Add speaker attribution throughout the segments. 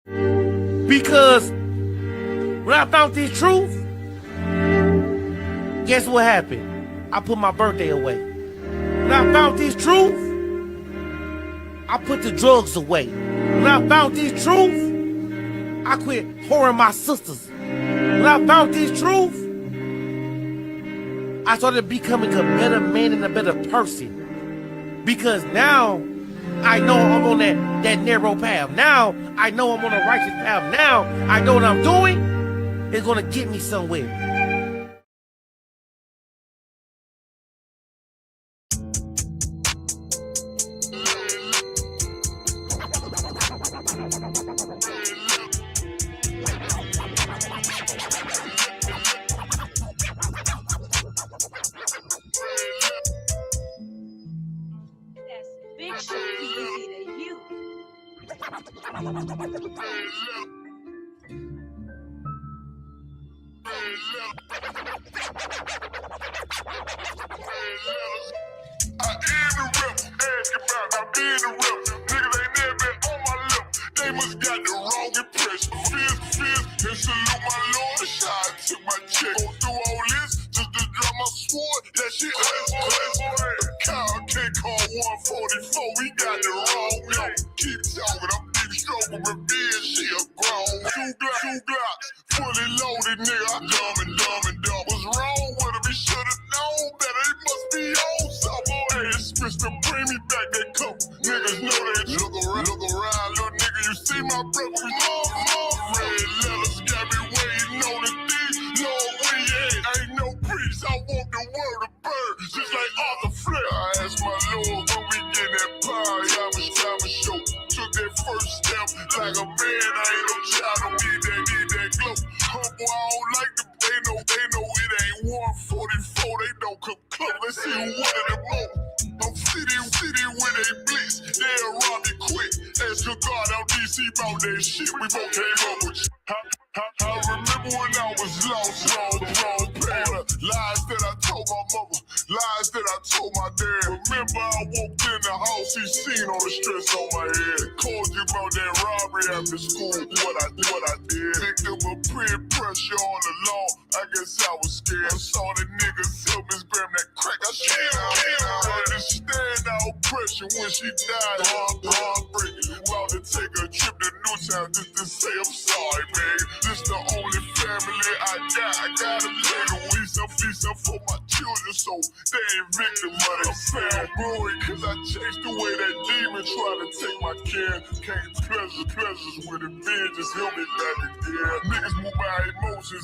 Speaker 1: Because when I found this truth, guess what happened? I put my birthday away. When I found this truth, I put the drugs away. When I found this truth, I quit whoring my sisters. When I found this truth, I started becoming a better man and a better person. Because now I know I'm on that narrow path. Now I know I'm on a righteous path. Now I know what I'm doing is going to get me somewhere.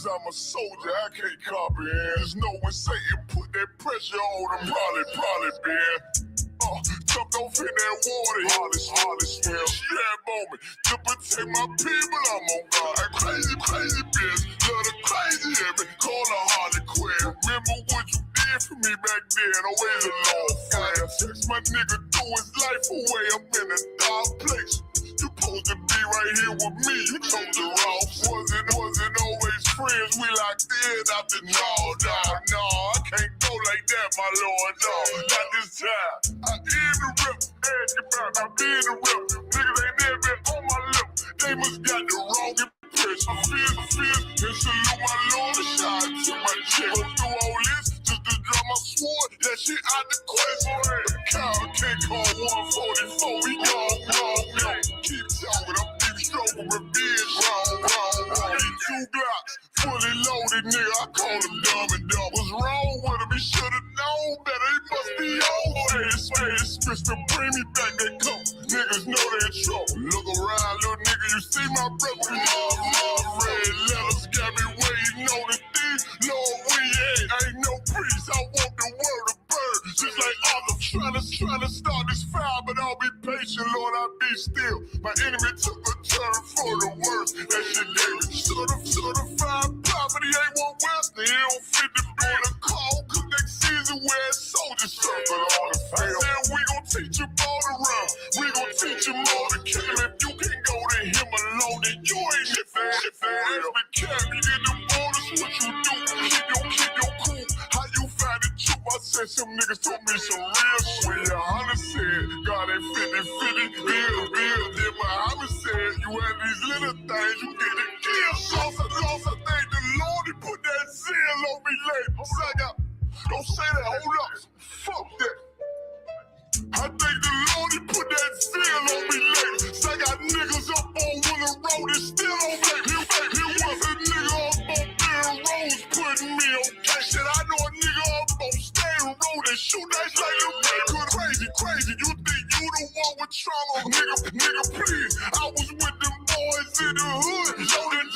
Speaker 2: I'm a soldier, I can't comprehend. Just know when Satan put that pressure on him, probably been. Jumped off in that water, hardly swim. Strap on me to protect my people, I'm on God. Crazy bitch, love the crazy in me, call her Harley Quinn. Remember what you did for me back then, always a long friend. Text my nigga threw his life away, I'm in a dark place. You supposed to be right here with me, you chose the wrong. Wasn't always friends, we locked in, I've been gnawed down. No, I can't go like that, my lord, no, not this time. I in the rip, ask about, I be in the rip. Niggas ain't never been on my lip, they must got the wrong impression. I feel, and salute my lord, a shot to my check. Go through all this, just to draw my sword, that shit out the question. Cow can't call 144, we gone. Keep talking, I'm deep stroking, revenge, wrong. These 2 Glocks, fully loaded, nigga, I call him dumb and dumb. What's wrong with him? He should've known better, he must be on. Space, Mr. Bring me back that coat. Niggas know they in trouble. Look around, little nigga, you see my brother? Red letters got me waiting on the D. Lord, we ain't no priest, I want the word of bird. Just like others trying to start this fire, but I'll be patient, Lord, I'll be still. My enemy took a turn for the worst. That shit gave me certified property, ain't one Western. He don't fit the bill. The call, cause next season wear soldiers circle on the field. I said we gon' teach him all to run. We gon' teach him all to kill him. If you can't go to him alone, then you ain't shit for real. But carry in the borders, what you do? Keep your cool. How you find the truth? I said some niggas told me some real shit. Hunter said, God ain't 50-50. Bill, then my Muhammad said, these little things, you get the kill. Lost, I thank the Lord, he put that seal on me late. Don't say that, hold up. Fuck that. I thank the Lord, he put that seal on me late. So I got niggas up on Willow Road and still on me. He was a nigga up on Bear Roads putting me on cash. Shit, I know a nigga up on Stan Road and shoot nights like a nigga. Crazy. You think you the one with trauma? Nigga, please. I was with them boys in the hood. Loaded,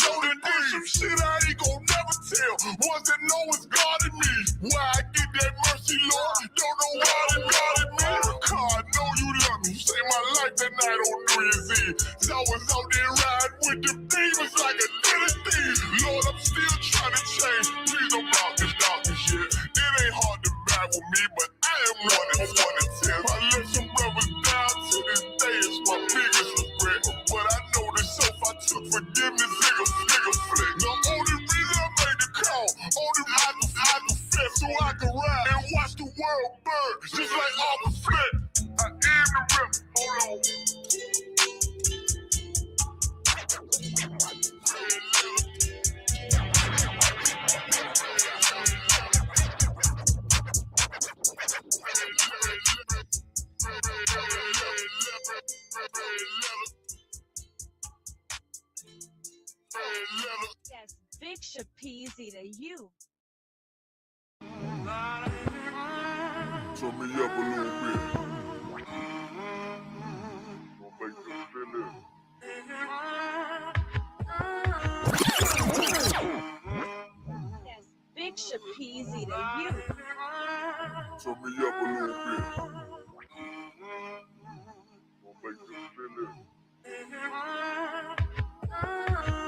Speaker 2: did some shit I ain't gon' never tell. Ones that know it's God in me. Why I get that mercy, Lord? Don't know why they God in me. God, know you love me. Saved my life that night on New Year's Eve. So I was out there riding with them demons like a little thief. Lord, I'm still trying to change. Please don't block this darkness shit. It ain't hard to ride with me, but I am one to tell. I let some brothers down to this day. It's my biggest regret. But I know this self I took forgiveness, nigga flick. The only reason I made the call, only I confess so I can ride and watch the world burn, just like Arbor Flint. I am the rep. Hold on.
Speaker 3: Yes, Big Shapeezy to you.
Speaker 2: Turn me up a little bit. Gonna make them feel it.
Speaker 3: Yes, Big Shapeezy to you.
Speaker 2: Turn me up a little bit. Gonna make them feel it.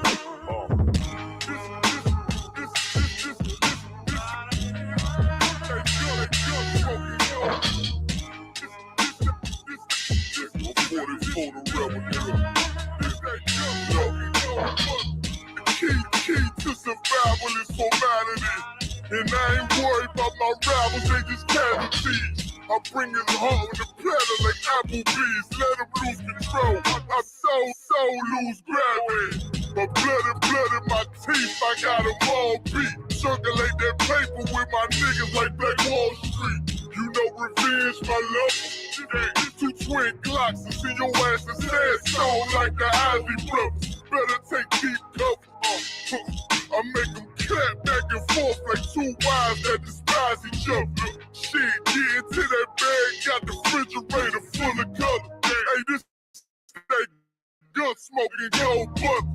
Speaker 2: Key to survival is formality. And I ain't worried about my rivals, they just casualties. I bring his heart on the platter like Applebee's. Let him lose control. I'm so lose gravity. My blood in my teeth, I got them all beat. Circulate that paper with my niggas like Black Wall Street. You know revenge, my love. Two twin Glocks and see your ass in sandstone like the Ivy Brothers. Better take deep cover. I make them clap back and forth like two wives that despise each other. Shit, get into that bag, got the refrigerator full of color. Hey, this that gun smoking gold butter.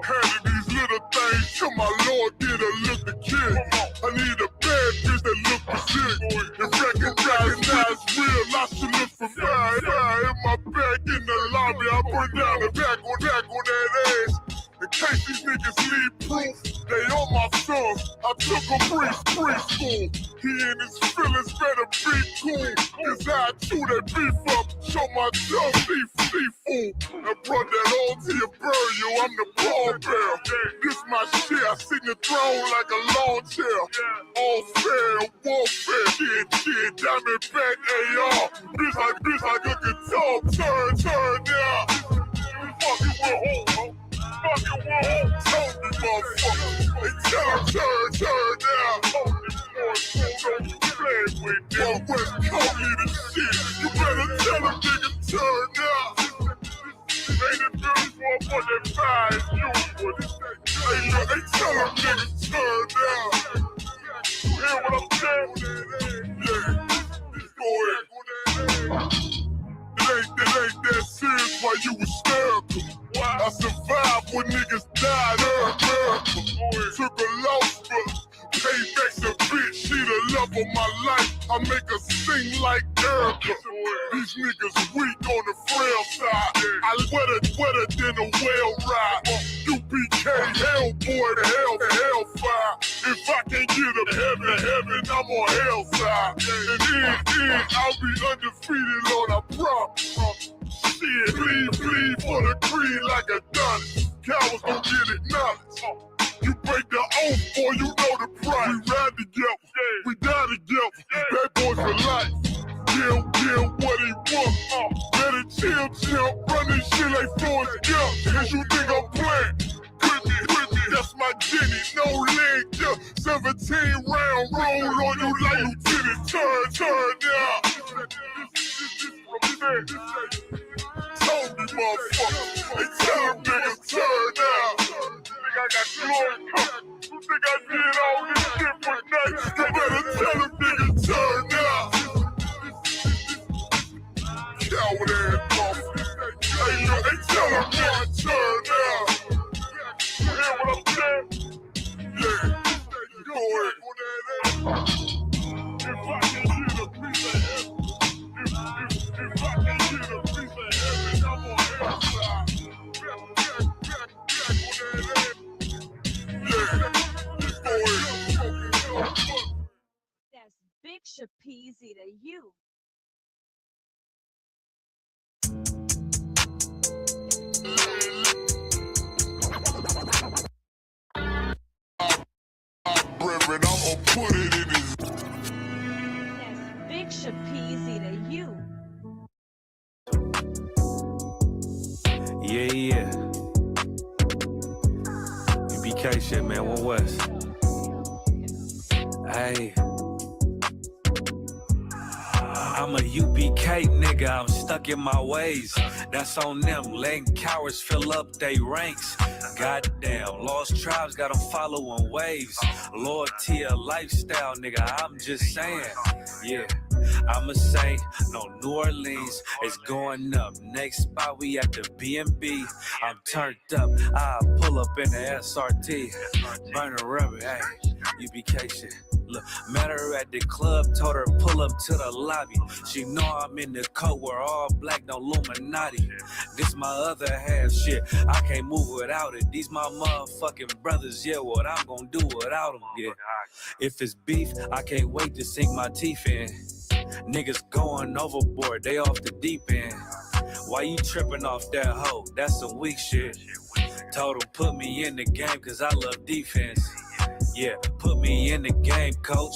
Speaker 2: Handing these little things to my Lord, get a look to kill. I need a bad bitch that look legit. And recognize real, I should look for fire. In my back in the lobby, I burn down the back on that ass. In case these niggas need proof, they on my sons. I took a preschool. He and his feelings better be cool. Cause I chew that beef up, show my son beef fool. I brought that all to your burial, I'm the pallbearer. This my shit, I sit in the throne like a lawn chair. All fair, warfare, shit, diamond back AR. Bitch like a guitar, turn now. Fucking with home, fucking with home. Told me, motherfucker. They tell him turn now. Boys, don't you play with them. West Coast the shit. You better tell them niggas turn now. Ain't it beautiful for that fire you would? Hey, look, they tell them niggas turn now. You hear what I'm saying? Yeah. Go ahead. It ain't that serious while you was hysterical. I survived when niggas died, America. Took a loss, but payback's a bitch. She the love of my life. I make her sing like Erica. These niggas weak on the frail side. I wetter than a whale ride. UPK, Hellboy, the hellfire. If I can't get up heaven, I'm on hell's side. And then I'll be undefeated, Lord, I promise. Shit, bleed for the creed like Adonis. Cowards don't get acknowledged. You break the oath, boy, you know the price. We ride together, we die together. Bad boys for life. what he want. Better chill, chimp. Run this shit like Forrest Gump. Cause you think I'm playing. With me, that's my Jenny. No leg, yeah. 17 round, roll on you like you did it. Turn now. Told me, motherfucker. They tell them niggas turn now. Think I got glory coming. You think I did all this shit for nothing? You better tell them niggas turn now. Coward ass motherfucker. Hey, look, they tell them niggas turn now. You hear what I'm saying? Yeah. Go ahead. If I can get a piece of heaven, if I can get a piece of heaven, I'm on that side.
Speaker 3: That's Big Shapeezy to you.
Speaker 2: Reverend, I'm gonna put it in his.
Speaker 3: That's Big Shapeezy to you.
Speaker 4: Yeah. UPK shit, man. One West. Hey. I'm a UPK nigga, I'm stuck in my ways. That's on them, letting cowards fill up they ranks. Goddamn, lost tribes got them following waves. Loyalty a lifestyle, nigga, I'm just saying. Yeah, I'ma say, no, New Orleans is going up. Next spot, we at the B&B. I'm turned up, I pull up in the SRT. Burn a rubber, hey, UPK shit. Look, met her at the club, told her pull up to the lobby. She know I'm in the coat, we're all black, no Illuminati. This my other half shit, I can't move without it. These my motherfucking brothers, yeah, what I'm gonna do without them, yeah. If it's beef, I can't wait to sink my teeth in. Niggas going overboard, they off the deep end. Why you tripping off that hoe? That's some weak shit. Told him put me in the game cause I love defense. Yeah, put me in the game, coach.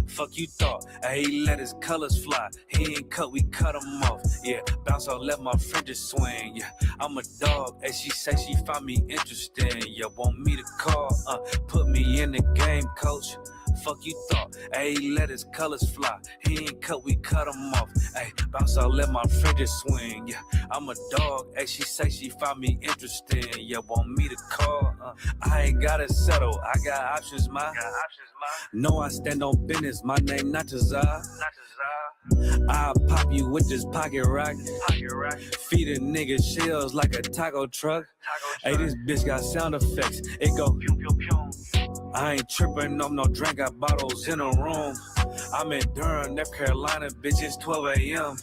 Speaker 4: Fuck you thought, he let his colors fly. He ain't cut, we cut him off. Yeah, bounce on, let my fringes swing. Yeah, I'm a dog, and she say she find me interesting. Yeah, want me to call, put me in the game, coach. Fuck you thought, he let his colors fly. He ain't cut, we cut him off. Hey, bounce out, let my fringes swing. Yeah, I'm a dog, and she say she find me interesting. Yeah, want me to call, I ain't gotta settle, I got options, ma. No, I stand on business, my name not Jazar. I'll pop you with this pocket rock. Feed a nigga shells like a taco truck. Hey, this bitch got sound effects, it go pew pew pew. I ain't tripping on no drink, got bottles in a room. I'm in Durham, North Carolina, bitch, it's 12 a.m.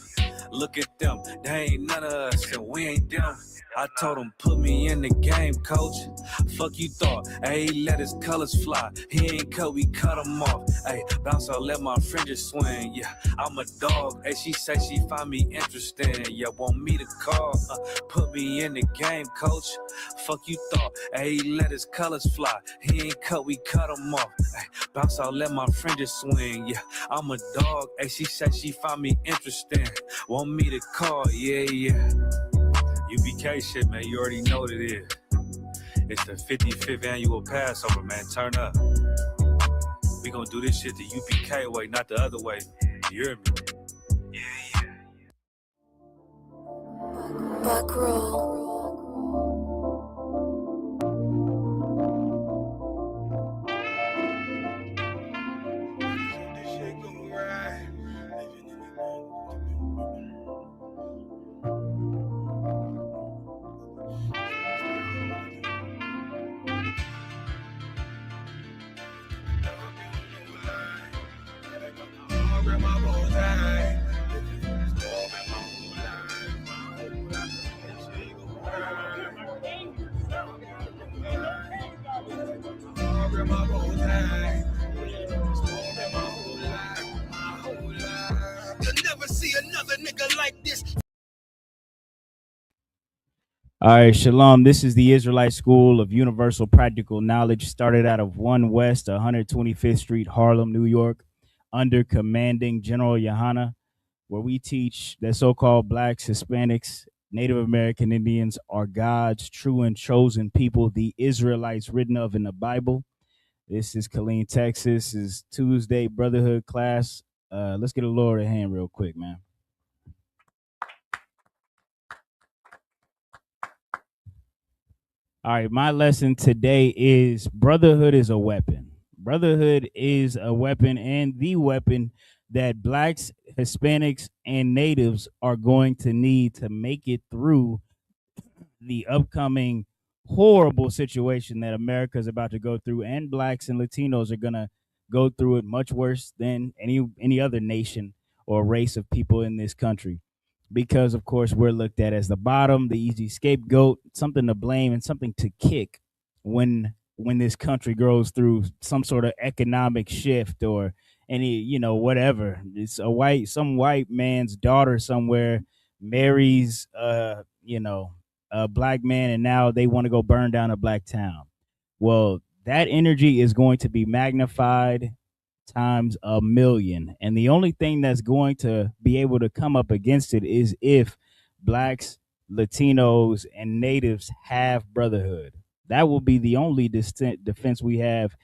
Speaker 4: Look at them, they ain't none of us, and we ain't them. I told him, put me in the game, coach. Fuck you thought, he let his colors fly. He ain't cut, we cut him off. Hey, bounce out, let my fringes swing. Yeah, I'm a dog. Hey, she say she find me interesting. Yeah, want me to call. Put me in the game, coach. Fuck you thought, he let his colors fly. He ain't cut, we cut him off. Hey, bounce out, let my fringes swing. Yeah, I'm a dog. Hey, she say she find me interesting. Want me to call, yeah. UPK shit, man, you already know what it is. It's the 55th annual Passover, man, turn up. We gonna do this shit the UPK way, not the other way. You hear me? Yeah.
Speaker 5: Back row.
Speaker 6: All right, shalom. This is the Israelite School of Universal Practical Knowledge, started out of 1 West 125th Street, Harlem, New York, under commanding General Yohana, where we teach that so-called blacks, Hispanics, Native American Indians are God's true and chosen people, the Israelites written of in the Bible. This is Killeen, Texas. This is Tuesday Brotherhood class. Let's get a Lord a hand real quick, man. All right, my lesson today is brotherhood is a weapon. Brotherhood is a weapon, and the weapon that blacks, Hispanics, and natives are going to need to make it through the upcoming horrible situation that America is about to go through, and blacks and Latinos are going to go through it much worse than any other nation or race of people in this country, because of course we're looked at as the bottom, the easy scapegoat, something to blame and something to kick when this country goes through some sort of economic shift or any, whatever. It's some white man's daughter somewhere marries a black man, and now they want to go burn down a black town. Well, that energy is going to be magnified times a million. And the only thing that's going to be able to come up against it is if blacks, Latinos, and natives have brotherhood. That will be the only distinct defense we have,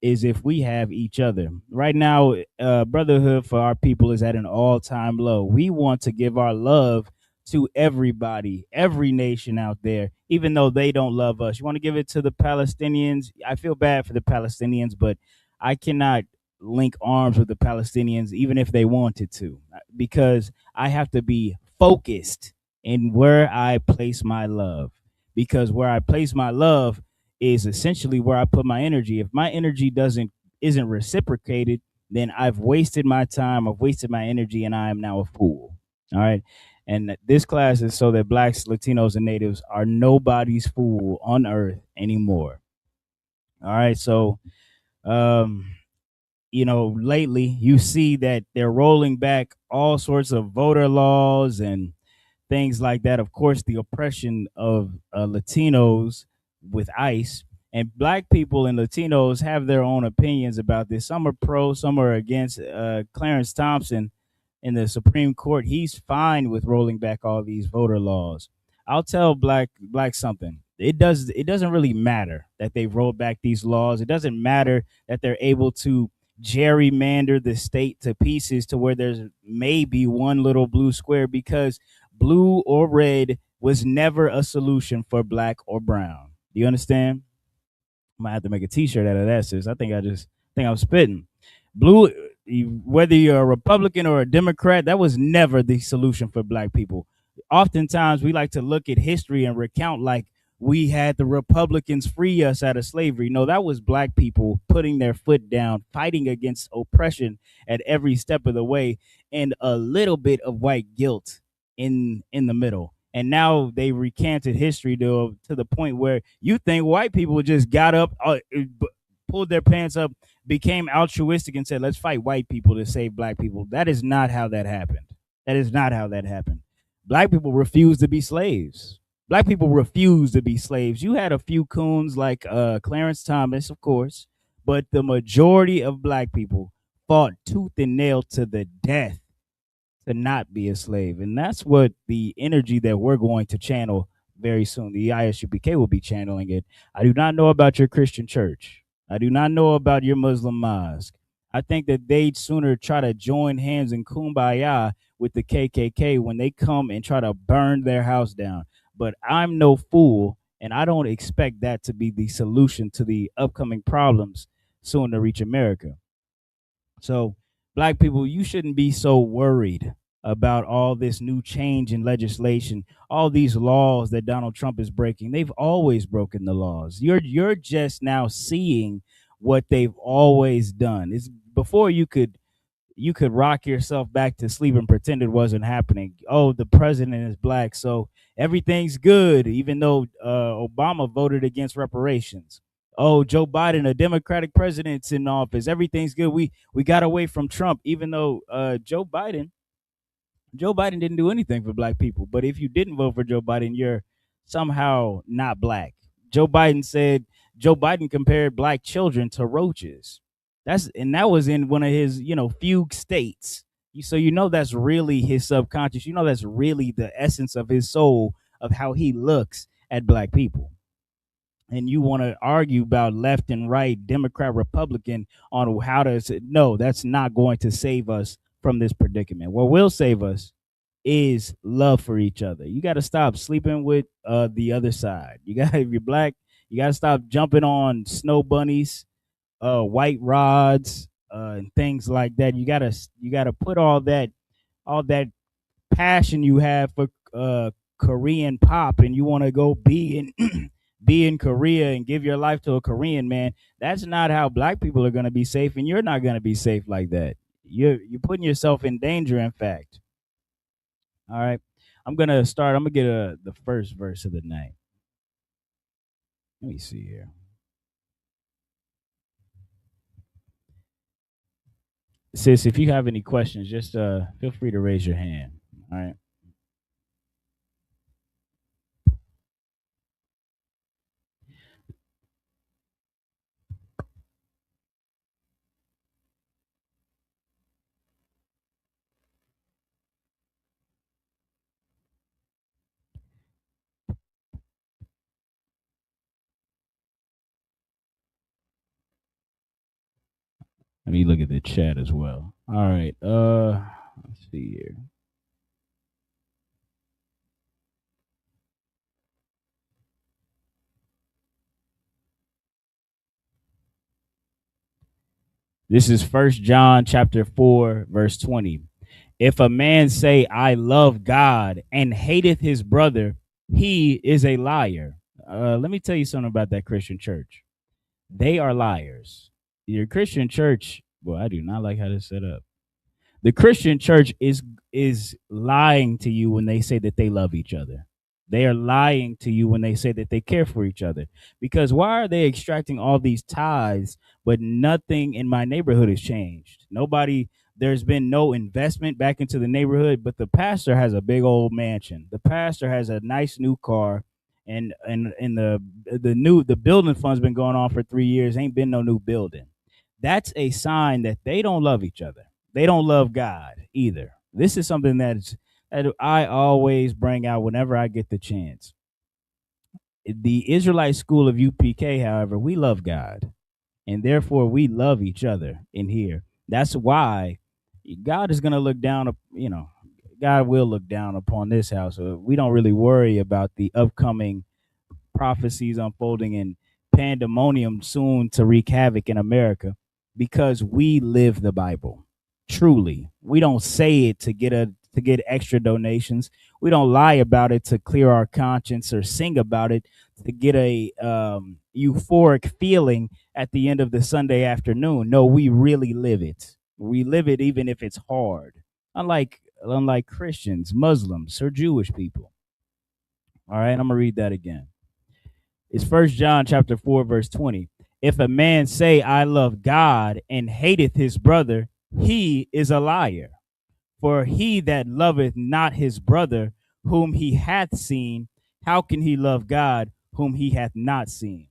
Speaker 6: is if we have each other. Right now, brotherhood for our people is at an all-time low. We want to give our love to everybody, every nation out there, even though they don't love us. You want to give it to the Palestinians? I feel bad for the Palestinians, but I cannot link arms with the Palestinians, even if they wanted to, because I have to be focused in where I place my love. Because where I place my love is essentially where I put my energy. If my energy isn't reciprocated, then I've wasted my time, I've wasted my energy, and I am now a fool. All right. And this class is so that blacks, Latinos, and natives are nobody's fool on earth anymore. All right. So lately you see that they're rolling back all sorts of voter laws and things like that. Of course, the oppression of Latinos with ICE, and black people and Latinos have their own opinions about this. Some are pro, some are against. Clarence Thompson in the Supreme Court, he's fine with rolling back all these voter laws. I'll tell black something. It doesn't really matter that they've rolled back these laws. It doesn't matter that they're able to gerrymander the state to pieces to where there's maybe one little blue square, because blue or red was never a solution for black or brown. Do you understand? I might have to make a t-shirt out of that, sis. I think I'm spitting. Blue, whether you're a Republican or a Democrat, that was never the solution for black people. Oftentimes we like to look at history and recount like we had the Republicans free us out of slavery. No, that was black people putting their foot down, fighting against oppression at every step of the way, and a little bit of white guilt in the middle. And now they recanted history to the point where you think white people just got up, pulled their pants up, became altruistic, and said, let's fight white people to save black people. That is not how that happened. That is not how that happened. Black people refused to be slaves. Black people refused to be slaves. You had a few coons like Clarence Thomas, of course, but the majority of black people fought tooth and nail to the death to not be a slave. And that's what the energy that we're going to channel very soon. The ISUPK will be channeling it. I do not know about your Christian church. I do not know about your Muslim mosque. I think that they'd sooner try to join hands in kumbaya with the KKK when they come and try to burn their house down. But I'm no fool, and I don't expect that to be the solution to the upcoming problems soon to reach America. So, black people, you shouldn't be so worried about all this new change in legislation, all these laws that Donald Trump is breaking. They've always broken the laws. You're just now seeing what they've always done. It's before you could rock yourself back to sleep and pretend it wasn't happening. Oh, the president is black, so everything's good, even though Obama voted against reparations. Oh, Joe Biden, a Democratic president's in office, everything's good. We got away from Trump, even though Joe Biden didn't do anything for black people. But if you didn't vote for Joe Biden, you're somehow not black. Joe Biden compared black children to roaches. That was in one of his, fugue states. So you know that's really his subconscious. You know that's really the essence of his soul of how he looks at black people. And you want to argue about left and right, Democrat, Republican, on how to no, that's not going to save us from this predicament. What will save us is love for each other. You got to stop sleeping with the other side. You got if you're black, you got to stop jumping on snow bunnies, white rods, and things like that. You gotta put all that passion you have for Korean pop, and you want to go be in be in Korea and give your life to a Korean man. That's not how black people are going to be safe, and you're not going to be safe like that. You're putting yourself in danger. In fact, all right. I'm gonna start. I'm gonna get the first verse of the night. Let me see here. Sis, if you have any questions, just feel free to raise your hand. All right. Let me look at the chat as well. All right. Let's see here. This is First John chapter 4, verse 20. If a man say, I love God and hateth his brother, he is a liar. Let me tell you something about that Christian church. They are liars. Your Christian church, well, I do not like how this is set up. The Christian church is lying to you when they say that they love each other. They are lying to you when they say that they care for each other. Because why are they extracting all these tithes, but nothing in my neighborhood has changed? There's been no investment back into the neighborhood, but the pastor has a big old mansion. The pastor has a nice new car, and the building fund's been going on for 3 years. Ain't been no new building. That's a sign that they don't love each other. They don't love God either. This is something that I always bring out whenever I get the chance. The Israelite school of UPK, however, we love God, and therefore we love each other in here. That's why God is going to look down, God will look down upon this house. We don't really worry about the upcoming prophecies unfolding in pandemonium soon to wreak havoc in America, because we live the Bible. Truly, we don't say it to get extra donations. We don't lie about it to clear our conscience or sing about it to get a euphoric feeling at the end of the Sunday afternoon. No, we really live it. We live it even if it's hard. Unlike Christians, Muslims, or Jewish people. All right, I'm gonna read that again. It's First John chapter 4, verse 20. If a man say, I love God, and hateth his brother, he is a liar. For he that loveth not his brother whom he hath seen, how can he love God whom he hath not seen?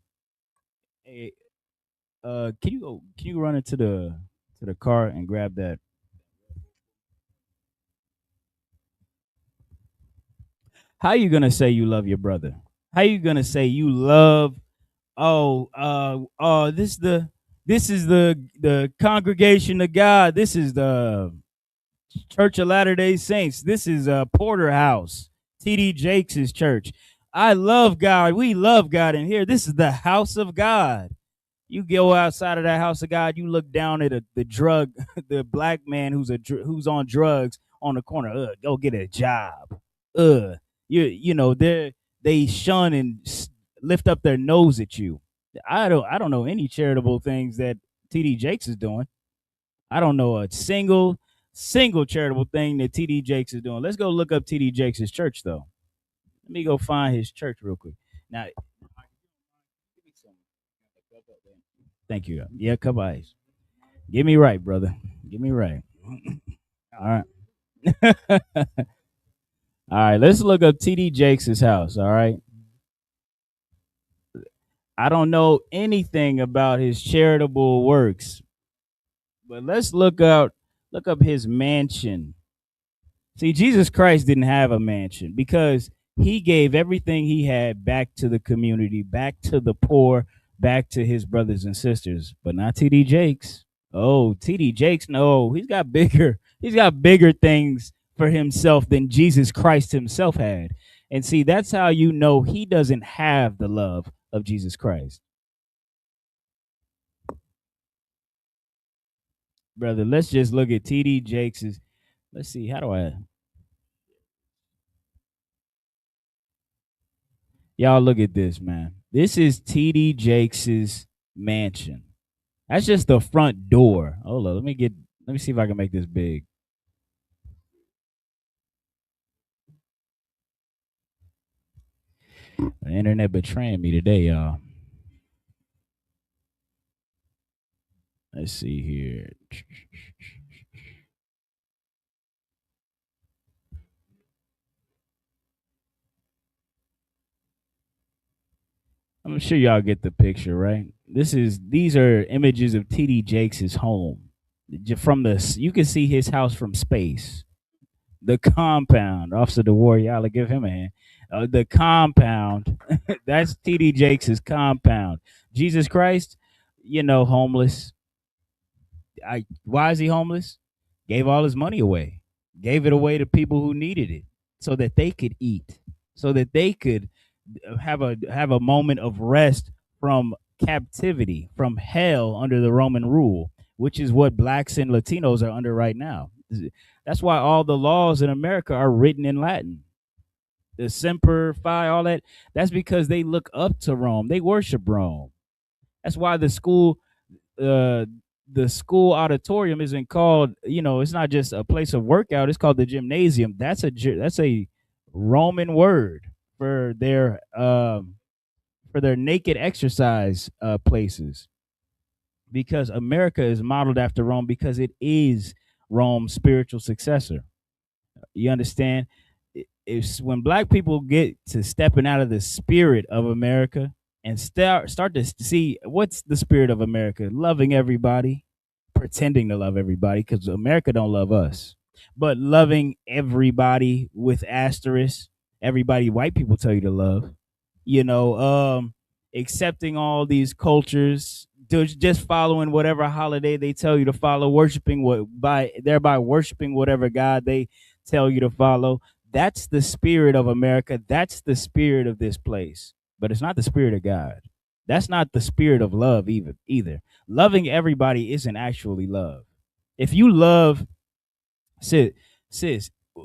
Speaker 6: Hey, can you run into the car and grab that? How you gonna say you love your brother? How you gonna say you love? This is the congregation of God. This is the Church of Latter-day Saints. This is Porterhouse, TD Jakes' church. I love God. We love God in here. This is the house of God. You go outside of that house of God, you look down at the drug, the black man who's on drugs on the corner. Go get a job. They shun and lift up their nose at you. I don't know any charitable things that TD Jakes is doing. I don't know a single charitable thing that TD Jakes is doing. Let's go look up TD Jakes' church though. Let me go find his church real quick. Now, thank you. Yeah, cup of ice. Get me right, brother. Get me right. All right. All right. Let's look up TD Jakes' house. All right. I don't know anything about his charitable works, but let's look out. Look up his mansion. See, Jesus Christ didn't have a mansion because he gave everything he had back to the community, back to the poor, back to his brothers and sisters, but not TD Jakes. Oh, TD Jakes, no, he's got bigger things for himself than Jesus Christ himself had. And see, that's how you know he doesn't have the love of Jesus Christ. Brother, let's just look at TD Jakes's. Let's see, how do I y'all look at this, man. This is TD Jakes's mansion. That's just the front door. Hold on, let me see if I can make this big. The internet betraying me today, y'all. Let's see here. I'm sure y'all get the picture, right? These are images of TD Jakes' home. From the you can see his house from space. The compound, Officer DeWar, y'all give him a hand. The compound, that's TD Jakes' compound. Jesus Christ, homeless. Why is he homeless? Gave all his money away. Gave it away to people who needed it so that they could eat, so that they could have a moment of rest from captivity, from hell under the Roman rule, which is what blacks and Latinos are under right now. That's why all the laws in America are written in Latin. The Semper Fi, all that. That's because they look up to Rome. They worship Rome. That's why uh, the school auditorium isn't called. It's not just a place of workout. It's called the gymnasium. That's a Roman word for their naked exercise places. Because America is modeled after Rome because it is Rome's spiritual successor. You understand? It's when black people get to stepping out of the spirit of America and start to see what's the spirit of America, loving everybody, pretending to love everybody, because America don't love us, but loving everybody with asterisk, everybody white people tell you to love, you know, accepting all these cultures, just following whatever holiday they tell you to follow, thereby worshiping whatever God they tell you to follow. That's the spirit of America. That's the spirit of this place. But it's not the spirit of God. That's not the spirit of love either. Loving everybody isn't actually love. If you love, sis,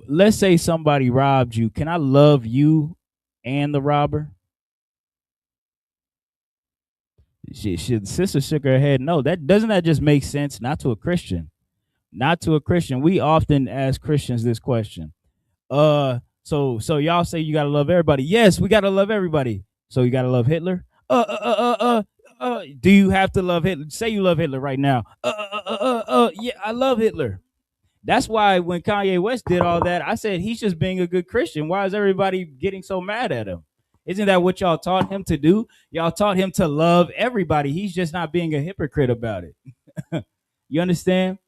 Speaker 6: let's say somebody robbed you. Can I love you and the robber? Sister shook her head. No, that just make sense? Not to a Christian. Not to a Christian. We often ask Christians this question. So y'all say you gotta love everybody. Yes, we gotta love everybody. So you gotta love Hitler? Do you have to love Hitler? Say you love Hitler right now. Yeah, I love Hitler. That's why when Kanye West did all that, I said he's just being a good Christian. Why is everybody getting so mad at him? Isn't that what y'all taught him to do? Y'all taught him to love everybody. He's just not being a hypocrite about it. You understand?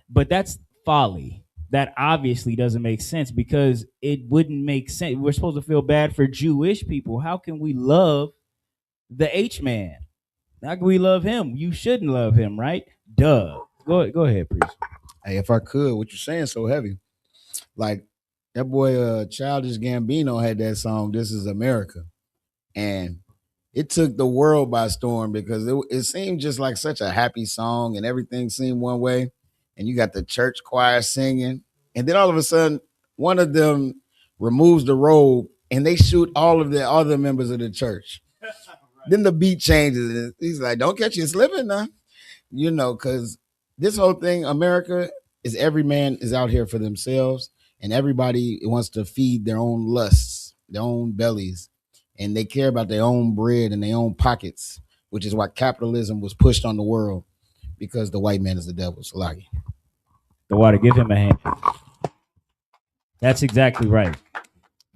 Speaker 6: But that's folly. That obviously doesn't make sense because it wouldn't make sense. We're supposed to feel bad for Jewish people. How can we love the H man? How can we love him? You shouldn't love him, right? Duh. Go ahead, priest.
Speaker 7: Hey, if I could, what you're saying so heavy. Like that boy Childish Gambino had that song, This Is America. And it took the world by storm because it seemed just like such a happy song and everything seemed one way. And you got the church choir singing. And then all of a sudden, one of them removes the robe and they shoot all of the other members of the church. Right. Then the beat changes. And he's like, don't catch you slipping now. Because this whole thing, America, is every man is out here for themselves and everybody wants to feed their own lusts, their own bellies, and they care about their own bread and their own pockets, which is why capitalism was pushed on the world because the white man is the devil. Salagi.
Speaker 6: The water, give him a hand. That's exactly right.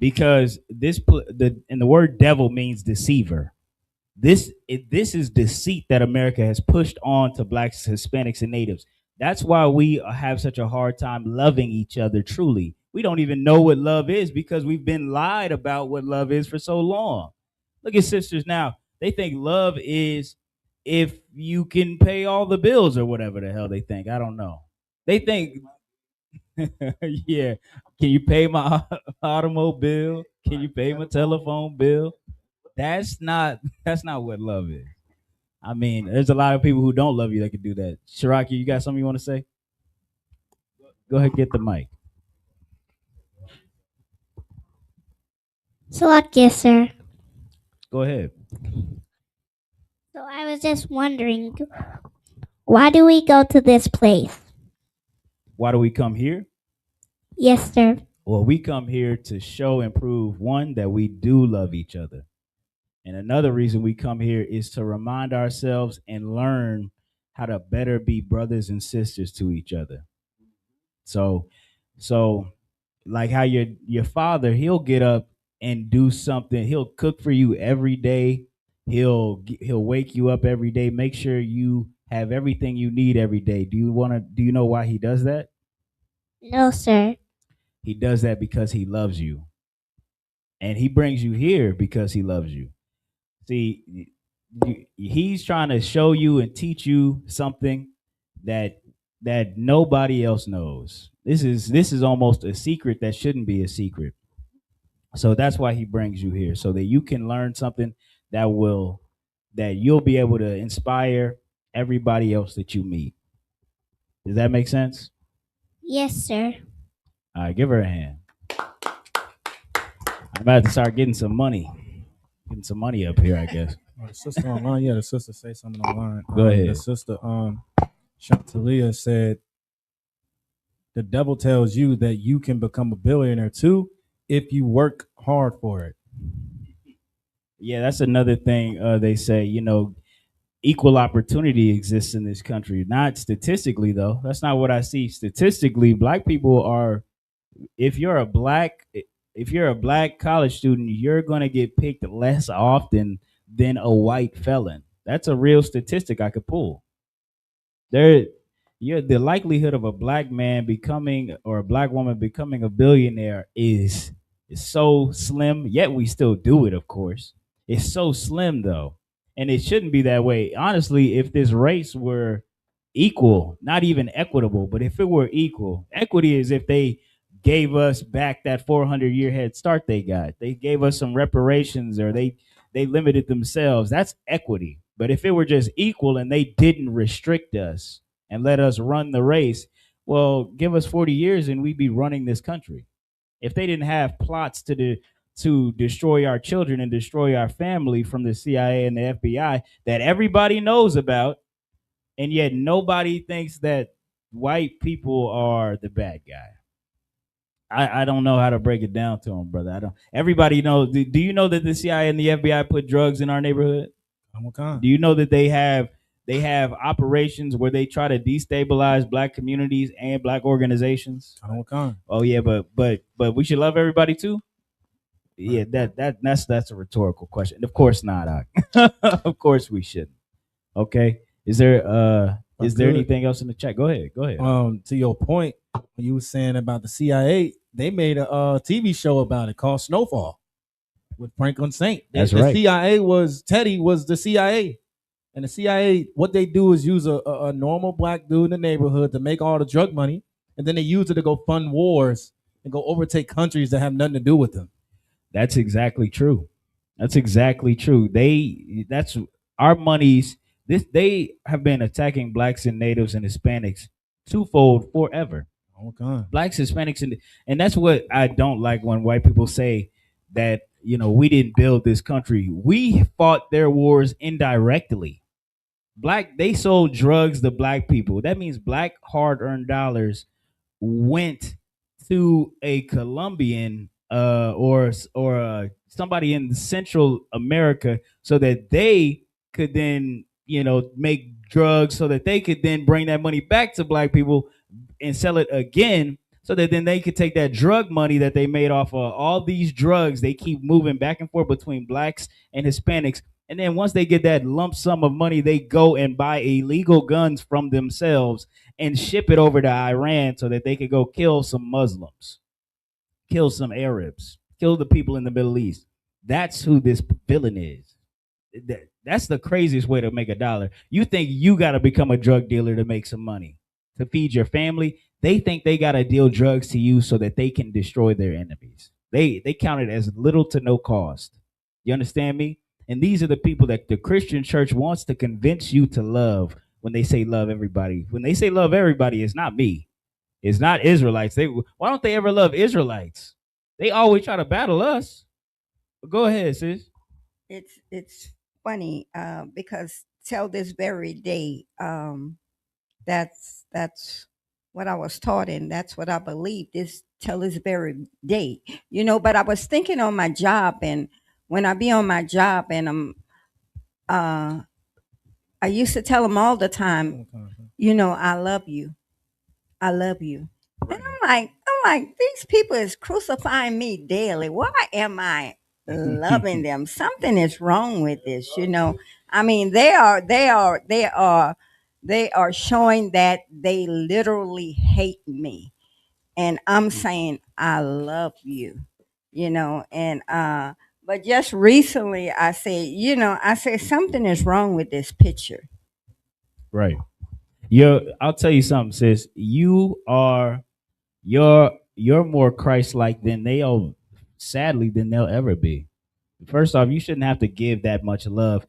Speaker 6: Because the word devil means deceiver. This is deceit that America has pushed on to blacks, Hispanics, and natives. That's why we have such a hard time loving each other truly. We don't even know what love is because we've been lied about what love is for so long. Look at sisters now. They think love is if you can pay all the bills or whatever the hell they think. I don't know. They think, yeah, can you pay my automobile? Can you pay my telephone bill? That's not what love is. I mean, there's a lot of people who don't love you that can do that. Shiraki, you got something you want to say? Go ahead, get the mic.
Speaker 8: Salakia, sir.
Speaker 6: Go ahead.
Speaker 8: So I was just wondering, why do we go to this place?
Speaker 6: Why do we come here?
Speaker 8: Yes, sir.
Speaker 6: Well, we come here to show and prove, one, that we do love each other. And another reason we come here is to remind ourselves and learn how to better be brothers and sisters to each other. So like how your father, he'll get up and do something. He'll cook for you every day. He'll wake you up every day, make sure you have everything you need every day. Do you know why he does that?
Speaker 8: No, sir.
Speaker 6: He does that because he loves you. And he brings you here because he loves you. See, he's trying to show you and teach you something that nobody else knows. This is almost a secret that shouldn't be a secret. So that's why he brings you here, so that you can learn something that you'll be able to inspire everybody else that you meet. Does that make sense?
Speaker 8: Yes, sir.
Speaker 6: All right, give her a hand. I'm about to start getting some money. Getting some money up here, I guess.
Speaker 9: The sister online, the sister say something online.
Speaker 6: Go ahead.
Speaker 9: The sister, Chantalia said, the devil tells you that you can become a billionaire too if you work hard for it.
Speaker 6: Yeah, that's another thing they say, equal opportunity exists in this country. Not statistically, though. That's not what I see. Statistically, black people are, if you're a black college student, you're going to get picked less often than a white felon. That's a real statistic I could pull. The likelihood of a black man becoming, or a black woman becoming, a billionaire is so slim, yet we still do it, of course. It's so slim, though. And it shouldn't be that way. Honestly, if this race were equal, not even equitable, but if it were equal, equity is if they gave us back that 400-year head start they got. They gave us some reparations, or they limited themselves. That's equity. But if it were just equal and they didn't restrict us and let us run the race, well, give us 40 years and we'd be running this country. If they didn't have plots to destroy our children and destroy our family from the CIA and the FBI that everybody knows about, and yet nobody thinks that white people are the bad guy. I don't know how to break it down to them, brother. I don't. Everybody knows. Do you know that the CIA and the FBI put drugs in our neighborhood? Do you know that they have operations where they try to destabilize black communities and black organizations? Oh yeah, but we should love everybody too. Yeah, that's a rhetorical question. Of course not. Of course we shouldn't. Okay. Is there anything else in the chat? Go ahead.
Speaker 9: To your point, when you were saying about the CIA, they made a TV show about it called Snowfall with Franklin Saint.
Speaker 6: That's right.
Speaker 9: The CIA Teddy was the CIA. And the CIA, what they do is use a normal black dude in the neighborhood to make all the drug money, and then they use it to go fund wars and go overtake countries that have nothing to do with them.
Speaker 6: That's exactly true. That's our monies. They have been attacking blacks and natives and Hispanics twofold forever. Blacks, Hispanics, and that's what I don't like when white people say that, we didn't build this country. We fought their wars indirectly. They sold drugs to black people. That means black hard-earned dollars went to a Colombian or somebody in Central America so that they could then, make drugs, so that they could then bring that money back to black people and sell it again, so that then they could take that drug money that they made off of all these drugs. They keep moving back and forth between blacks and Hispanics. And then once they get that lump sum of money, they go and buy illegal guns from themselves and ship it over to Iran so that they could go kill some Muslims, kill some Arabs, kill the people in the Middle East. That's who this villain is. That's the craziest way to make a dollar. You think you got to become a drug dealer to make some money, to feed your family. They think they got to deal drugs to you so that they can destroy their enemies. They count it as little to no cost. You understand me? And these are the people that the Christian church wants to convince you to love when they say love everybody. When they say love everybody, it's not me. It's not Israelites. Why don't they ever love Israelites? They always try to battle us. Go ahead, sis.
Speaker 10: It's funny because till this very day, that's what I was taught, and that's what I believe this till this very day. But I was thinking on my job, and when I be on my job, and I used to tell them all the time, I love you. I love you. And I'm like, these people is crucifying me daily. Why am I loving them? Something is wrong with this, I mean, they are showing that they literally hate me. And I'm saying I love you, and but just recently I said something is wrong with this picture.
Speaker 6: Right. I'll tell you something, sis. You're more Christ-like than sadly, than they'll ever be. First off, you shouldn't have to give that much love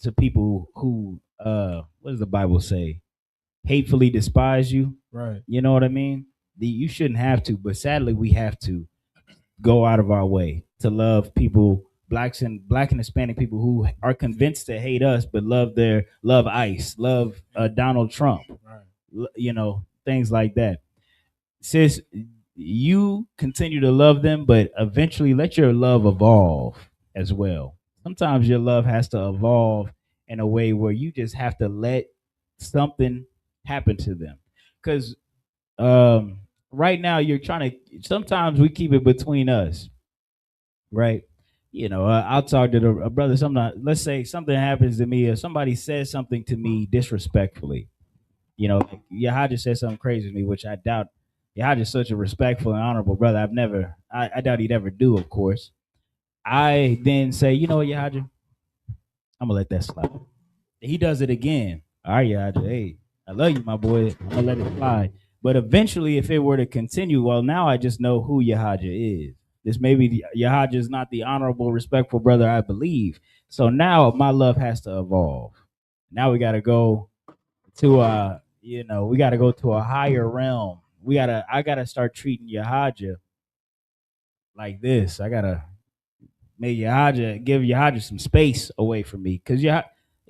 Speaker 6: to people who, what does the Bible say? Hatefully despise you.
Speaker 9: Right.
Speaker 6: You know what I mean? You shouldn't have to, but sadly, we have to go out of our way to love people, black and Hispanic people who are convinced to hate us, but love ICE, love Donald Trump, right. Things like that. Sis, you continue to love them, but eventually let your love evolve as well. Sometimes your love has to evolve in a way where you just have to let something happen to them. Because right now you're trying to, sometimes we keep it between us, right? I'll talk to a brother. Let's say something happens to me, or somebody says something to me disrespectfully. Like Yahaja said something crazy to me, which I doubt. Yahaja's such a respectful and honorable brother. I doubt he'd ever do, of course. I then say, Yahaja, I'm gonna let that slide. He does it again. All right, Yahaja, hey, I love you, my boy. I'm gonna let it fly. But eventually, if it were to continue, well, now I just know who Yahaja is. This maybe Yahaja is not the honorable, respectful brother I believe. So now my love has to evolve. Now we got to go to we got to go to a higher realm. I gotta start treating Yahaja like this. I gotta give Yahaja some space away from me, because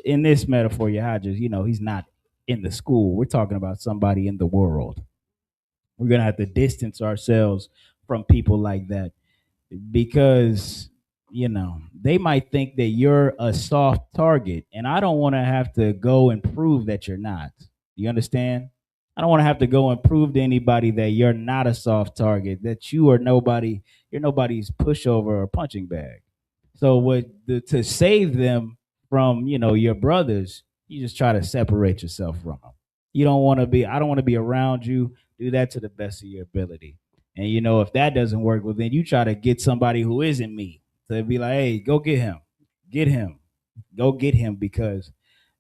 Speaker 6: in this metaphor, Yahaja, he's not in the school. We're talking about somebody in the world. We're gonna have to distance ourselves from people like that, because they might think that you're a soft target, and I don't want to have to go and prove that you're not. You understand? I don't want to have to go and prove to anybody that you're not a soft target, that you're nobody's pushover or punching bag. So to save them from your brothers, you just try to separate yourself from them. I don't want to be around you. Do that to the best of your ability. And if that doesn't work, well, then you try to get somebody who isn't me to be like, hey, go get him, go get him, because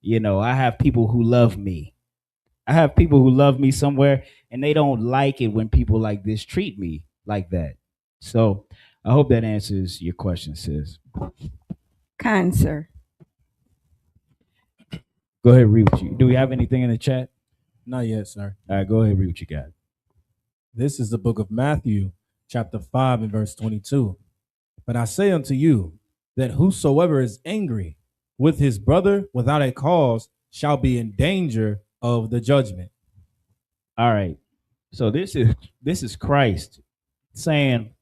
Speaker 6: I have people who love me. I have people who love me somewhere, and they don't like it when people like this treat me like that. So I hope that answers your question, sis.
Speaker 10: Kind sir.
Speaker 6: Go ahead, read what you. Do we have anything in the chat?
Speaker 9: Not yet, sir.
Speaker 6: All right, go ahead, read what you got.
Speaker 9: This is the book of Matthew, chapter 5 and verse 22. But I say unto you that whosoever is angry with his brother without a cause shall be in danger of the judgment.
Speaker 6: All right. So this is Christ saying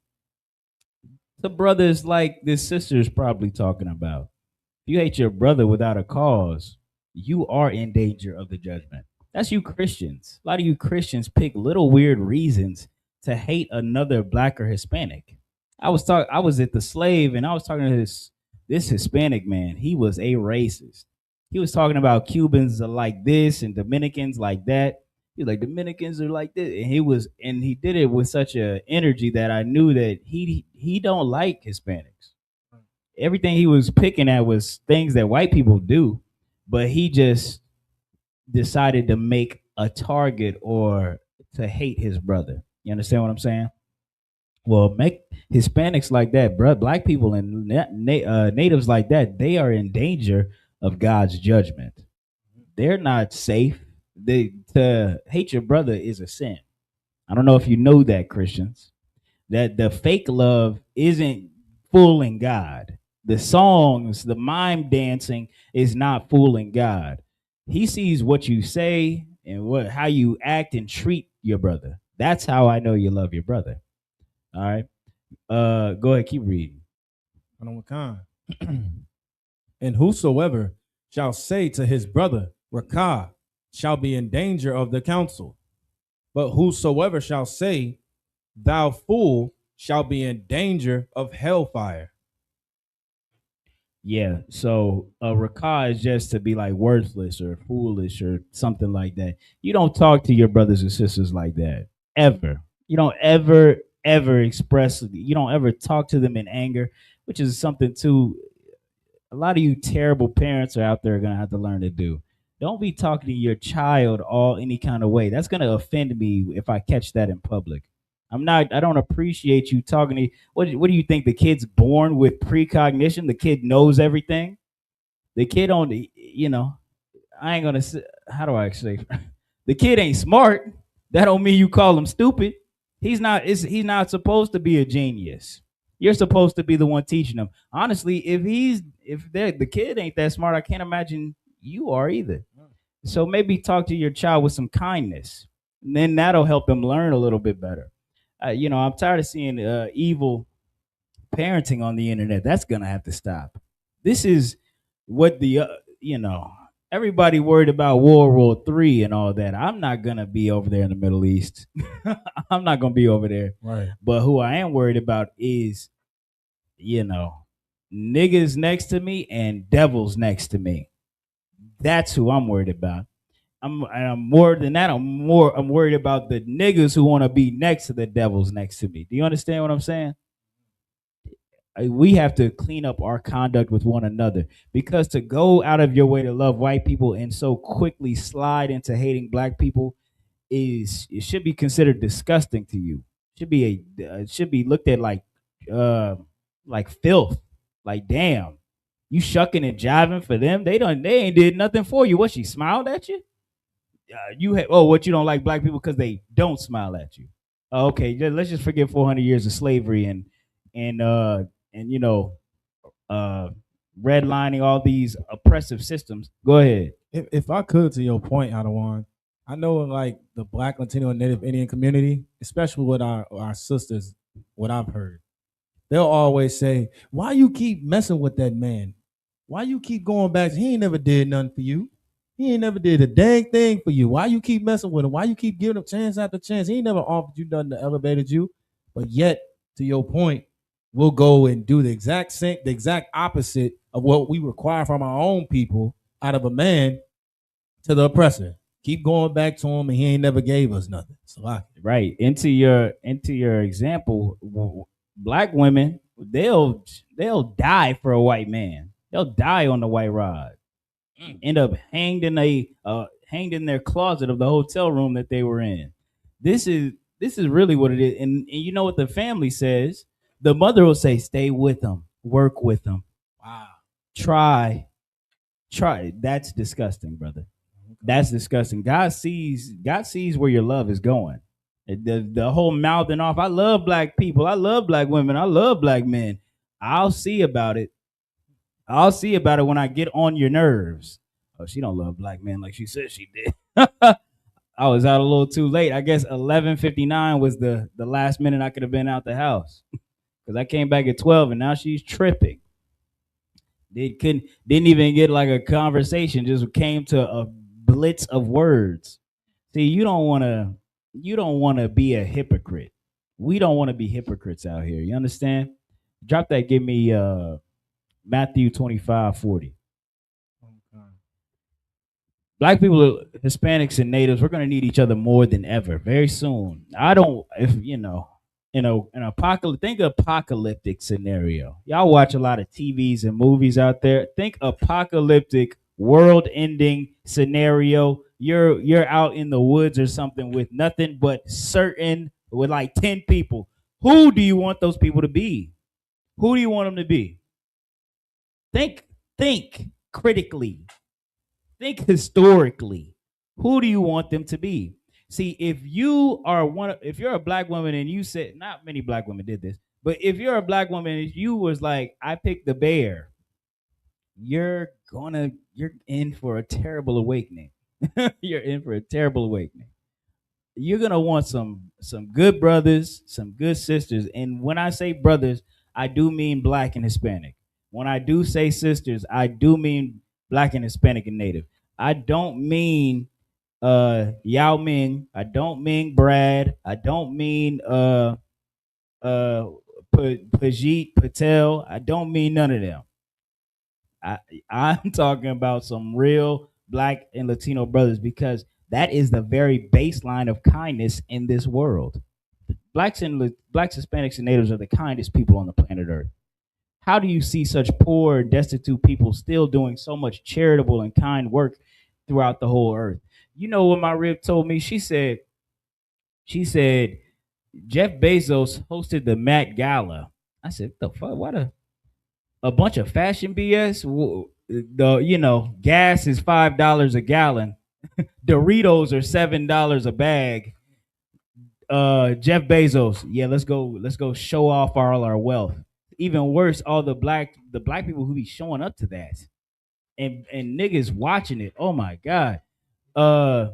Speaker 6: the brothers like this sister is probably talking about. If you hate your brother without a cause, you are in danger of the judgment. That's you Christians. A lot of you Christians pick little weird reasons to hate another black or Hispanic. I was at the Slave, and I was talking to this Hispanic man. He was a racist. He was talking about Cubans like this and Dominicans like that. He's like, Dominicans are like this, and he did it with such a energy that I knew that he don't like Hispanics. Everything he was picking at was things that white people do, but he just decided to make a target or to hate his brother. You understand what I'm saying? Well, make Hispanics like that, bro, black people and natives like that, they are in danger of God's judgment. They're not safe. To hate your brother is a sin. I don't know if you know that, Christians, that the fake love isn't fooling God. The songs, the mime dancing is not fooling God. He sees what you say and how you act and treat your brother. That's how I know you love your brother. All right. Go ahead, keep reading.
Speaker 9: And whosoever shall say to his brother, Rakah, shall be in danger of the council. But whosoever shall say, Thou fool, shall be in danger of hellfire.
Speaker 6: Yeah. So rakah is just to be like worthless or foolish or something like that. You don't talk to your brothers and sisters like that ever. You don't ever express. You don't ever talk to them in anger, which is something too. A lot of you terrible parents are out there gonna have to learn to do. Don't be talking to your child all any kind of way. That's gonna offend me if I catch that in public. I don't appreciate you talking to. What do you think? The kid's born with precognition. The kid knows everything. The kid on the. I ain't gonna say. How do I say? The kid ain't smart. That don't mean you call him stupid. He's not. He's not supposed to be a genius. You're supposed to be the one teaching him. Honestly, if the kid ain't that smart, I can't imagine you are either. So maybe talk to your child with some kindness, and then that'll help them learn a little bit better. I'm tired of seeing evil parenting on the internet. That's gonna have to stop. This is what everybody worried about World War III and all that. I'm not gonna be over there in the Middle East. I'm not gonna be over there.
Speaker 9: Right.
Speaker 6: But who I am worried about is, niggas next to me and devils next to me. That's who I'm worried about. I'm more than that. I'm worried about the niggas who want to be next to the devils next to me. Do you understand what I'm saying? We have to clean up our conduct with one another, because to go out of your way to love white people and so quickly slide into hating black people it should be considered disgusting to you. It should be looked at like filth. Like, damn, you shucking and jiving for them. They ain't did nothing for you. What, she smiled at you? What, you don't like black people because they don't smile at you? Okay, let's just forget 400 years of slavery and redlining all these oppressive systems. Go ahead.
Speaker 9: If I could, to your point, Adawan, I know like the Black, Latino, and Native Indian community, especially with our sisters, what I've heard, they'll always say, "Why you keep messing with that man? Why you keep going back? He ain't never did nothing for you. He ain't never did a dang thing for you. Why you keep messing with him? Why you keep giving him chance after chance? He ain't never offered you nothing to elevated you." But yet, to your point, we'll go and do the exact opposite of what we require from our own people out of a man to the oppressor. Keep going back to him, and he ain't never gave us nothing. So
Speaker 6: right into your example, black women, they'll die for a white man. They'll die on the white rod. End up hanged in their closet of the hotel room that they were in. This is really what it is. And you know what the family says? The mother will say, "Stay with them, work with them. Wow, try." That's disgusting, brother. That's disgusting. God sees where your love is going. The whole mouthing off. I love black people. I love black women. I love black men. I'll see about it. I'll see about it when I get on your nerves. Oh, she don't love black men like she said she did. I was out a little too late. I guess 11:59 was the last minute I could have been out the house, because I came back at 12 and now she's tripping. Didn't even get like a conversation. Just came to a blitz of words. See, you don't want to be a hypocrite. We don't want to be hypocrites out here. You understand? Drop that. Give me Matthew 25:40. Black people, Hispanics, and natives, we're gonna need each other more than ever very soon. I don't, if you know, an apocalyptic, think apocalyptic scenario. Y'all watch a lot of TVs and movies out there. Think apocalyptic, world-ending scenario. You're out in the woods or something with nothing but certain, with like 10 people. Who do you want those people to be? Who do you want them to be? Think critically. Think historically. Who do you want them to be? See, if you're a black woman and you said, not many black women did this, but if you're a black woman and you was like, I picked the bear, you're in for a terrible awakening. You're in for a terrible awakening. You're gonna want some good brothers, some good sisters. And when I say brothers, I do mean black and Hispanic. When I do say sisters, I do mean black and Hispanic and native. I don't mean Yao Ming. I don't mean Brad. I don't mean uh Pajit Patel. I don't mean none of them. I I'm talking about some real black and Latino brothers, because that is the very baseline of kindness in this world. Blacks, Hispanics, and natives are the kindest people on the planet Earth. How do you see such poor, destitute people still doing so much charitable and kind work throughout the whole earth? You know what my rib told me? She said Jeff Bezos hosted the Met Gala. I said, what the fuck? What a bunch of fashion BS. Gas is $5 a gallon. Doritos are $7 a bag. Jeff Bezos, yeah, let's go show off all our wealth. Even worse, all the black people who be showing up to that, and niggas watching it. Oh my god. Uh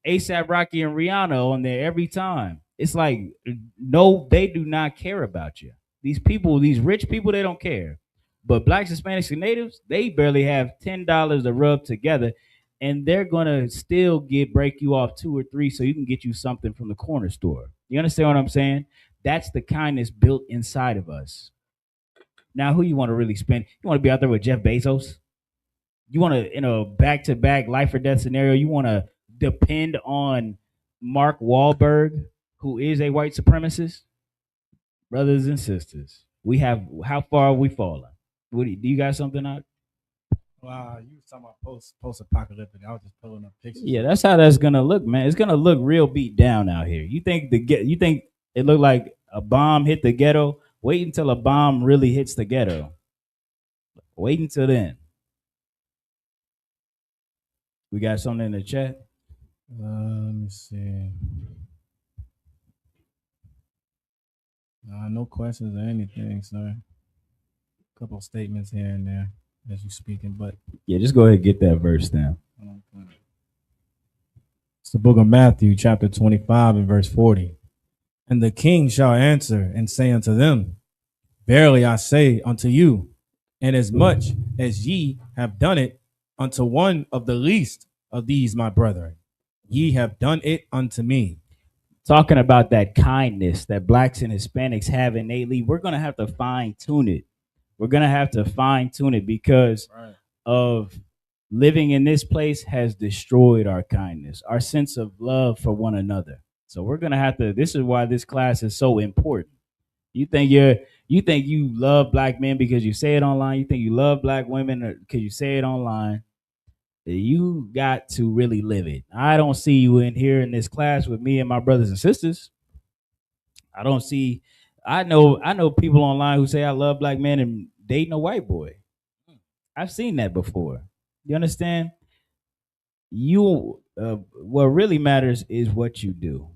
Speaker 6: ASAP Rocky and Rihanna on there every time. It's like, no, they do not care about you. These people, these rich people, they don't care. But blacks, Hispanics, and natives, they barely have $10 to rub together, and they're gonna still break you off 2 or 3 so you can get you something from the corner store. You understand what I'm saying? That's the kindness built inside of us. Now, who you want to really spend? You want to be out there with Jeff Bezos? You want to, in a back-to-back life or death scenario, you want to depend on Mark Wahlberg, who is a white supremacist? Brothers and sisters, we have, how far have we fallen? Do you got something out?
Speaker 9: Wow, you was talking about post-apocalyptic. I was just pulling up pictures.
Speaker 6: Yeah, that's how that's gonna look, man. It's gonna look real beat down out here. You think it looked like a bomb hit the ghetto? Wait until a bomb really hits the ghetto. Wait until then. We got something in the chat.
Speaker 9: Let me see. No questions or anything, sir. A couple of statements here and there as you speaking, but
Speaker 6: Yeah, just go ahead and get that verse down.
Speaker 9: it's the book of Matthew, chapter 25 and verse 40. And the king shall answer and say unto them, Verily I say unto you, inasmuch as ye have done it unto one of the least of these my brethren, ye have done it unto me.
Speaker 6: Talking about that kindness that blacks and Hispanics have innately, we're gonna have to fine tune it. We're gonna have to fine tune it because of living in this place has destroyed our kindness, our sense of love for one another. So we're gonna have to. This is why this class is so important. You think you love black men because you say it online. You think you love black women because you say it online. You got to really live it. I don't see you in here in this class with me and my brothers and sisters. I don't see. I know people online who say I love black men and dating a white boy. I've seen that before. You understand? What really matters is what you do.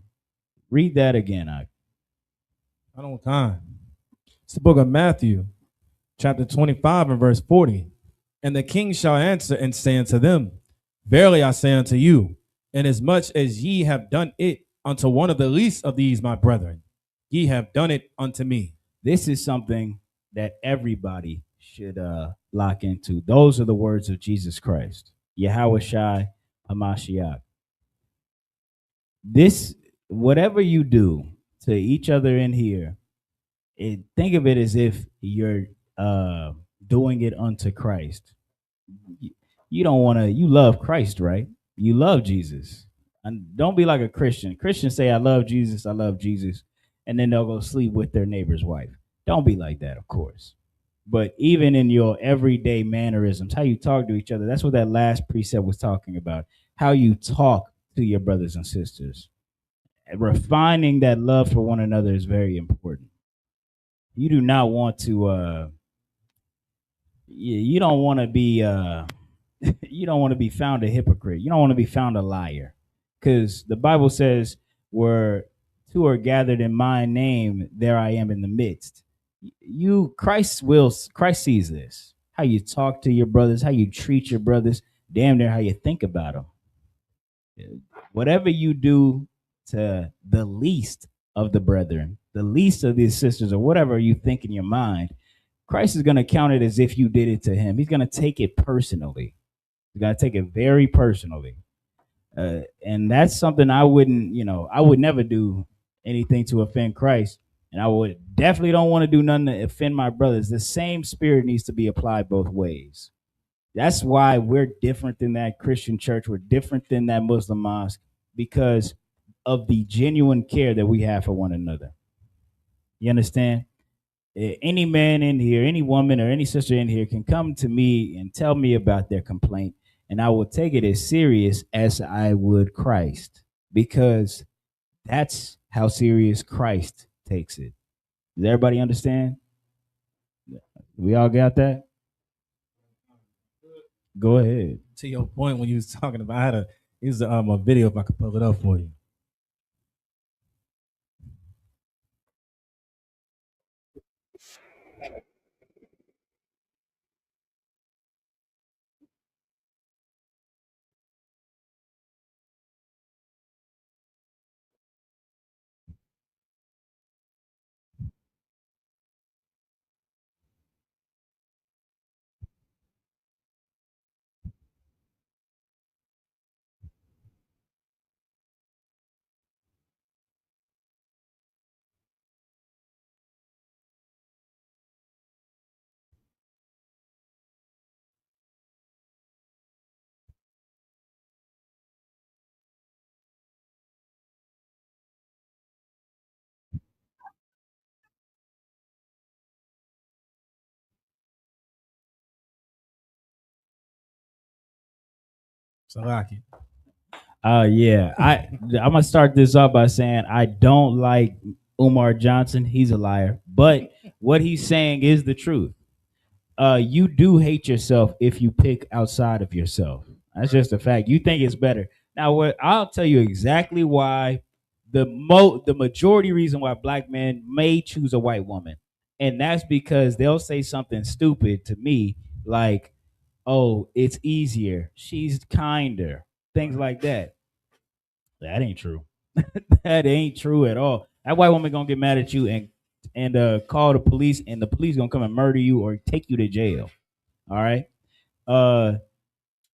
Speaker 6: Read that again.
Speaker 9: I don't time. It's the book of Matthew, chapter 25 and verse 40. And the king shall answer and say unto them, Verily I say unto you, inasmuch as ye have done it unto one of the least of these my brethren, ye have done it unto me.
Speaker 6: This is something that everybody should lock into. Those are the words of Jesus Christ, Yahweh Shai Hamashiach. This, whatever you do to each other in here, think of it as if you're doing it unto Christ. You don't want to. You love Christ, right? You love Jesus, and don't be like a Christian. Christians say, "I love Jesus, I love Jesus," and then they'll go sleep with their neighbor's wife. Don't be like that, of course. But even in your everyday mannerisms, how you talk to each other, that's what that last precept was talking about. How you talk to your brothers and sisters. Refining that love for one another is very important. You do not want to you don't want to be you don't want to be found a hypocrite. You don't want to be found a liar. Cuz the Bible says where two are gathered in my name, there I am in the midst. Christ sees this. How you talk to your brothers, how you treat your brothers, damn near how you think about them. Whatever you do to the least of the brethren, the least of these sisters, or whatever you think in your mind, Christ is going to count it as if you did it to him. He's going to take it personally. He's going to take it very personally. And that's something I wouldn't, I would never do anything to offend Christ. And I would definitely don't want to do nothing to offend my brothers. The same spirit needs to be applied both ways. That's why we're different than that Christian church. We're different than that Muslim mosque because of the genuine care that we have for one another. You understand? Any man in here, any woman or any sister in here can come to me and tell me about their complaint, and I will take it as serious as I would Christ, because that's how serious Christ takes it. Does everybody understand? We all got that? Go ahead.
Speaker 9: To your point when you was talking about, I had a video if I could pull it up for you. Salaki.
Speaker 6: Yeah. I'm gonna start this off by saying I don't like Umar Johnson. He's a liar. But what he's saying is the truth. You do hate yourself if you pick outside of yourself. That's just a fact. You think it's better. Now, what I'll tell you exactly why the majority reason why black men may choose a white woman, and that's because they'll say something stupid to me like, "Oh, it's easier. She's kinder." Things like that. That ain't true. That ain't true at all. That white woman gonna get mad at you and call the police, and the police gonna come and murder you or take you to jail. All right. Uh,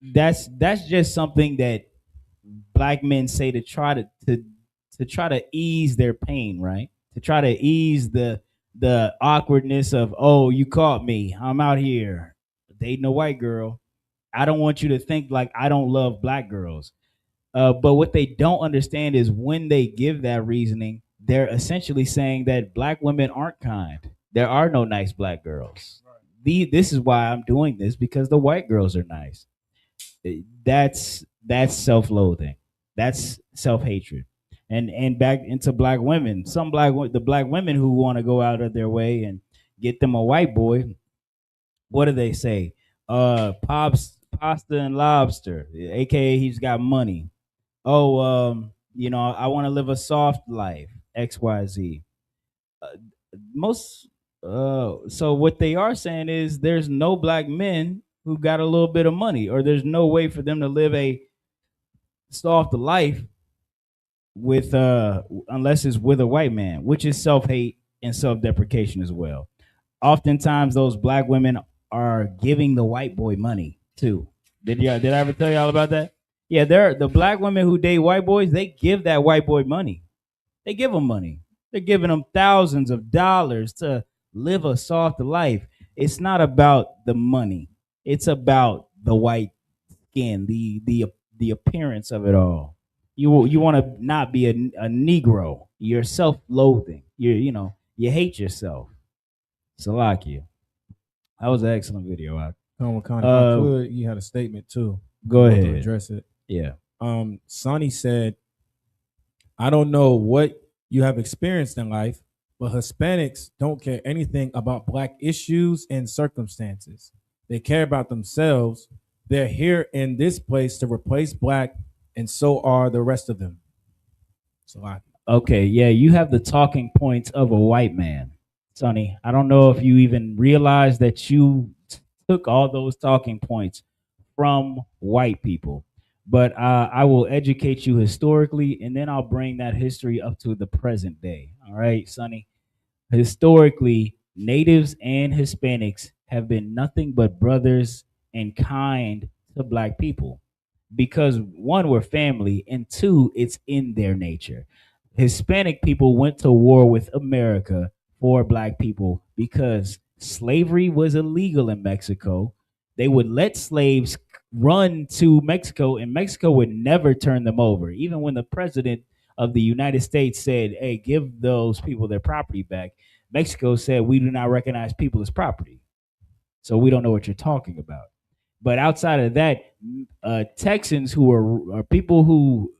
Speaker 6: that's just something that black men say to try to try to ease their pain, right? To try to ease the awkwardness of, oh, you caught me. I'm out here dating a white girl. I don't want you to think like I don't love black girls. But what they don't understand is when they give that reasoning, they're essentially saying that black women aren't kind. There are no nice black girls. This is why I'm doing this, because the white girls are nice. That's self-loathing. That's self-hatred. And back into black women. The black women who want to go out of their way and get them a white boy, what do they say? Pops, pasta and lobster, aka he's got money. Oh, I want to live a soft life, XYZ. Uh, most so what they are saying is there's no black men who got a little bit of money, or there's no way for them to live a soft life with unless it's with a white man, which is self-hate and self-deprecation as well. Oftentimes those black women are giving the white boy money too. Did I ever tell y'all about that? Yeah, they're the black women who date white boys, they give that white boy money. They give them money. They're giving them thousands of dollars to live a soft life. It's not about the money. It's about the white skin, the appearance of it all. You want to not be a Negro. You're self-loathing. You hate yourself. Salakia. That was an excellent video.
Speaker 9: If I could, you had a statement too.
Speaker 6: Go
Speaker 9: To
Speaker 6: ahead.
Speaker 9: address it.
Speaker 6: Yeah.
Speaker 9: Sonny said, I don't know what you have experienced in life, but Hispanics don't care anything about black issues and circumstances. They care about themselves. They're here in this place to replace black, and so are the rest of them. Salakia.
Speaker 6: Okay, yeah, you have the talking points of a white man, Sonny. I don't know if you even realize that you took all those talking points from white people, but I will educate you historically, and then I'll bring that history up to the present day. All right, Sonny. Historically, natives and Hispanics have been nothing but brothers and kind to black people because one, we're family, and two, it's in their nature. Hispanic people went to war with America for black people because slavery was illegal in Mexico. They would let slaves run to Mexico, and Mexico would never turn them over. Even when the president of the United States said, hey, give those people their property back, Mexico said, we do not recognize people as property. So we don't know what you're talking about. But outside of that, Texans who are people who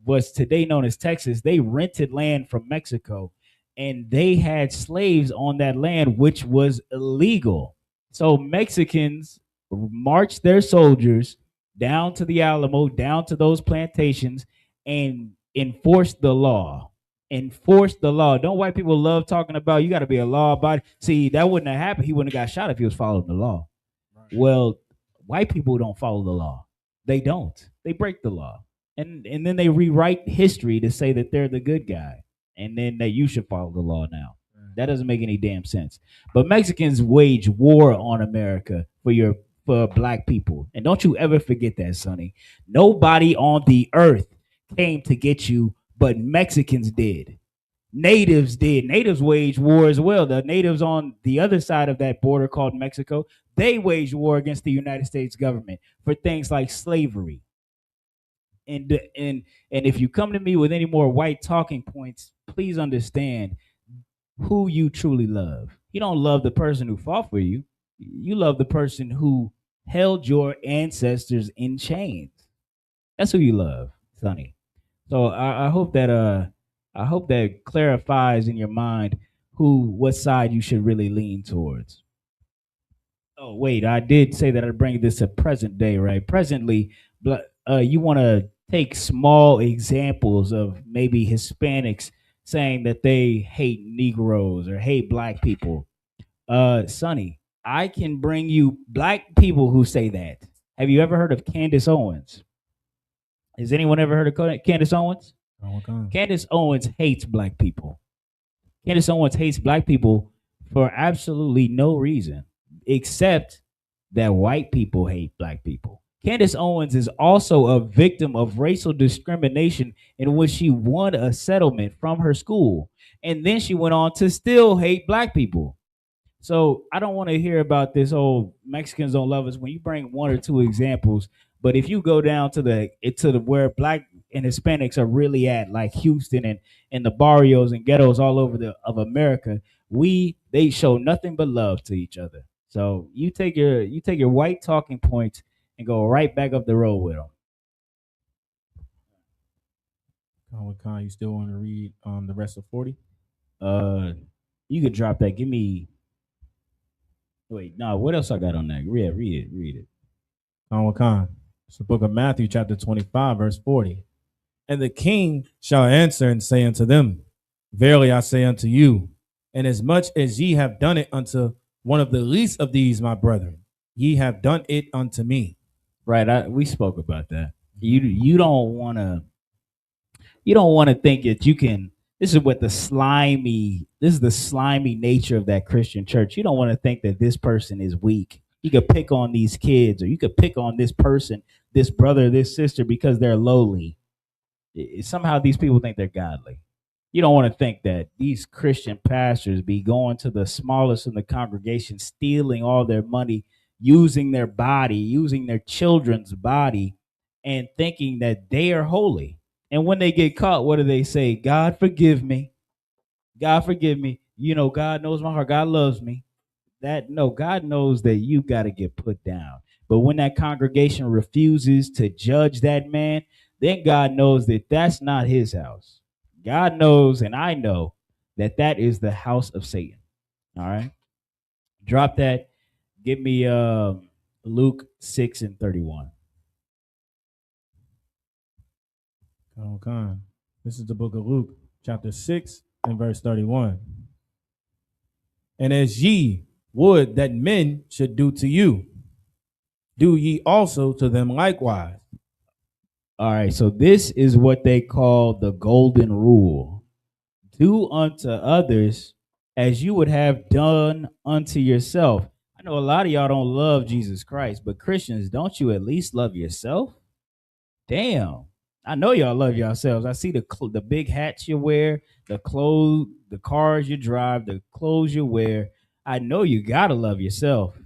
Speaker 6: was today known as Texas, they rented land from Mexico and they had slaves on that land, which was illegal. So Mexicans marched their soldiers down to the Alamo, down to those plantations, and enforced the law. Enforce the law. Don't white people love talking about you got to be a law abiding? See, that wouldn't have happened. He wouldn't have got shot if he was following the law. Well, white people don't follow the law. They don't. They break the law. And then they rewrite history to say that they're the good guy and then that you should follow the law now. That doesn't make any damn sense. But Mexicans wage war on America for black people. And don't you ever forget that, Sonny. Nobody on the earth came to get you, but Mexicans did. Natives did. Natives waged war as well. The natives on the other side of that border called Mexico, they waged war against the United States government for things like slavery. And if you come to me with any more white talking points, please understand who you truly love. You don't love the person who fought for you. You love the person who held your ancestors in chains. That's who you love, Sonny. So I hope that clarifies in your mind what side you should really lean towards. Oh wait, I did say that I'd bring this to present day, right? Presently, you want to take small examples of maybe Hispanics saying that they hate Negroes or hate black people. Sonny, I can bring you black people who say that. Have you ever heard of Candace Owens? Has anyone ever heard of Candace Owens? Candace Owens hates black people. Candace Owens hates black people for absolutely no reason, except that white people hate black people. Candace Owens is also a victim of racial discrimination in which she won a settlement from her school. And then she went on to still hate black people. So I don't want to hear about this whole Mexicans don't love us when you bring one or two examples. But if you go down to the where black and Hispanics are really at, like Houston and the barrios and ghettos all over of America, they show nothing but love to each other. So you take your white talking points and go right back up the road with them.
Speaker 9: Khan, you still want to read the rest of 40?
Speaker 6: You could drop that. Give me. Wait, no. What else I got on that? Read it.
Speaker 9: Khan. It's the book of Matthew, chapter 25, verse 40. And the king shall answer and say unto them, verily I say unto you, inasmuch as ye have done it unto one of the least of these, my brethren, ye have done it unto me.
Speaker 6: Right. We spoke about that. You don't want to think that you can. This is the slimy nature of that Christian church. You don't want to think that this person is weak. You could pick on these kids, or you could pick on this person, this brother, this sister, because they're lowly. Somehow these people think they're godly. You don't want to think that these Christian pastors be going to the smallest in the congregation, stealing all their money, using their body, using their children's body, and thinking that they are holy. And when they get caught, what do they say? God forgive me. God forgive me. You know, God knows my heart. God loves me. That no, God knows that you got to get put down. But when that congregation refuses to judge that man, then God knows that that's not his house. God knows, and I know that that is the house of Satan. All right, drop that. Give me Luke 6:31.
Speaker 9: Okay. This is the book of Luke, chapter 6 and verse 31. And as ye would that men should do to you, do ye also to them likewise.
Speaker 6: All right, so this is what they call the golden rule. Do unto others as you would have done unto yourself. I know a lot of y'all don't love Jesus Christ, but Christians, don't you at least love yourself? Damn. I know y'all love yourselves. I see the big hats you wear, the clothes, the cars you drive, the clothes you wear. I know you gotta love yourself.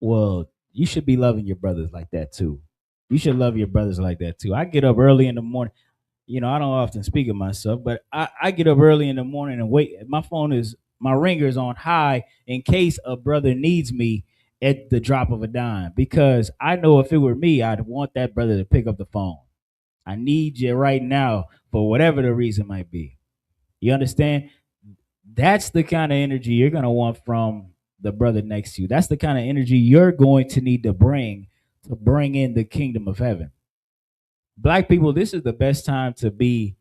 Speaker 6: Well, you should be loving your brothers like that too. You should love your brothers like that too. I get up early in the morning. You know, I don't often speak of myself, but I get up early in the morning and wait. My ringer's on high in case a brother needs me at the drop of a dime. Because I know if it were me, I'd want that brother to pick up the phone. I need you right now for whatever the reason might be. You understand? That's the kind of energy you're going to want from the brother next to you. That's the kind of energy you're going to need to bring in the kingdom of heaven. Black people, this is the best time to be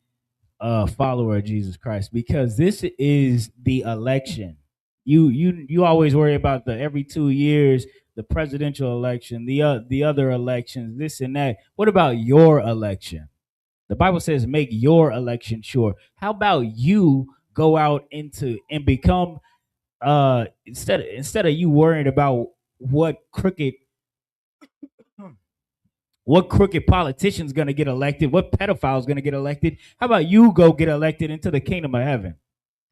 Speaker 6: a follower of Jesus Christ because this is the election. You always worry about the every 2 years, the presidential election, the other elections, this and that. What about your election? The Bible says make your election sure. How about you go out into and become instead of you worrying about what crooked politician's gonna get elected, what pedophile's gonna get elected, how about you go get elected into the kingdom of heaven?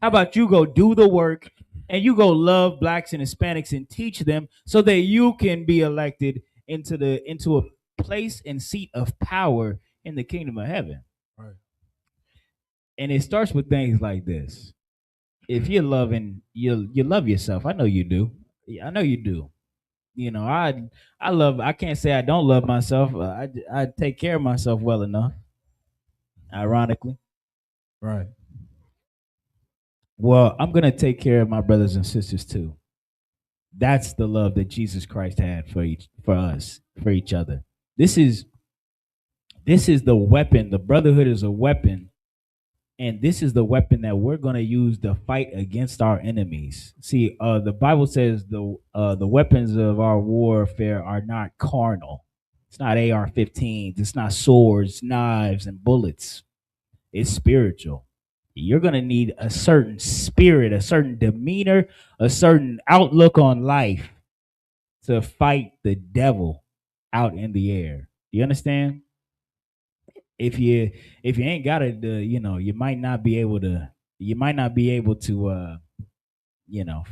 Speaker 6: How about you go do the work and you go love blacks and Hispanics and teach them so that you can be elected into a place and seat of power in the kingdom of heaven.
Speaker 9: Right.
Speaker 6: And it starts with things like this. If you're loving, you love yourself. I know you do. I know you do. You know, I can't say I don't love myself. I take care of myself well enough. Ironically.
Speaker 9: Right.
Speaker 6: Well, I'm going to take care of my brothers and sisters too. That's the love that Jesus Christ had for us, for each other. This is the weapon. The brotherhood is a weapon. And this is the weapon that we're going to use to fight against our enemies. See, the Bible says the weapons of our warfare are not carnal. It's not AR-15s. It's not swords, knives, and bullets. It's spiritual. You're going to need a certain spirit, a certain demeanor, a certain outlook on life to fight the devil out in the air. You understand? If you ain't got it, you might not be able to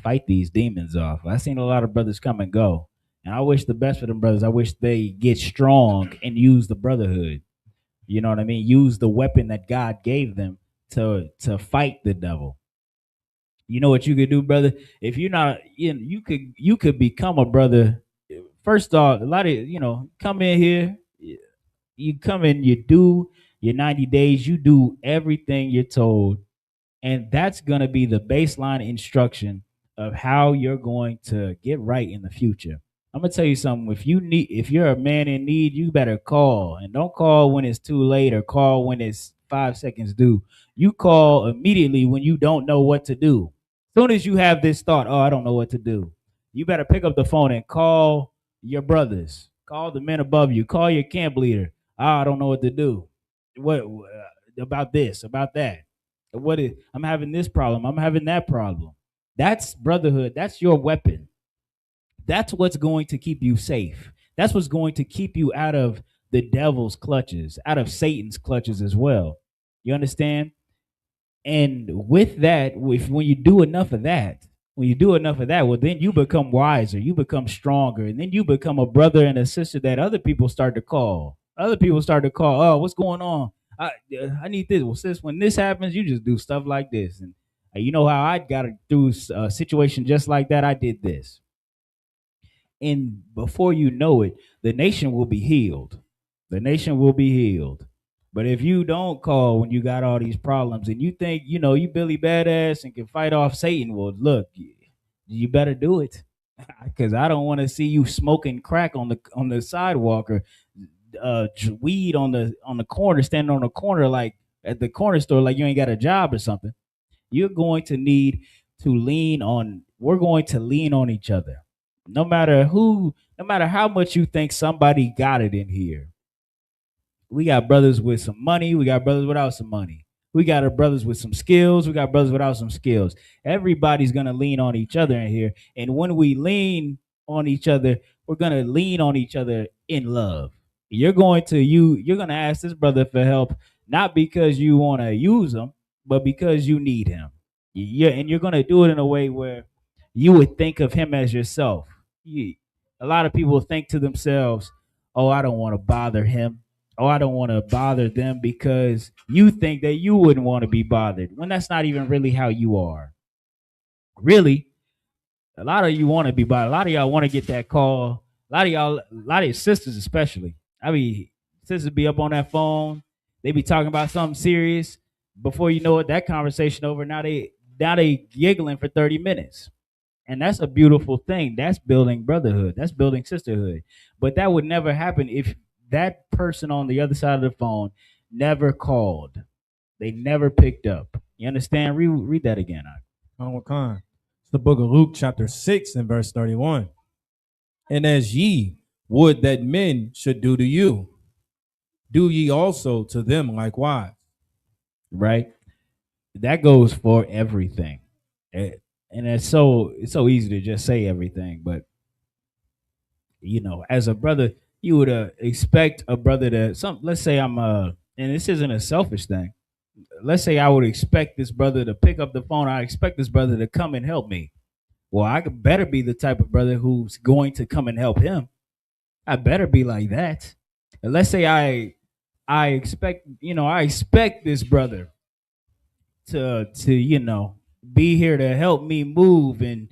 Speaker 6: fight these demons off. I've seen a lot of brothers come and go, and I wish the best for them brothers. I wish they get strong and use the brotherhood. You know what I mean? Use the weapon that God gave them to fight the devil. You know what you could do, brother? If you're not, you could become a brother. First off, a lot of come in here. You come in, you do your 90 days, you do everything you're told, and that's gonna be the baseline instruction of how you're going to get right in the future. I'm gonna tell you something. If you're a man in need, you better call, and don't call when it's too late or call when it's 5 seconds due. You call immediately when you don't know what to do. As soon as you have this thought, oh, I don't know what to do, you better pick up the phone and call your brothers, call the men above you, call your camp leader. Oh, I don't know what to do. What about this, about that? I'm having this problem, I'm having that problem. That's brotherhood. That's your weapon. That's what's going to keep you safe. That's what's going to keep you out of the devil's clutches, out of Satan's clutches as well. You understand? And with that, when you do enough of that, When you do enough of that, well, then you become wiser, you become stronger, and then you become a brother and a sister that other people start to call. Other people start to call, oh, what's going on? I need this. Well, sis, when this happens, you just do stuff like this. And you know how I got through a situation just like that? I did this. And before you know it, the nation will be healed. The nation will be healed. But if you don't call when you got all these problems and you think, you Billy Badass and can fight off Satan, well, look, you better do it. Because I don't want to see you smoking crack on the sidewalk or weed on the corner, standing on the corner like at the corner store like you ain't got a job or something. You're going to need to we're going to lean on each other. No matter how much you think somebody got it in here. We got brothers with some money, we got brothers without some money. We got brothers with some skills, we got brothers without some skills. Everybody's gonna lean on each other in here. And when we lean on each other, we're gonna lean on each other in love. You're gonna ask this brother for help, not because you want to use him, but because you need him. And you're gonna do it in a way where you would think of him as yourself. A lot of people think to themselves, "Oh, I don't want to bother him. Oh, I don't want to bother them," because you think that you wouldn't want to be bothered when that's not even really how you are. Really, a lot of you want to be bothered. A lot of y'all want to get that call. A lot of your sisters especially. I mean, sisters be up on that phone. They be talking about something serious. Before you know it, that conversation over. Now they giggling for 30 minutes. And that's a beautiful thing. That's building brotherhood. That's building sisterhood. But that would never happen if that person on the other side of the phone never called. They never picked up. You understand? Read that again.
Speaker 9: It's the book of Luke, chapter 6, and verse 31. And as ye would that men should do to you, do ye also to them likewise.
Speaker 6: Right? That goes for everything. And it's so easy to just say everything, but as a brother, you would expect a brother to let's say and this isn't a selfish thing. Let's say I would expect this brother to pick up the phone. I expect this brother to come and help me. Well, I better be the type of brother who's going to come and help him. I better be like that. And let's say I expect this brother to be here to help me move and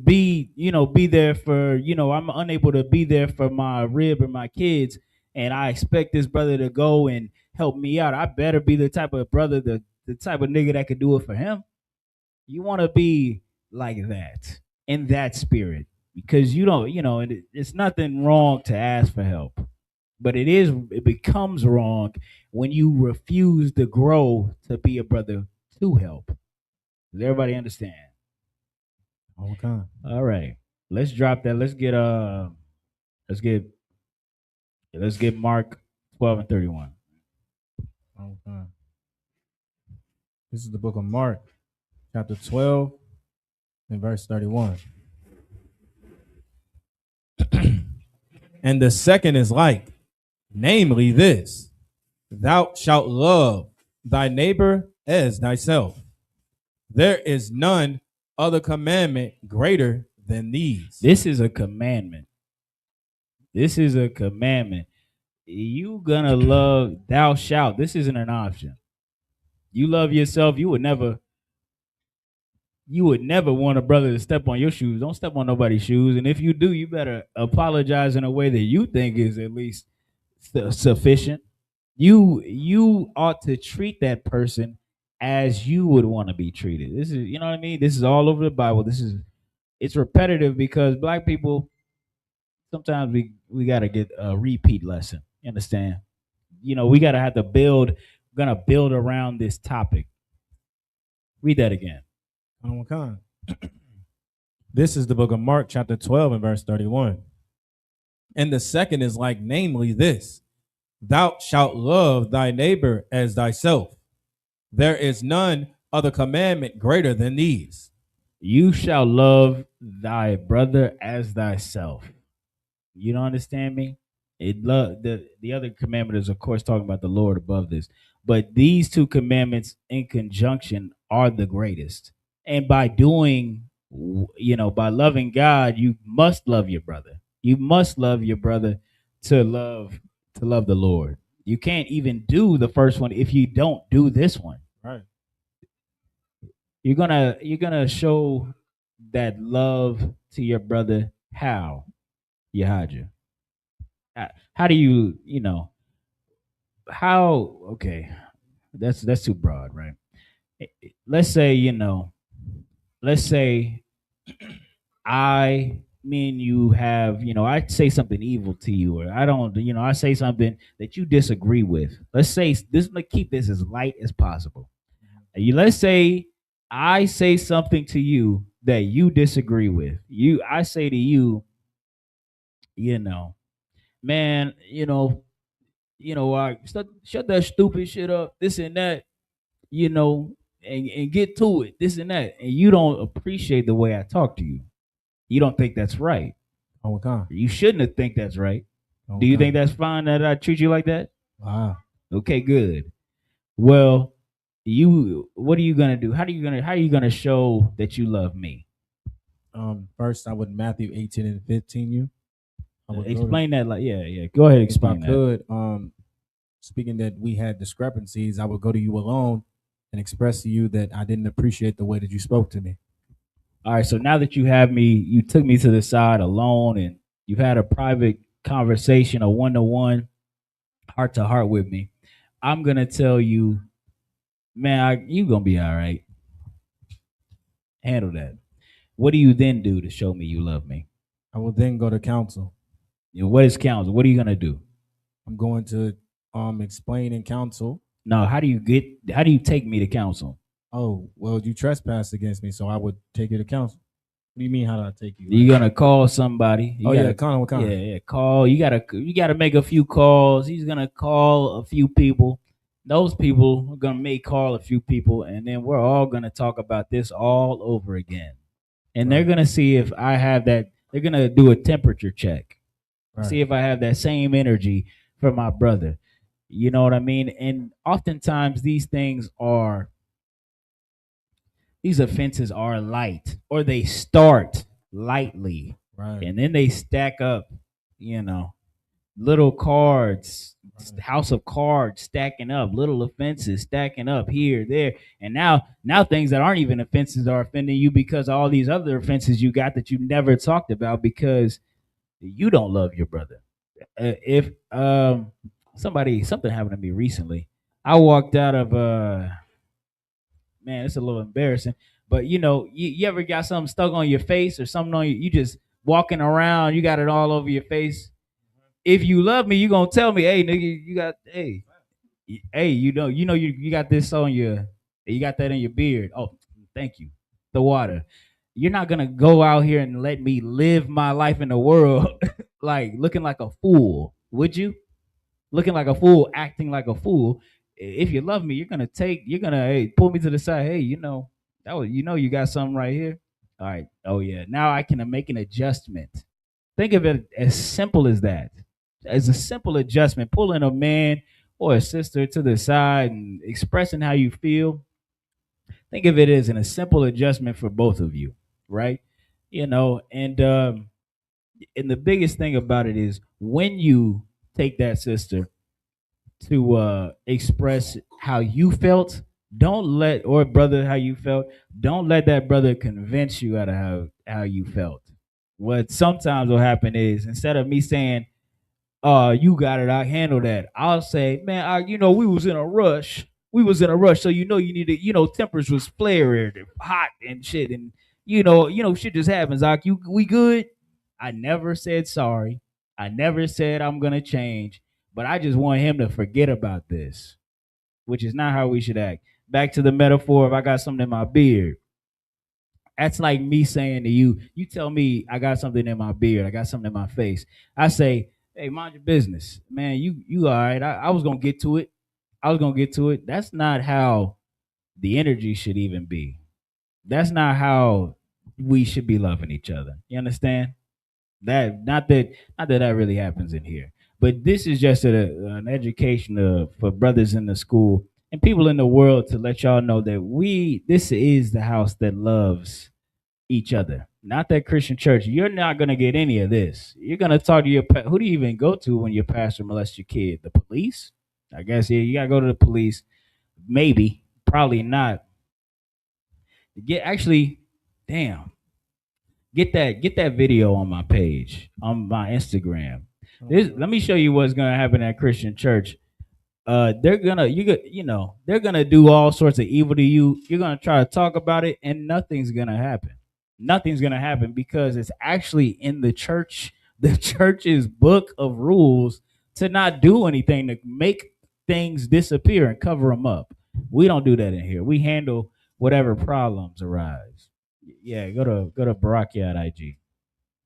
Speaker 6: be there for I'm unable to be there for my rib or my kids, and I expect this brother to go and help me out. I better be the type of brother, the type of nigga that could do it for him. You want to be like that, in that spirit, because it's nothing wrong to ask for help, but it becomes wrong when you refuse to grow to be a brother to help. Does everybody understand?
Speaker 9: Okay.
Speaker 6: All right. Let's drop that. Let's get Mark 12 and 31.
Speaker 9: Okay. This is the book of Mark, chapter 12, and verse 31. And the second is like, namely this: thou shalt love thy neighbor as thyself. There is none other commandment greater than these.
Speaker 6: This is a commandment. This is a commandment. You gonna love, thou shalt. This isn't an option. You love yourself. You would never want a brother to step on your shoes. Don't step on nobody's shoes. And if you do, you better apologize in a way that you think is at least sufficient. You ought to treat that person as you would want to be treated. This is, you know what I mean? This is all over the Bible. It's repetitive because black people, sometimes we gotta get a repeat lesson. You understand? We gonna build around this topic. Read that again.
Speaker 9: This is the book of Mark, chapter 12, and verse 31. And the second is like, namely this: thou shalt love thy neighbor as thyself. There is none other commandment greater than these.
Speaker 6: You shall love thy brother as thyself. You don't understand me? The other commandment is, of course, talking about the Lord above this. But these two commandments in conjunction are the greatest. And by doing By loving God, you must love your brother. You must love your brother to love the Lord. You can't even do the first one if you don't do this one.
Speaker 9: Right.
Speaker 6: You're gonna show that love to your brother. How? Yahaja. How do how? Okay, that's too broad, right? Let's say let's say me and you have, I say something evil to you, or I don't, I say something that you disagree with. Let's say this, let's keep this as light as possible. Let's say I say something to you that you disagree with. I say to you, you know, man, shut that stupid shit up, this and that, you know, and get to it, this and that. And you don't appreciate the way I talk to you. You don't think that's right.
Speaker 9: Oh, God.
Speaker 6: You shouldn't have think that's right.
Speaker 9: Oh,
Speaker 6: Do you
Speaker 9: God.
Speaker 6: think that's fine that I treat you like that?
Speaker 9: Wow.
Speaker 6: Okay, good. Well, what are you gonna do? How are you gonna show that you love me?
Speaker 9: First I would Matthew 18 and 15 you. I would
Speaker 6: Explain that, like, yeah. Go ahead, explain
Speaker 9: if I could, speaking that we had discrepancies, I would go to you alone and express to you that I didn't appreciate the way that you spoke to me.
Speaker 6: All right, so now that you have me, you took me to the side alone and you've had a private conversation, a one-to-one, heart-to-heart with me. I'm gonna tell you, man, you gonna be all right. Handle that. What do you then do to show me you love me?
Speaker 9: I will then go to counsel.
Speaker 6: What is counsel? What are you gonna do?
Speaker 9: I'm going to explain in counsel.
Speaker 6: No, how do you take me to counsel?
Speaker 9: Oh, well, you trespassed against me, so I would take you to counsel. What do you mean? How do I take you?
Speaker 6: You're gonna call somebody.
Speaker 9: Call.
Speaker 6: Yeah, call. You gotta make a few calls. He's gonna call a few people. Those people are gonna call a few people, and then we're all gonna talk about this all over again. And they're gonna see if I have that. They're gonna do a temperature check, see if I have that same energy for my brother. You know what I mean? And oftentimes these offenses are light, or they start lightly,
Speaker 9: Right.
Speaker 6: and then they stack up, little cards, house of cards stacking up, little offenses stacking up here, there, and now things that aren't even offenses are offending you because of all these other offenses you got that you never talked about because you don't love your brother. If something happened to me recently, I walked out of man, it's a little embarrassing. But you ever got something stuck on your face or something on you just walking around, you got it all over your face. If you love me, you gonna tell me, hey nigga, you got this on you got that in your beard. Oh, thank you. The water. You're not gonna go out here and let me live my life in the world like looking like a fool, would you? Looking like a fool, acting like a fool. If you love me, you're gonna hey, pull me to the side. Hey, you got something right here. All right. Oh yeah. Now I can make an adjustment. Think of it as simple as that. As a simple adjustment, pulling a man or a sister to the side and expressing how you feel. Think of it as a simple adjustment for both of you, right? And the biggest thing about it is when you take that sister to express how you felt, or brother, how you felt, don't let that brother convince you out of how you felt. What sometimes will happen is instead of me saying, you got it, I handle that, I'll say, man, we was in a rush. So you need to, tempers was flared, hot and shit, and shit just happens. We good? I never said sorry. I never said I'm gonna change, but I just want him to forget about this, which is not how we should act. Back to the metaphor of I got something in my beard. That's like me saying to you, you tell me I got something in my beard, I got something in my face. I say, hey, mind your business. Man, you all right. I was gonna get to it. That's not how the energy should even be. That's not how we should be loving each other. You understand? Not that really happens in here. But this is just an education for brothers in the school and people in the world to let y'all know that this is the house that loves each other. Not that Christian church. You're not gonna get any of this. You're gonna talk to your who do you even go to when your pastor molests your kid? The police? I guess yeah, you gotta go to the police. Maybe, probably not. Get actually, damn. Get that video on my page on my Instagram. Let me show you what's gonna happen at Christian church. They're gonna they're gonna do all sorts of evil to you. You're gonna try to talk about it, and nothing's gonna happen. Nothing's gonna happen because it's actually in the church, the church's book of rules to not do anything to make things disappear and cover them up. We don't do that in here. We handle whatever problems arise. Yeah, go to Barakia at IG.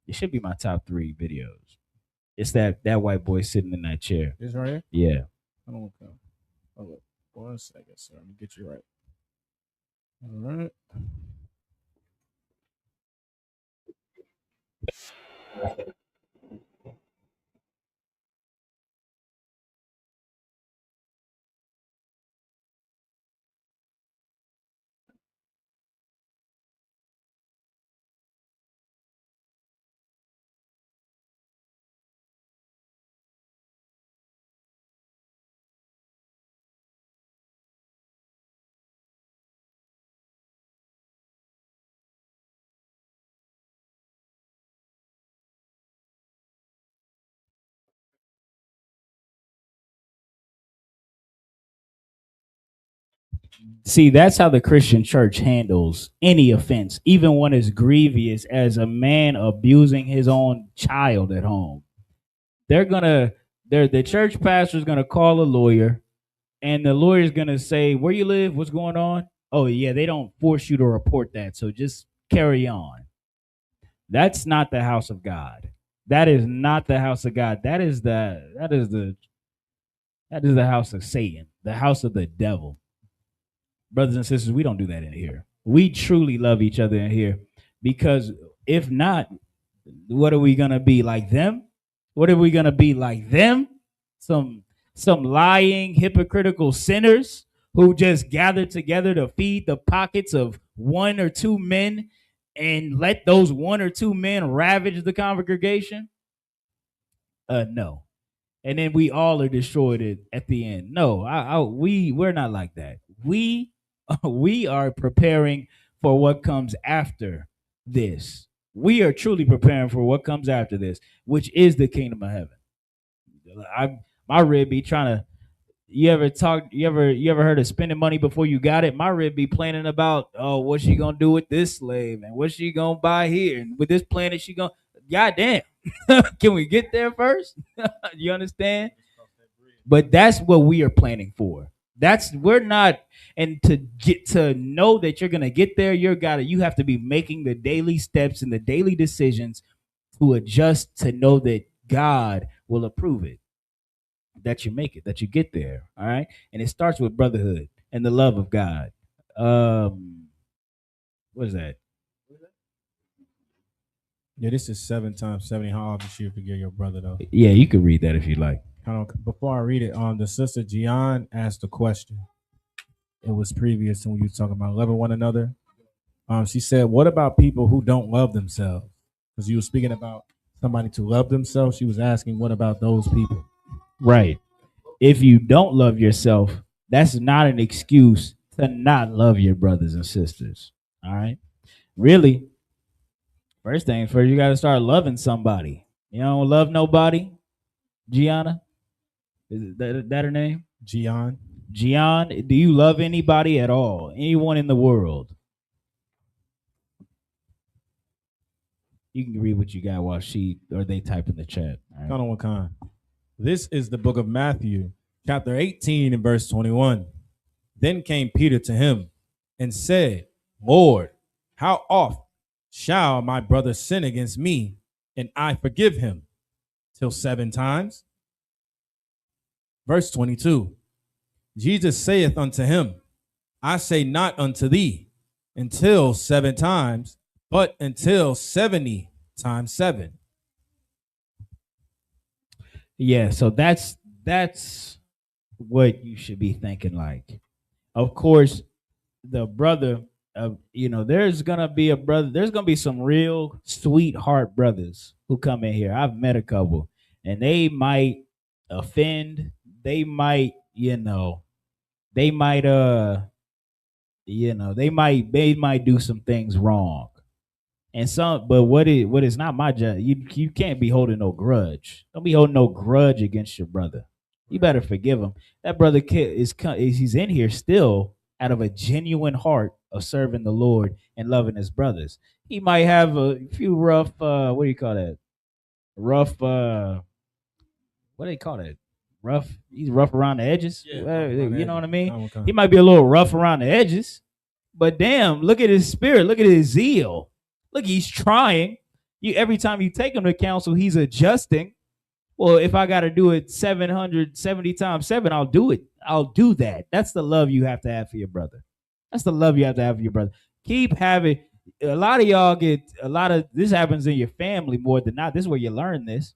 Speaker 6: It should be my top 3 videos. It's that white boy sitting in that chair.
Speaker 9: This right here?
Speaker 6: Yeah.
Speaker 9: I don't know. Hold up. 1 second, sir. Let me get you right. All right.
Speaker 6: See, that's how the Christian church handles any offense, even one as grievous as a man abusing his own child at home. The church pastor's gonna call a lawyer, and the lawyer's gonna say, "Where you live? What's going on?" Oh yeah, they don't force you to report that, so just carry on. That's not the house of God. That is not the house of God. That is the house of Satan, the house of the devil. Brothers and sisters, we don't do that in here. We truly love each other in here, because if not, what are we gonna be like them? What are we gonna be like them? Some lying, hypocritical sinners who just gather together to feed the pockets of 1 or 2 men and let those 1 or 2 men ravage the congregation? No. And then we all are destroyed at the end. No, we're not like that. We are preparing for what comes after this. We are truly preparing for what comes after this, which is the kingdom of heaven. My rib be trying to. You ever heard of spending money before you got it? My rib be planning about, oh, what's she gonna do with this slave, and what's she gonna buy here, and with this planet she gonna. Goddamn, can we get there first? You understand? But that's what we are planning for. We're not, and to get to know that you're gonna get there, you have to be making the daily steps and the daily decisions to adjust to know that God will approve it, that you make it, that you get there. All right. And it starts with brotherhood and the love of God. What is that?
Speaker 9: Yeah, this is 7 times 70. How often should you forgive your brother, though?
Speaker 6: Yeah, you can read that if you like.
Speaker 9: Before I read it, the sister Gian asked a question. It was previous to when you were talking about loving one another. She said, "What about people who don't love themselves?" Because you were speaking about somebody to love themselves. She was asking, "What about those people?"
Speaker 6: Right. If you don't love yourself, that's not an excuse to not love your brothers and sisters. All right. Really, first things first, you got to start loving somebody. You don't love nobody. Gianna, is that her name?
Speaker 9: Gian.
Speaker 6: Do you love anybody at all? Anyone in the world? You can read what you got while they type in the chat.
Speaker 9: Right. Hold on, what kind? This is the book of Matthew, chapter 18 and verse 21. Then came Peter to him and said, "Lord, how oft shall my brother sin against me and I forgive him? Till 7 times?" Verse 22. Jesus saith unto him, "I say not unto thee until 7 times, but until 70 times 7.
Speaker 6: Yeah, so that's what you should be thinking like. Of course, the brother there's gonna be a brother. There's gonna be some real sweetheart brothers who come in here. I've met a couple, and they might offend. They might, they might, they might do some things wrong. And some, but what is not my job. You can't be holding no grudge. Don't be holding no grudge against your brother. You better forgive him. That brother he's in here still out of a genuine heart of serving the Lord and loving his brothers. He might have a few rough what do you call that? Rough what do they call that? Rough. He's rough around the edges.
Speaker 9: Yeah,
Speaker 6: You know what I mean?
Speaker 9: Come.
Speaker 6: He might be a little rough around the edges, but damn, look at his spirit. Look at his zeal. Look, he's trying. Every time you take him to counsel, he's adjusting. Well, if I got to do it 770 times 7, I'll do it. I'll do that. That's the love you have to have for your brother. That's the love you have to have for your brother. Keep having. A lot of y'all get a lot of this happens in your family more than not. This is where you learn this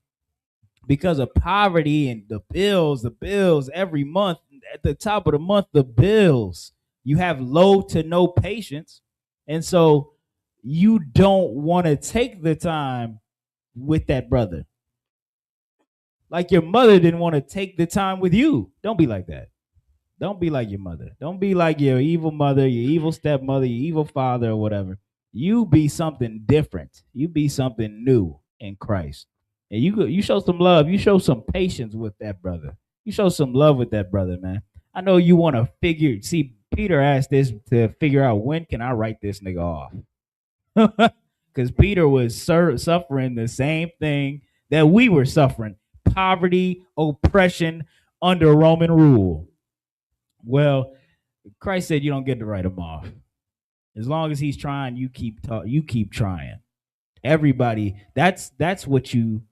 Speaker 6: because of poverty and the bills every month. At the top of the month, the bills. You have low to no patience, and so you don't want to take the time with that brother. Like your mother didn't want to take the time with you. Don't be like that. Don't be like your mother. Don't be like your evil mother, your evil stepmother, your evil father, or whatever. You be something different. You be something new in Christ. And you show some love. You show some patience with that brother. You show some love with that brother, man. I know you want to see, Peter asked this to figure out, when can I write this nigga off? Because Peter was suffering the same thing that we were suffering: poverty, oppression under Roman rule. Well, Christ said you don't get to write him off. As long as he's trying, you keep trying. Everybody, that's the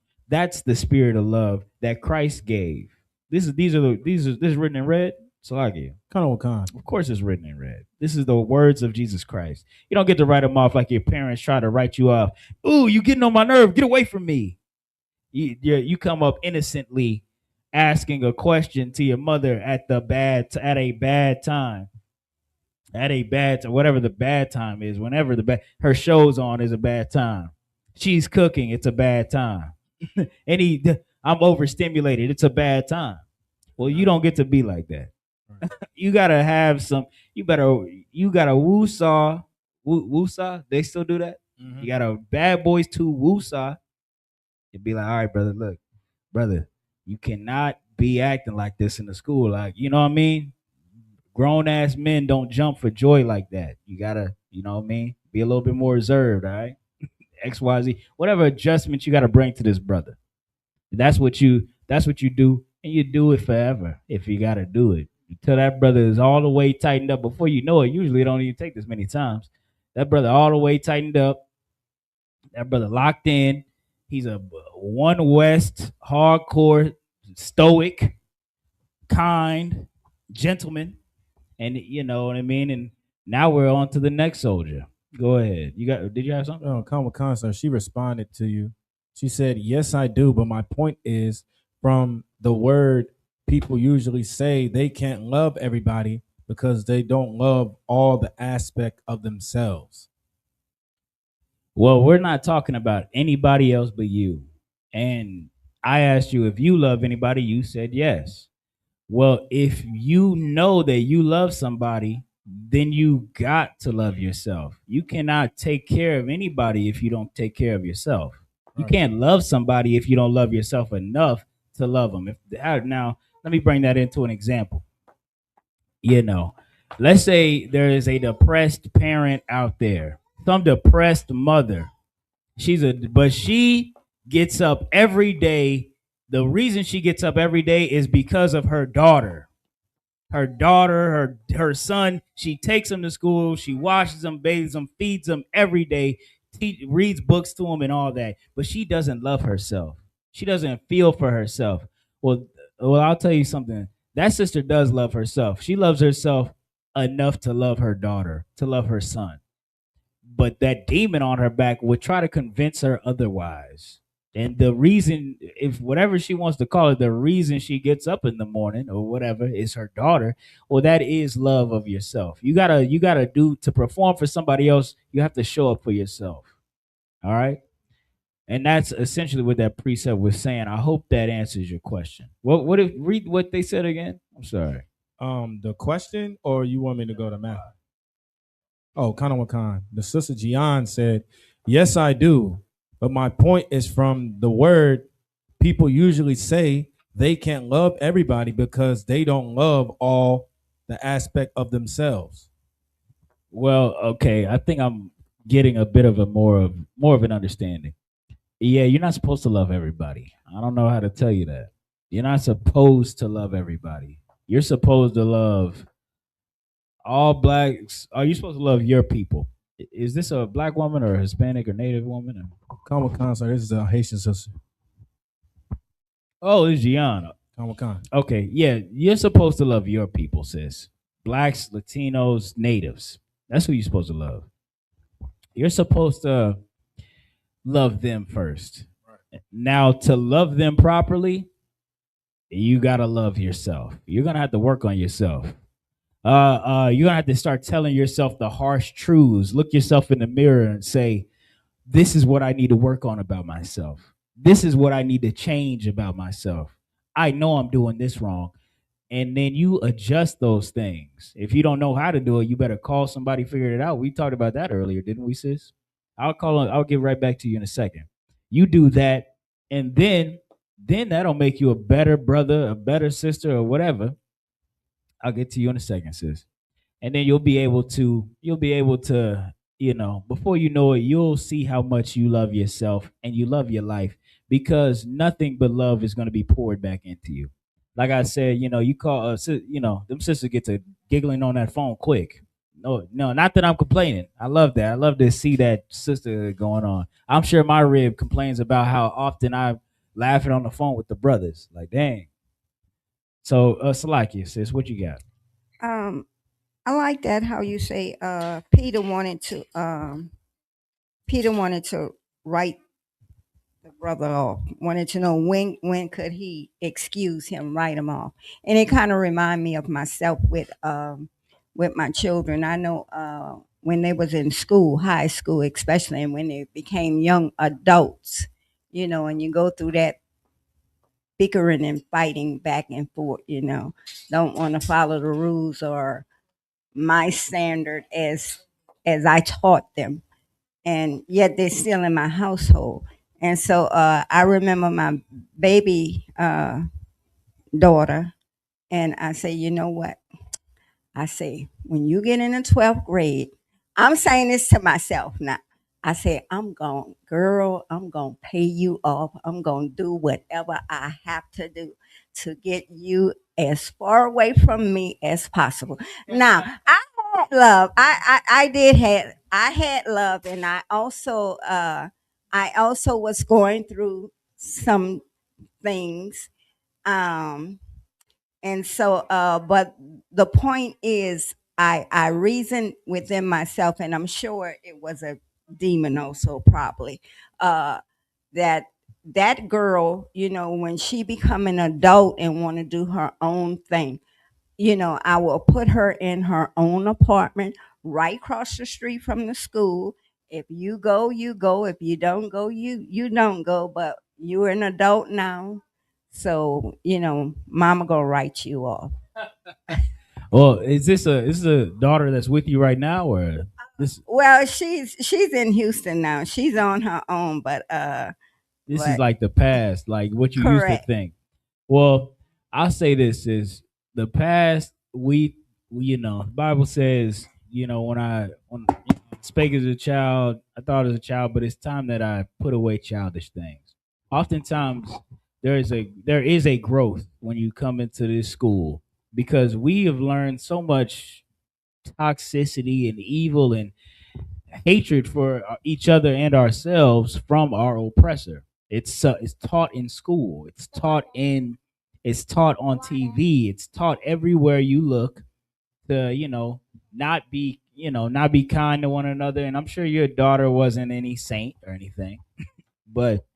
Speaker 6: spirit of love that Christ gave. This is written in red. Salagi. Of course it's written in red. This is the words of Jesus Christ. You don't get to write them off like your parents try to write you off. Ooh, you getting on my nerve. Get away from me. You come up innocently asking a question to your mother at a bad time. Whatever the bad time is, whenever her show's on is a bad time. She's cooking, it's a bad time. I'm overstimulated, it's a bad time. Well, you don't get to be like that. You gotta have some. You gotta woosah. Woosah. They still do that. You got a Bad Boys 2 woosah. You'd be like, all right, brother. Look, brother, you cannot be acting like this in the school. Like, you know what I mean? Grown ass men don't jump for joy like that. You gotta, you know what I mean? Be a little bit more reserved. All right. XYZ. Whatever adjustments you gotta bring to this brother. That's what you do, and you do it forever if you gotta do it. Until that brother is all the way tightened up. Before you know it, usually it don't even take this many times. That brother all the way tightened up. That brother locked in. He's a One West, hardcore, stoic, kind, gentleman. And you know what I mean? And now we're on to the next soldier. Go ahead. Did you have something?
Speaker 9: Oh, Kamakasa, she responded to you. She said, yes, I do. But my point is, from the word, people usually say they can't love everybody because they don't love all the aspect of themselves.
Speaker 6: Well, we're not talking about anybody else but you. And I asked you if you love anybody, you said yes. Well, if you know that you love somebody, then you got to love yourself. You cannot take care of anybody if you don't take care of yourself. You can't love somebody if you don't love yourself enough to love them. Now, let me bring that into an example. Let's say there is a depressed parent out there, some depressed mother. But she gets up every day. The reason she gets up every day is because of her daughter. Her son, she takes him to school, she washes him, bathes him, feeds him every day, reads books to him and all that. But she doesn't love herself. She doesn't feel for herself. Well, I'll tell you something. That sister does love herself. She loves herself enough to love her daughter, to love her son. But that demon on her back would try to convince her otherwise. And the reason, if whatever she wants to call it, the reason she gets up in the morning or whatever is her daughter, well, that is love of yourself. You gotta do to perform for somebody else, you have to show up for yourself. All right. And that's essentially what that precept was saying. I hope that answers your question. What if read what they said again? I'm sorry.
Speaker 9: The question, or you want me to go to Matt? Oh, Kana Wakan. The sister Gian said, "Yes, I do. But my point is from the word, people usually say they can't love everybody because they don't love all the aspect of themselves."
Speaker 6: Well, okay. I think I'm getting a bit of a more of an understanding. Yeah, you're not supposed to love everybody. I don't know how to tell you that. You're not supposed to love everybody. You're supposed to love all blacks. Are you supposed to love your people? Is this a black woman or a Hispanic or Native woman?
Speaker 9: Kana Wakan, so this is a Haitian sister.
Speaker 6: Oh, it's Gianna.
Speaker 9: Kana Wakan.
Speaker 6: Okay, yeah, you're supposed to love your people, sis. Blacks, Latinos, natives. That's who you're supposed to love. You're supposed to love them first. Now, to love them properly, you gotta love yourself. You're gonna have to work on yourself. You're gonna have to start telling yourself the harsh truths. Look yourself in the mirror and say, "This is what I need to work on about myself. This is what I need to change about myself. I know I'm doing this wrong." And then you adjust those things. If you don't know how to do it, you better call somebody, figure it out. We talked about that earlier, didn't we, sis? I'll get right back to you in a second. You do that, and then that'll make you a better brother, a better sister, or whatever. I'll get to you in a second, sis. And then you'll be able to, before you know it, you'll see how much you love yourself and you love your life, because nothing but love is going to be poured back into you. Like I said, you call them sisters get to giggling on that phone quick. No, not that I'm complaining. I love that. I love to see that sister going on. I'm sure my rib complains about how often I'm laughing on the phone with the brothers. Like, dang. So, Salakia, sis, what you got?
Speaker 10: Um, I like that how you say Peter wanted to write the brother off. Wanted to know when could he excuse him, write him off. And it kind of remind me of myself with my children. I know when they was in school, high school especially, and when they became young adults, and you go through that bickering and fighting back and forth, don't want to follow the rules or my standard as I taught them, and yet they're still in my household. And so I remember my baby daughter, and I say, you know what? I say, when you get in the 12th grade, I'm saying this to myself now. I say, girl, I'm going to pay you off. I'm going to do whatever I have to do to get you as far away from me as possible. Now, I had love. I had love, and I also was going through some things. Um, and so but the point is, I reasoned within myself, and I'm sure it was a demon also, probably, uh that that girl, when she become an adult and want to do her own thing, I will put her in her own apartment right across the street from the school. If you go, you go. If you don't go, you don't go. But you're an adult now, so mama gonna write you off.
Speaker 6: Well, is this a daughter that's with you right now, or this
Speaker 10: Well, she's in Houston now. She's on her own, but
Speaker 6: this is
Speaker 10: but
Speaker 6: like the past, like what you used to
Speaker 10: correct.
Speaker 6: think? Well, I'll say this is the past. The Bible says, when I spake as a child, I thought as a child, but it's time that I put away childish things. Oftentimes, there is a growth when you come into this school, because we have learned so much toxicity and evil and hatred for each other and ourselves from our oppressor. It's taught in school. It's taught on TV. It's taught everywhere you look to not be kind to one another. And I'm sure your daughter wasn't any saint or anything, but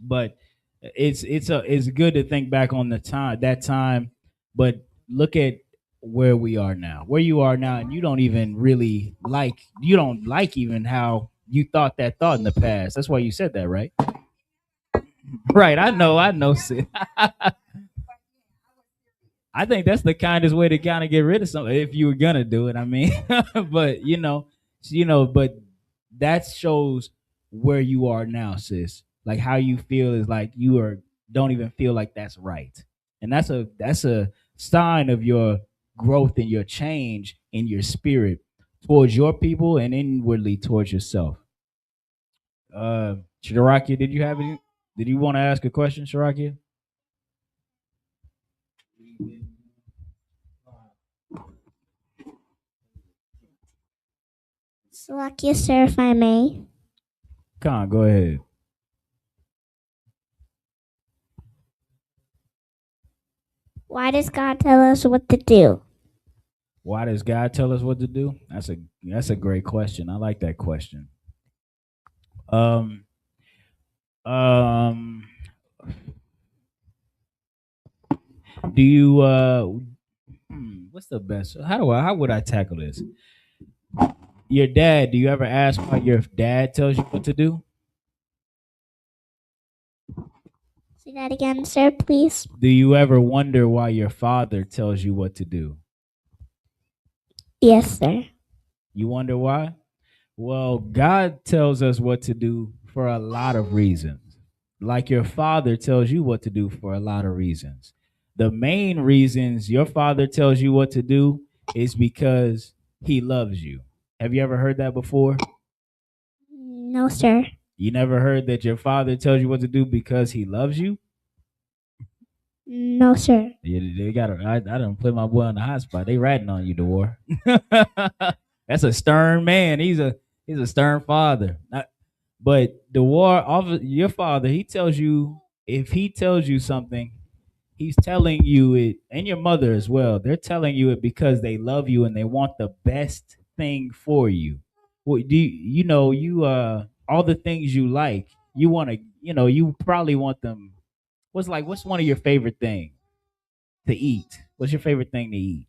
Speaker 6: But it's good to think back on that time, but look at where you are now, and you don't even really you don't like even how you thought that thought in the past. That's why you said that, right? Right. I know, Sid. I think that's the kindest way to kind of get rid of something if you were gonna do it. I mean, but but that shows where you are now, sis. Like how you feel is like don't even feel like that's right, and that's a sign of your growth and your change in your spirit towards your people and inwardly towards yourself. Shiraki, did you have any? Did you want to ask a question, Shiraki?
Speaker 8: Salakia, sir, if I may.
Speaker 6: Come on, go ahead.
Speaker 8: Why does God tell us what to do?
Speaker 6: Why does God tell us what to do? That's a great question. I like that question. Um, um, do you what's the best? How would I tackle this? Your dad. Do you ever ask why your dad tells you what to do?
Speaker 8: Say that again, sir, please.
Speaker 6: Do you ever wonder why your father tells you what to do?
Speaker 8: Yes, sir.
Speaker 6: You wonder why? Well, God tells us what to do for a lot of reasons. Like your father tells you what to do for a lot of reasons. The main reasons your father tells you what to do is because he loves you. Have you ever heard that before?
Speaker 8: No, sir.
Speaker 6: You never heard that your father tells you what to do because he loves you?
Speaker 8: No, sir.
Speaker 6: Yeah, they got. I don't put my boy on the hot spot. They ratting on you, DeWar. That's a stern man. He's a stern father. But DeWar, your father, he tells you if he tells you something, he's telling you it, and your mother as well. They're telling you it because they love you and they want the best thing for you. Well, you all the things you like, you want to, you probably want them. What's one of your favorite things to eat? What's your favorite thing to eat?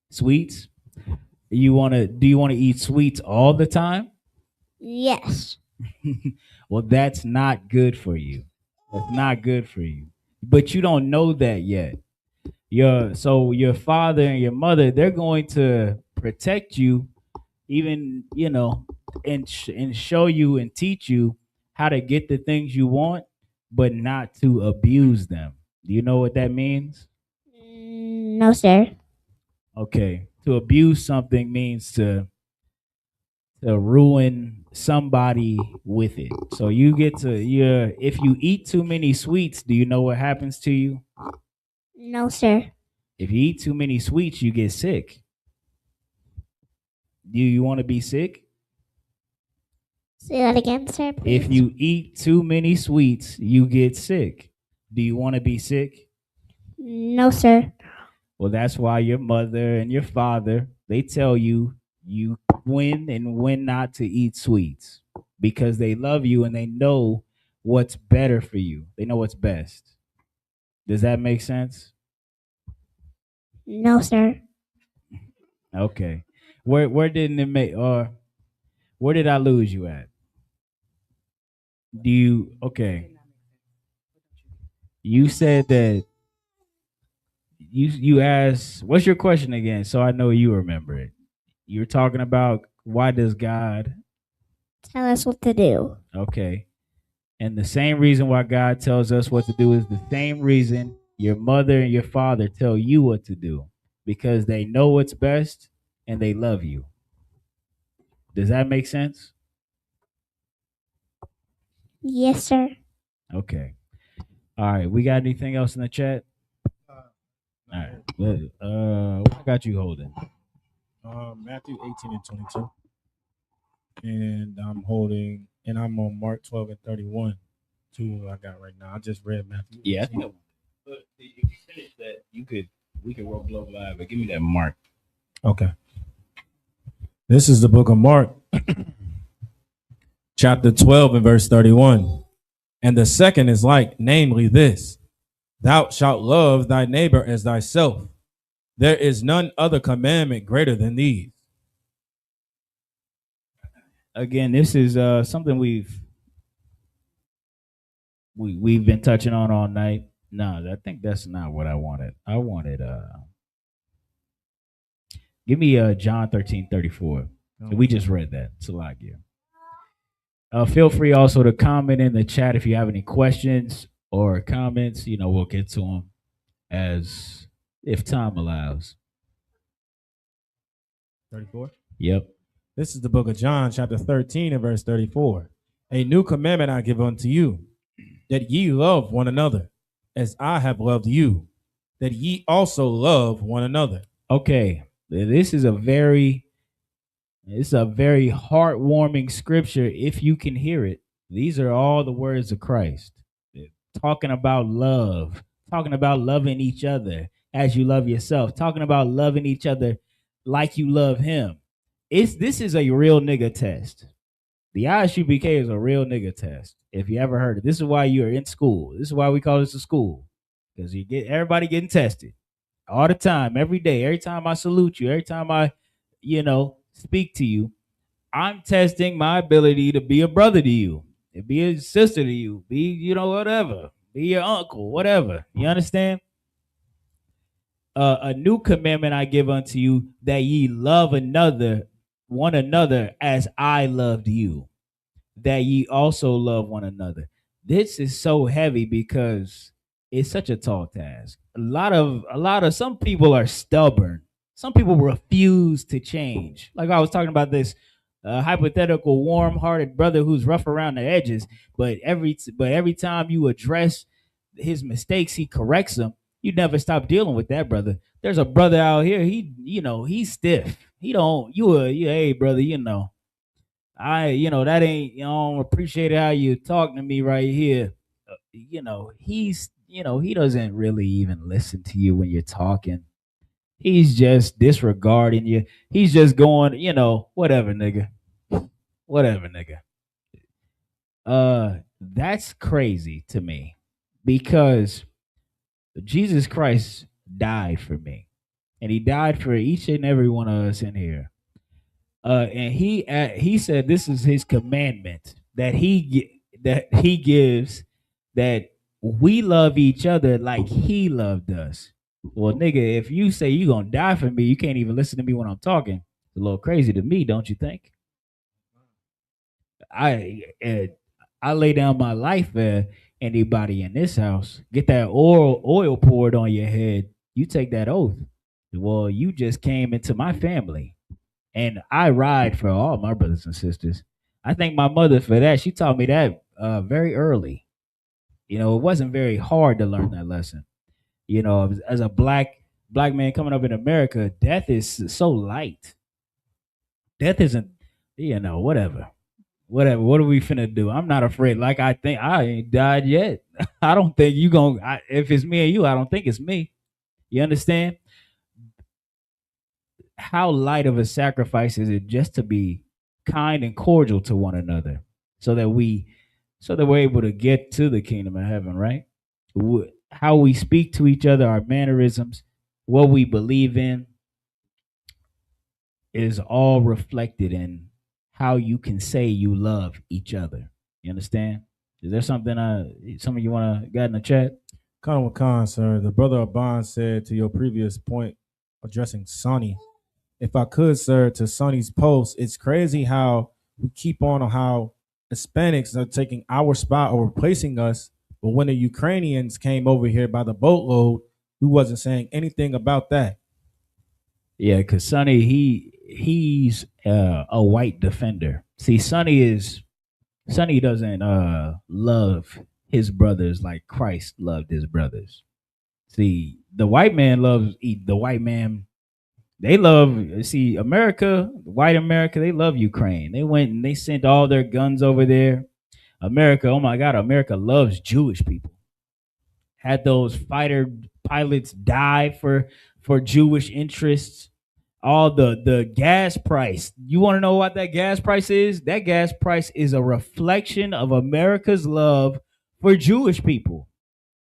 Speaker 6: Sweets. Do you want to eat sweets all the time?
Speaker 8: Yes.
Speaker 6: Well, that's not good for you. That's not good for you. But you don't know that yet. Your father and your mother, they're going to protect you, even and show you and teach you how to get the things you want, but not to abuse them. Do you know what that means?
Speaker 8: No, sir.
Speaker 6: Okay, to abuse something means to ruin somebody with it. So you get to if you eat too many sweets, do you know what happens to you?
Speaker 8: No, sir.
Speaker 6: If you eat too many sweets, you get sick. Do you want to be sick?
Speaker 8: Say that again, sir, please.
Speaker 6: If you eat too many sweets, you get sick. Do you want to be sick?
Speaker 8: No, sir.
Speaker 6: Well, that's why your mother and your father, they tell you when and when not to eat sweets because they love you and they know what's better for you. They know what's best. Does that make sense?
Speaker 8: No, sir.
Speaker 6: Okay. Where didn't it make or where did I lose you at? Okay. You said that you asked what's your question again so I know you remember it. You're talking about why does God
Speaker 8: Tell us what to do.
Speaker 6: okay. And the same reason why God tells us what to do is the same reason your mother and your father tell you what to do because they know what's best and they love you. Does that make sense?
Speaker 8: Yes, sir.
Speaker 6: Okay. All right. We got anything else in the chat? All right. What I got you holding?
Speaker 9: Matthew 18 and 22. And I'm on Mark 12 and 31. Two I got right now. I just read Matthew.
Speaker 6: Yeah, I think. But if you finish that, we can roll Global Live, but give me that mark.
Speaker 9: Okay. This is the book of Mark, chapter 12 and verse 31. And the second is like, namely this, thou shalt love thy neighbor as thyself. There is none other commandment greater than these.
Speaker 6: Again, this is something we've been touching on all night. No, I think that's not what I wanted. I wanted give me John 13:34. We just read that. It's a lot here. Feel free also to comment in the chat if you have any questions or comments. You know, we'll get to them as if time allows.
Speaker 9: 34?
Speaker 6: Yep.
Speaker 9: This is the book of John, chapter 13 and verse 34. A new commandment I give unto you, that ye love one another, as I have loved you, that ye also love one another.
Speaker 6: Okay, this is a very heartwarming scripture if you can hear it. These are all the words of Christ. Talking about love, talking about loving each other as you love yourself, talking about loving each other like you love him. This is a real nigga test. The ISUPK is a real nigga test. If you ever heard it, this is why you are in school. This is why we call this a school, because you get everybody getting tested all the time, every day. Every time I salute you, every time I, speak to you, I'm testing my ability to be a brother to you, to be a sister to you, be whatever, be your uncle, whatever. You understand? A new commandment I give unto you, that ye love one another as I loved you, that ye also love one another. This is so heavy because it's such a tall task. Some people are stubborn. Some people refuse to change. Like I was talking about this hypothetical warm-hearted brother who's rough around the edges, but every time you address his mistakes, he corrects them. You never stop dealing with that brother. There's a brother out here, he's stiff. Hey brother, that ain't, I don't appreciate how you talking to me right here. He doesn't really even listen to you when you're talking. He's just disregarding you. He's just going, whatever, nigga. Whatever, nigga. That's crazy to me, because Jesus Christ died for me, and he died for each and every one of us in here. And he said this is his commandment that he gives, that we love each other like he loved us. Well, nigga, if you say you gonna die for me, you can't even listen to me when I'm talking. It's a little crazy to me, don't you think? I lay down my life for anybody in this house. Get that oil poured on your head. You take that oath. Well, you just came into my family. And I ride for all my brothers and sisters. I thank my mother for that. She taught me that very early. It wasn't very hard to learn that lesson. As a black man coming up in America, death is so light. Death isn't, whatever. Whatever. What are we finna do? I'm not afraid. Like, I think I ain't died yet. I don't think you gonna, if it's me and you, I don't think it's me. You understand? How light of a sacrifice is it just to be kind and cordial to one another, so that we're able to get to the kingdom of heaven, right? How we speak to each other, our mannerisms, what we believe in, is all reflected in how you can say you love each other. You understand? Is there something some of you want to get in the chat?
Speaker 9: Khan with Khan, sir. The brother Aban said to your previous point addressing Sonny, if I could, sir, to Sonny's post, it's crazy how we keep on how Hispanics are taking our spot or replacing us. But when the Ukrainians came over here by the boatload, we wasn't saying anything about that.
Speaker 6: Yeah, because Sonny, he's a white defender. See, Sonny doesn't love his brothers like Christ loved his brothers. See, the white man loves the white man. They love, America, white America, they love Ukraine. They went and they sent all their guns over there. America, oh my God, America loves Jewish people. Had those fighter pilots die for Jewish interests. all the gas price. You want to know what that gas price is? That gas price is a reflection of America's love for Jewish people.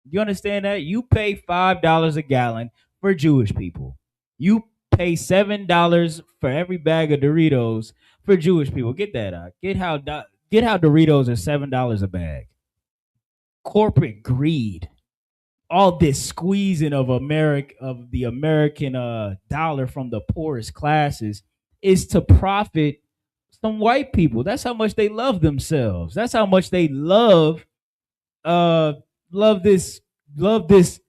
Speaker 6: You understand that? You pay $5 a gallon for Jewish people. You pay $7 for every bag of Doritos for Jewish people. Get that out. Get how Doritos are $7 a bag. Corporate greed. All this squeezing of the American dollar from the poorest classes is to profit some white people. That's how much they love themselves. That's how much they uh love this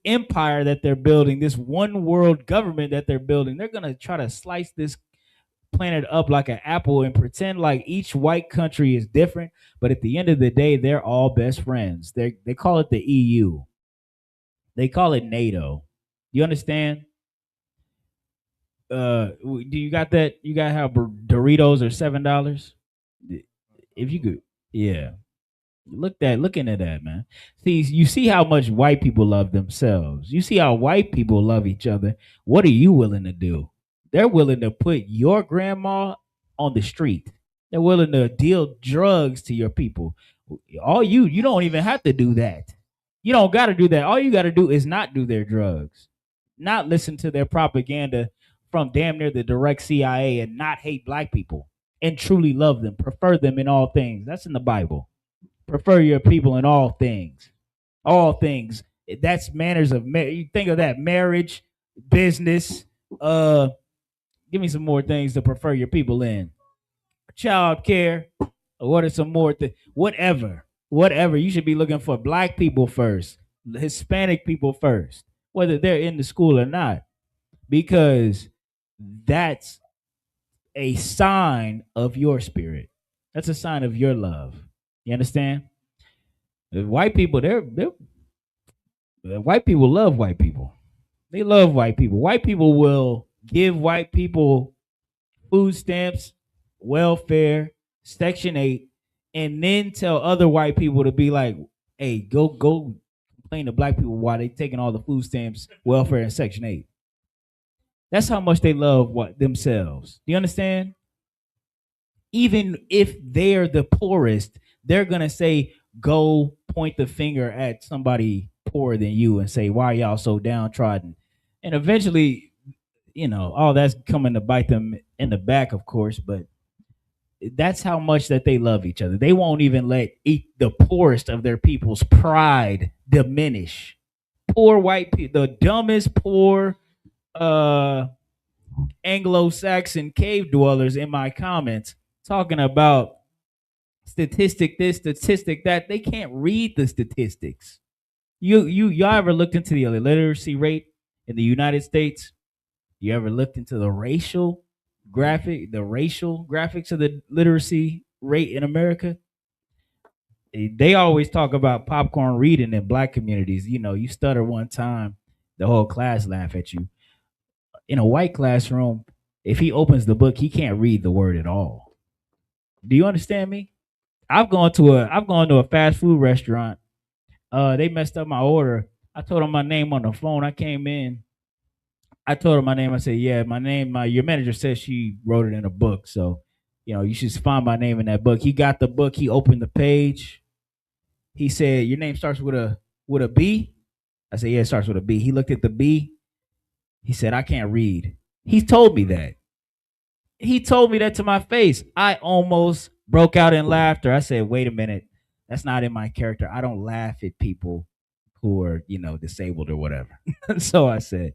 Speaker 6: empire that they're building, this one world government that they're building. They're gonna try to slice this planet up like an apple and pretend like each white country is different, but at the end of the day, they're all best friends. They call it the EU. They call it NATO. You understand? Do you got that? You got how Doritos are $7? If you could, yeah. Look into that, man. See, you see how much white people love themselves. You see how white people love each other. What are you willing to do? They're willing to put your grandma on the street. They're willing to deal drugs to your people. You don't even have to do that. You don't got to do that. All you got to do is not do their drugs, not listen to their propaganda from damn near the direct CIA, and not hate black people and truly love them, prefer them in all things. That's in the Bible. Prefer your people in all things. All things. That's manners of you think of that: marriage, business. Give me some more things to prefer your people in. Child care. What are some more things? Whatever. You should be looking for black people first, Hispanic people first, whether they're in the school or not, because that's a sign of your spirit. That's a sign of your love. You understand? White people, white people love white people. They love white people. White people will give white people food stamps, welfare, Section 8, and then tell other white people to be like, hey, go complain to black people why they taking all the food stamps, welfare, and Section 8. That's how much they love themselves. Do you understand? Even if they're the poorest, they're gonna say, go point the finger at somebody poorer than you and say, why are y'all so downtrodden? And eventually, all that's coming to bite them in the back, of course, but that's how much that they love each other. They won't even let the poorest of their people's pride diminish. Poor white people, the dumbest poor Anglo-Saxon cave dwellers in my comments talking about statistic this, statistic that. They can't read the statistics. Y'all ever looked into the literacy rate in the United States? You ever looked into the racial graphics of the literacy rate in America? They always talk about popcorn reading in black communities. You stutter one time, the whole class laugh at you. In a white classroom, if he opens the book, he can't read the word at all. Do you understand me? I've gone to a fast food restaurant. They messed up my order. I told them my name on the phone. I came in. I told her my name. I said, yeah, my name, your manager says she wrote it in a book. So, you should find my name in that book. He got the book. He opened the page. He said, your name starts with a B? I said, yeah, it starts with a B. He looked at the B. He said, I can't read. He told me that. He told me that to my face. I almost broke out in laughter. I said, wait a minute. That's not in my character. I don't laugh at people who are, disabled or whatever. So I said,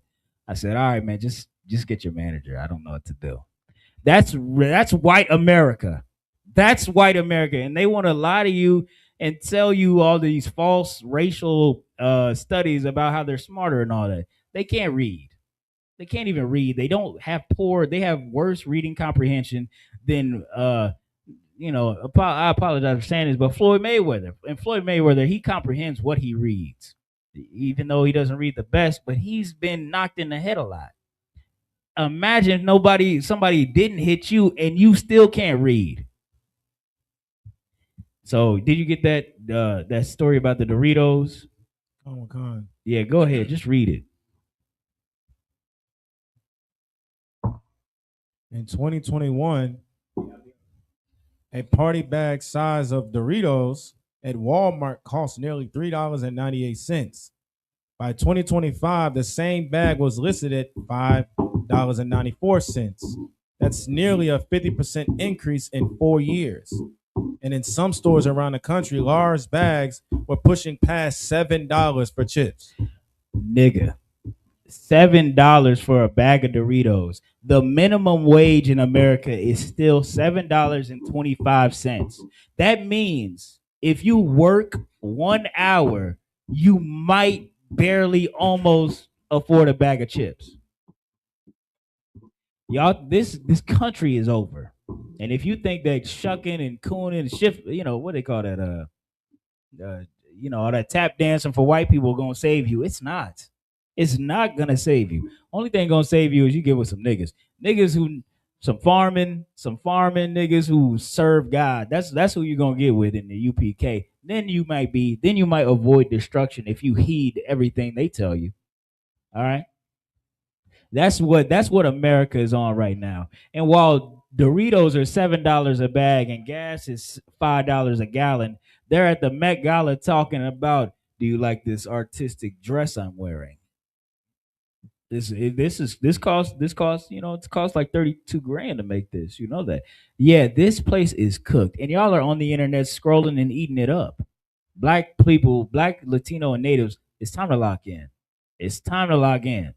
Speaker 6: all right, man, just get your manager. I don't know what to do. That's white America. That's white America. And they want to lie to you and tell you all these false racial studies about how they're smarter and all that. They can't read. They can't even read. They have worse reading comprehension than I apologize for saying this, but Floyd Mayweather. And Floyd Mayweather, he comprehends what he reads, even though he doesn't read the best, but he's been knocked in the head a lot. Imagine somebody didn't hit you and you still can't read. So did you get that story about the Doritos?
Speaker 9: Oh my God.
Speaker 6: Yeah, go ahead. Just read it.
Speaker 9: In 2021, a party bag size of Doritos at Walmart cost nearly $3.98. By 2025, the same bag was listed at $5.94. That's nearly a 50% increase in 4 years. And in some stores around the country, large bags were pushing past $7 for chips.
Speaker 6: Nigga, $7 for a bag of Doritos. The minimum wage in America is still $7.25. That means if you work 1 hour, you might barely almost afford a bag of chips. Y'all, this country is over. And if you think that shucking and cooning and shift, what they call that, all that tap dancing for white people gonna save you, it's not. It's not gonna save you. Only thing gonna save you is you get with some niggas who some farming niggas who serve God. That's who you're gonna get with in the UPK. Then you might avoid destruction if you heed everything they tell you. All right. That's what America is on right now. And while Doritos are $7 a bag and gas is $5 a gallon, they're at the Met Gala talking about, do you like this artistic dress I'm wearing? This costs it costs like 32 grand to make this. You know that. Yeah, this place is cooked. And y'all are on the internet scrolling and eating it up. Black people, Black, Latino, and natives, it's time to lock in. It's time to lock in.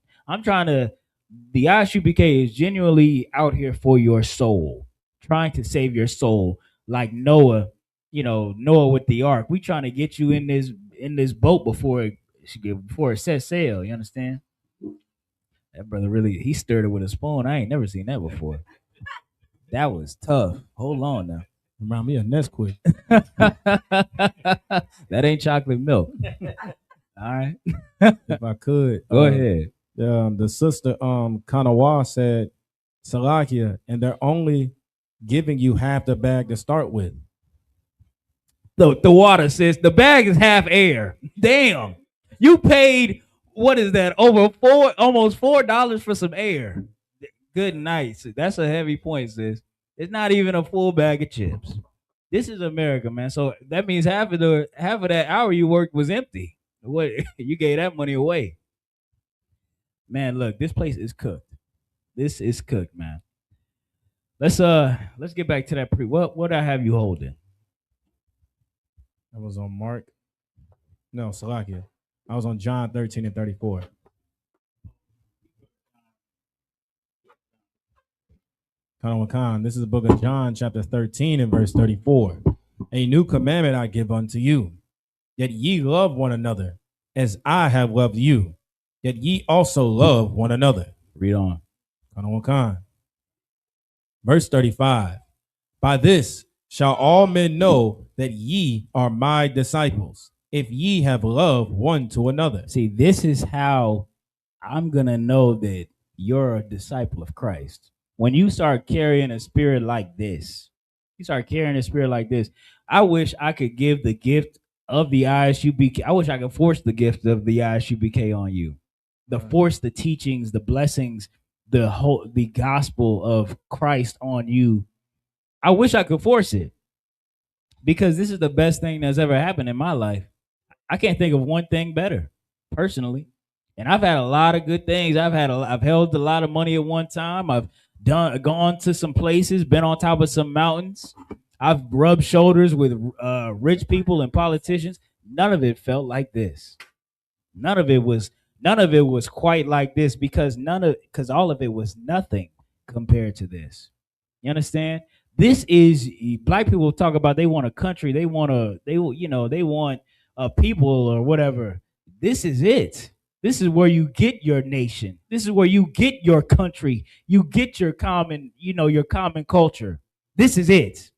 Speaker 6: The ISUPK is genuinely out here for your soul, trying to save your soul, like Noah, Noah with the ark. We trying to get you in this boat before it set sail. You understand? That brother he stirred it with a spoon. I ain't never seen that before. That was tough. Hold on now.
Speaker 9: Remind me of Nesquik.
Speaker 6: That ain't chocolate milk. All right.
Speaker 9: If I could.
Speaker 6: Go ahead.
Speaker 9: The sister Kanawa said, Salakia, and they're only giving you half the bag to start with.
Speaker 6: The water says the bag is half air. Damn. You paid, what is that, almost $4 for some air. Good night. That's a heavy point, sis. It's not even a full bag of chips. This is America, man. So that means half of that hour you worked was empty. What you gave that money away. Man, look, this place is cooked. This is cooked, man. Let's get back to that what I have you holding.
Speaker 9: I was on Mark. No, Salakia. I was on John 13 and 34. Khan, this is the book of John, chapter 13 and verse 34. A new commandment I give unto you, that ye love one another, as I have loved you, that ye also love one another.
Speaker 6: Read on.
Speaker 9: Khan. Verse 35. By this shall all men know that ye are my disciples, if ye have love one to another.
Speaker 6: See, this is how I'm going to know that you're a disciple of Christ. When you start carrying a spirit like this, I wish I could give the gift of the ISUPK. I wish I could force the gift of the ISUPK on you. Force the teachings, the blessings, the gospel of Christ on you. I wish I could force it, because this is the best thing that's ever happened in my life. I can't think of one thing better, personally. And I've had a lot of good things. I've held a lot of money at one time. I've gone to some places, been on top of some mountains. I've rubbed shoulders with rich people and politicians. None of it felt like this. None of it was quite like this, because all of it was nothing compared to this. You understand? This is, black people talk about they want a country, they want a people or whatever. This is it. This is where you get your nation. This is where you get your country. You get your common culture. This is it.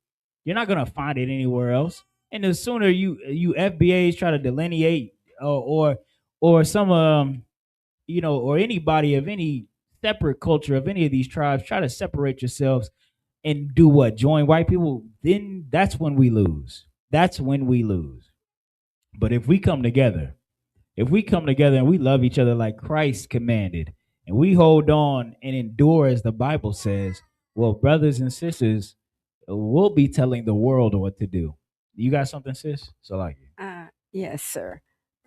Speaker 6: You're not gonna find it anywhere else. And the sooner you FBAs try to delineate or some or anybody of any separate culture of any of these tribes try to separate yourselves and do what? Join white people? Then that's when we lose. That's when we lose. But if we come together, and we love each other like Christ commanded, and we hold on and endure as the Bible says, Well, brothers and sisters, we'll be telling the world what to do. You got something, sis? So like,
Speaker 10: Yes, sir.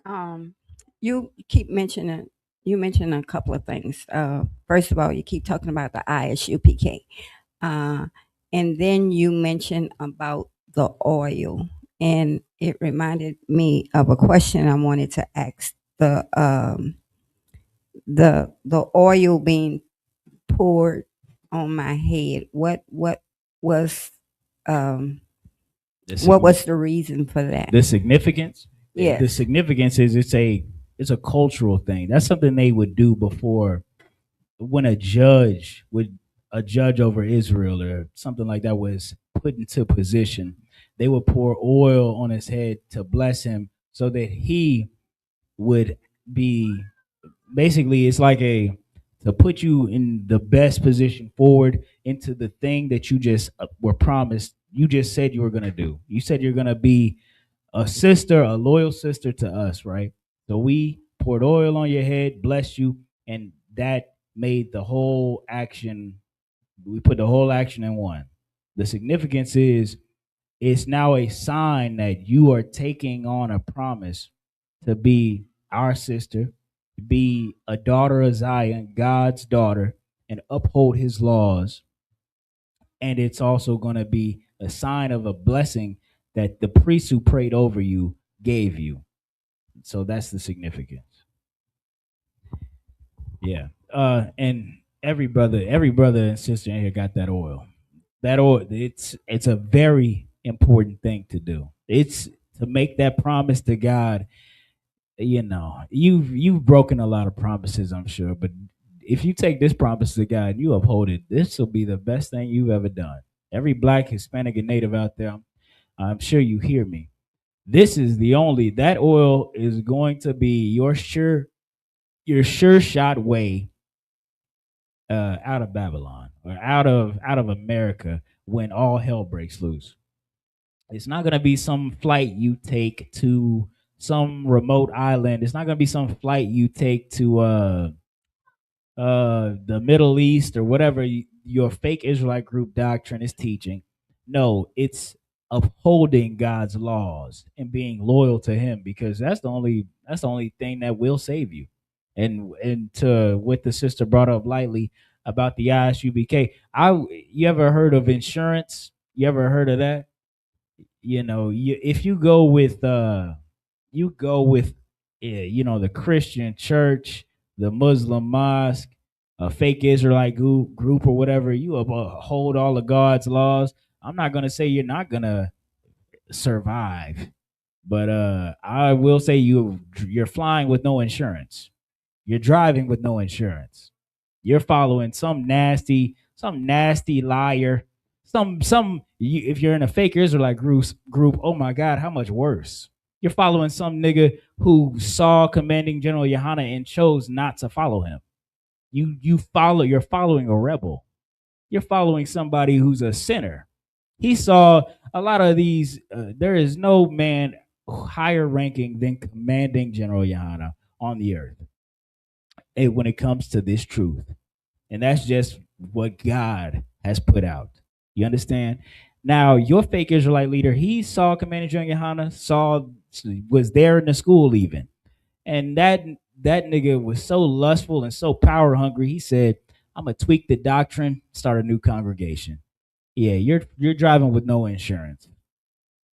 Speaker 10: Um, you keep mentioning you mentioned a couple of things. First of all, you keep talking about the ISUPK, and then you mentioned about the oil, and it reminded me of a question I wanted to ask. The oil being poured on my head. What was um what was the reason for that?
Speaker 6: the significance? The
Speaker 10: Yes.
Speaker 6: significance is it's a cultural thing. That's something they would do before when a judge over Israel or something like that was put into position. They would pour oil on his head to bless him so that he would be basically it's like a to put you in the best position forward into the thing that you just were promised. You just said you were going to do. You said you're going to be a sister, a loyal sister to us, right? So we poured oil on your head, blessed you, and that made the whole action. We put the whole action in one. The significance is it's now a sign that you are taking on a promise to be our sister, to be a daughter of Zion, God's daughter, and uphold his laws. And it's also going to be a sign of a blessing that the priest who prayed over you gave you. So that's the significance. Yeah. And every brother and sister in here got that oil. That oil, it's a very important thing to do. It's to make that promise to God. You know, you've broken a lot of promises, I'm sure, but if you take this promise to God and you uphold it, this will be the best thing you've ever done. Every black, Hispanic, and native out there, I'm sure you hear me. This is that oil is going to be your sure shot way out of Babylon or out of America when all hell breaks loose. It's not going to be some flight you take to some remote island. It's not going to be some flight you take to the Middle East or whatever your fake Israelite group doctrine is teaching. No, it's upholding God's laws and being loyal to him, because that's the only thing that will save you. And to what the sister brought up lightly about the ISUBK, you ever heard of insurance? You ever heard of that? You know, if you go with the Christian church, the Muslim mosque, a fake Israelite group or whatever, you uphold all of God's laws. I'm not gonna say you're not gonna survive, but I will say you're flying with no insurance. You're driving with no insurance. You're following some nasty liar. If you're in a fake Israelite group, oh my God, how much worse? You're following some nigga who saw Commanding General Yohana and chose not to follow him. You're following a rebel. You're following somebody who's a sinner. He saw a lot of these. There is no man higher ranking than Commanding General Yohana on the earth when it comes to this truth. And that's just what God has put out. You understand? Now, your fake Israelite leader, he saw Commander John Yohana, was there in the school even. And that nigga was so lustful and so power hungry, he said, I'm gonna tweak the doctrine, start a new congregation. Yeah, you're driving with no insurance.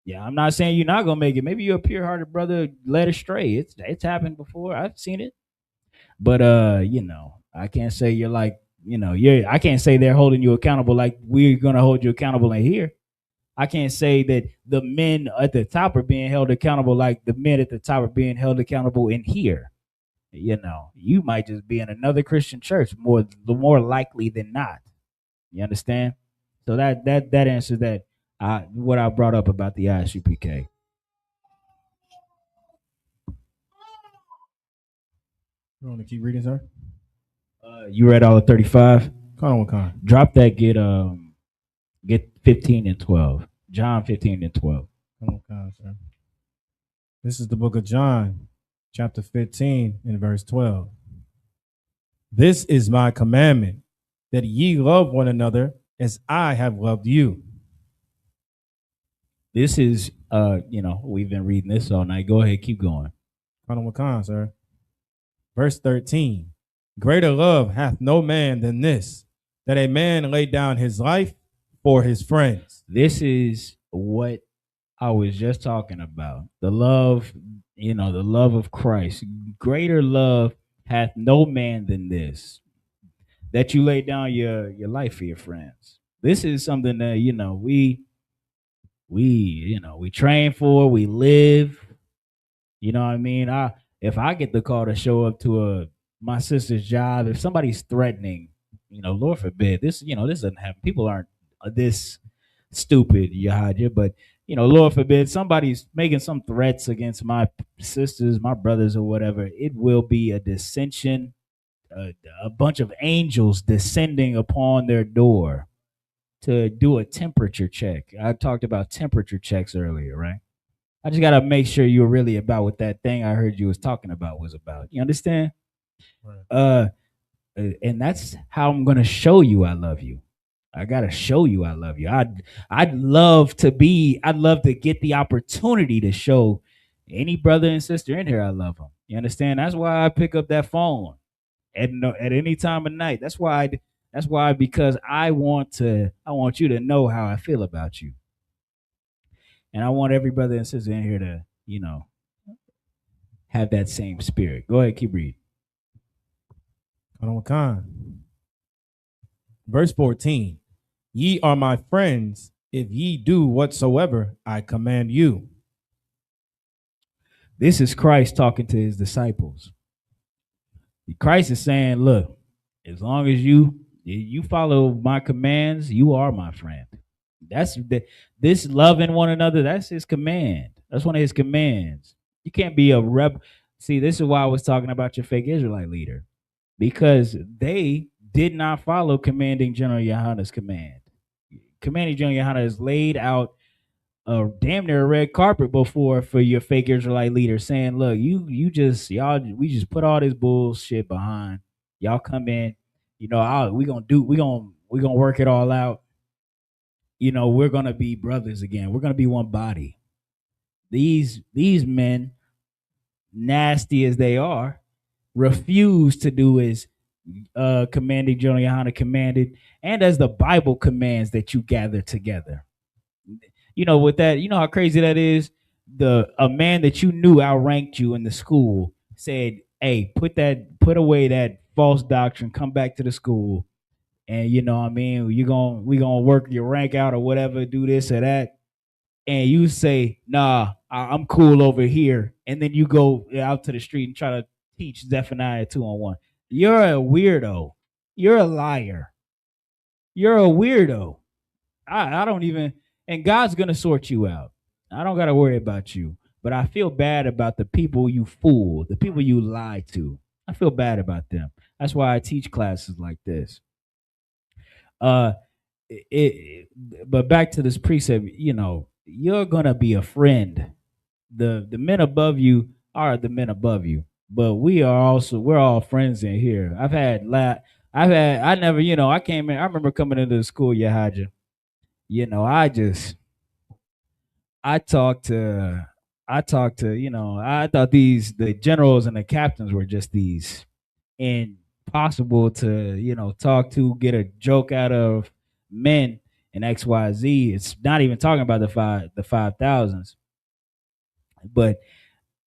Speaker 6: Yeah, I'm not saying you're not gonna make it. Maybe you're a pure-hearted brother led astray. It's happened before. I've seen it. But I can't say you're like, I can't say they're holding you accountable like we're gonna hold you accountable in here. I can't say that the men at the top are being held accountable like the men at the top are being held accountable in here. You might just be in another Christian church more likely than not. You understand? So that answers that what I brought up about the ISUPK.
Speaker 9: You want to keep reading, sir?
Speaker 6: You read all of 35?
Speaker 9: Come on.
Speaker 6: Drop that. Get 15 and 12. John 15 and 12.
Speaker 9: Come on, sir. This is the book of John, chapter 15 and verse 12. This is my commandment, that ye love one another as I have loved you.
Speaker 6: This is we've been reading this all night. Go ahead, keep going.
Speaker 9: Wakan, sir. Verse 13. Greater love hath no man than this, that a man lay down his life for his friends.
Speaker 6: This is what I was just talking about. The love, the love of Christ. Greater love hath no man than this, that you lay down your life for your friends. This is something that, we train for, we live. You know what I mean? If I get the call to show up to my sister's job, if somebody's threatening, Lord forbid, this doesn't happen. People aren't this stupid, Yahaja, but Lord forbid, somebody's making some threats against my sisters, my brothers, or whatever. It will be a dissension, a bunch of angels descending upon their door to do a temperature check. I talked about temperature checks earlier, right? I just gotta make sure you're really about what that thing I heard you was talking about was about. You understand? Right. And that's how I'm gonna show you I love you. I gotta show you I love you. I'd love to get the opportunity to show any brother and sister in here I love them. You understand? That's why I pick up that phone at any time of night. That's why because I want you to know how I feel about you. And I want every brother and sister in here to, have that same spirit. Go ahead, keep reading.
Speaker 9: Verse 14. Ye are my friends if ye do whatsoever I command you.
Speaker 6: This is Christ talking to his disciples. Christ is saying, look, as long as you follow my commands, you are my friend. That's this loving one another, that's his command. That's one of his commands. You can't be a rebel. See, this is why I was talking about your fake Israelite leader, because they did not follow Commanding General Yohana's command. Commanding General Yohana has laid out a damn near a red carpet before for your fake Israelite leader, saying, look, we just put all this bullshit behind. Y'all come in, we gonna work it all out. We're gonna be brothers again. We're gonna be one body. These men, nasty as they are, refuse to do as Commanding General Yohana commanded, and as the Bible commands that you gather together. With that, how crazy that is. A man that you knew outranked you in the school said, "Hey, put away that false doctrine. Come back to the school, and we gonna work your rank out or whatever. Do this or that." And you say, "Nah, I'm cool over here," and then you go out to the street and try to teach Zephaniah 2-on-1. You're a weirdo. You're a liar. You're a weirdo. I don't even, and God's gonna sort you out. I don't gotta worry about you. But I feel bad about the people you fool, the people you lie to. I feel bad about them. That's why I teach classes like this. But back to this precept, you're gonna be a friend. The men above you are the men above you, but we're all friends in here. I came in. I remember coming into the school, Yahaja. I talked to, I thought the generals and the captains were just these impossible to, talk to, get a joke out of men and XYZ. It's not even talking about the 5,000s. But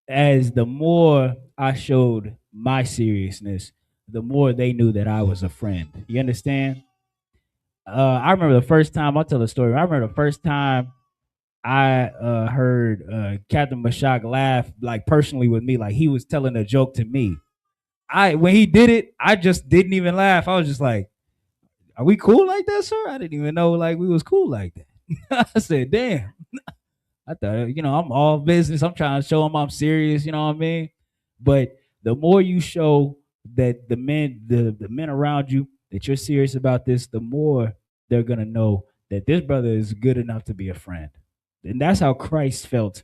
Speaker 6: as the more I showed my seriousness, the more they knew that I was a friend. You understand? I remember the first time, I'll tell a story. I remember the first time I heard Captain Mashak laugh, like personally with me, like he was telling a joke to me. When he did it, I just didn't even laugh. I was just like, "Are we cool like that, sir?" I didn't even know like we was cool like that. I said, "Damn." I thought, I'm all business. I'm trying to show them I'm serious. You know what I mean? But the more you show that the men around you that you're serious about this, the more they're gonna know that this brother is good enough to be a friend. And that's how Christ felt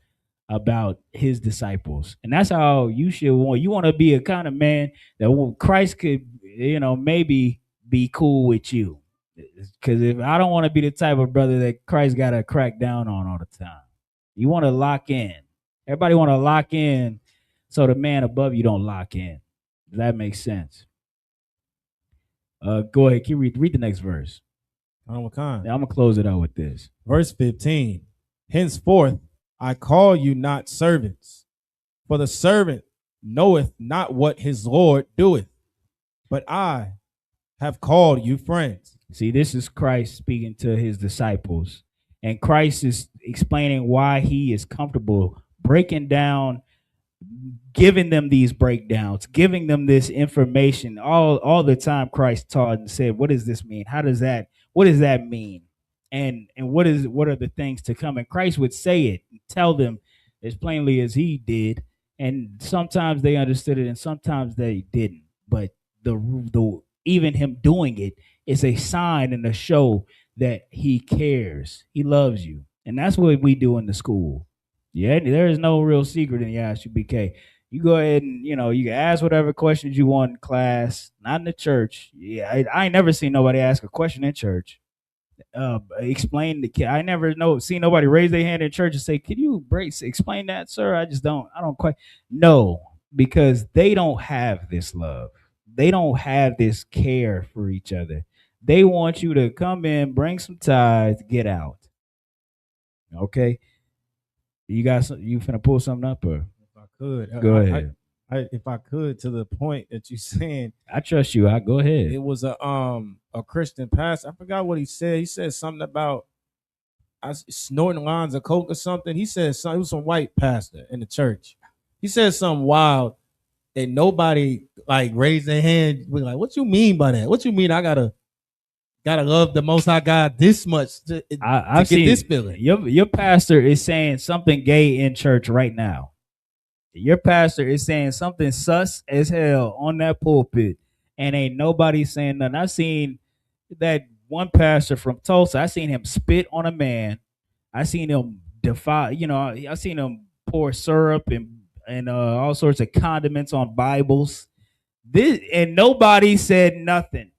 Speaker 6: about his disciples. And that's how you should want. You want to be a kind of man that Christ could, maybe be cool with you. Because if I don't want to be the type of brother that Christ got to crack down on all the time. You want to lock in. Everybody want to lock in so the man above you don't lock in. Does that make sense? Go ahead. Can you read the next verse?
Speaker 9: Now, I'm
Speaker 6: gonna close it out with this.
Speaker 9: Verse 15. Henceforth I call you not servants, for the servant knoweth not what his Lord doeth, but I have called you friends.
Speaker 6: See, this is Christ speaking to his disciples, and Christ is explaining why he is comfortable breaking down, giving them these breakdowns, giving them this information. All the time Christ taught and said, what does this mean? What does that mean? And what are the things to come? And Christ would say it, tell them as plainly as he did. And sometimes they understood it and sometimes they didn't. But the even him doing it is a sign and a show that he cares. He loves you. And that's what we do in the school. Yeah, there is no real secret in the ISUPK. You go ahead and, you can ask whatever questions you want in class, not in the church. Yeah, I ain't never seen nobody ask a question in church. Explain the kid. I never see nobody raise their hand in church and say, "Can you explain that, sir?" I don't quite know, because they don't have this love. They don't have this care for each other. They want you to come in, bring some tithes, get out. Okay. You finna pull something up, or
Speaker 9: if I could
Speaker 6: go ahead.
Speaker 9: If I could, to the point that you saying,
Speaker 6: I trust you. I go ahead.
Speaker 9: It was a Christian pastor. I forgot what he said. He said something about snorting lines of coke or something. He said something. It was some white pastor in the church. He said something wild, and nobody raised their hand. We're like, "What you mean by that? What you mean? I gotta love the Most High God this much to get this feeling."
Speaker 6: Your pastor is saying something gay in church right now. Your pastor is saying something sus as hell on that pulpit, and ain't nobody saying nothing. I seen that one pastor from Tulsa. I seen him spit on a man. I seen him I seen him pour syrup and all sorts of condiments on Bibles. And nobody said nothing.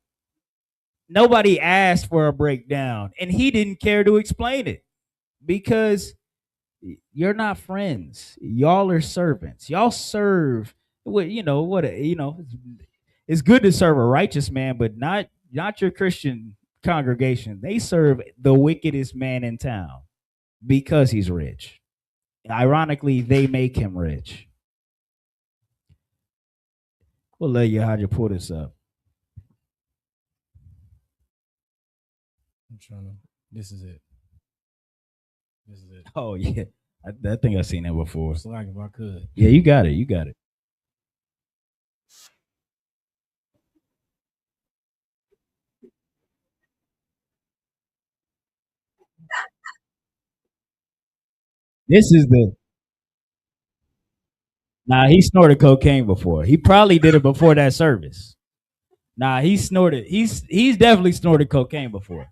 Speaker 6: Nobody asked for a breakdown, and he didn't care to explain it, because you're not friends. Y'all are servants. Y'all serve. It's good to serve a righteous man, but not your Christian congregation. They serve the wickedest man in town because he's rich. Ironically, they make him rich. We'll let you how you pull this up.
Speaker 9: I'm trying to. This is it.
Speaker 6: Oh yeah, I think I've seen that before.
Speaker 9: It's like if I could.
Speaker 6: Yeah, you got it. This is he snorted cocaine before. He probably did it before that service. He snorted. He's definitely snorted cocaine before.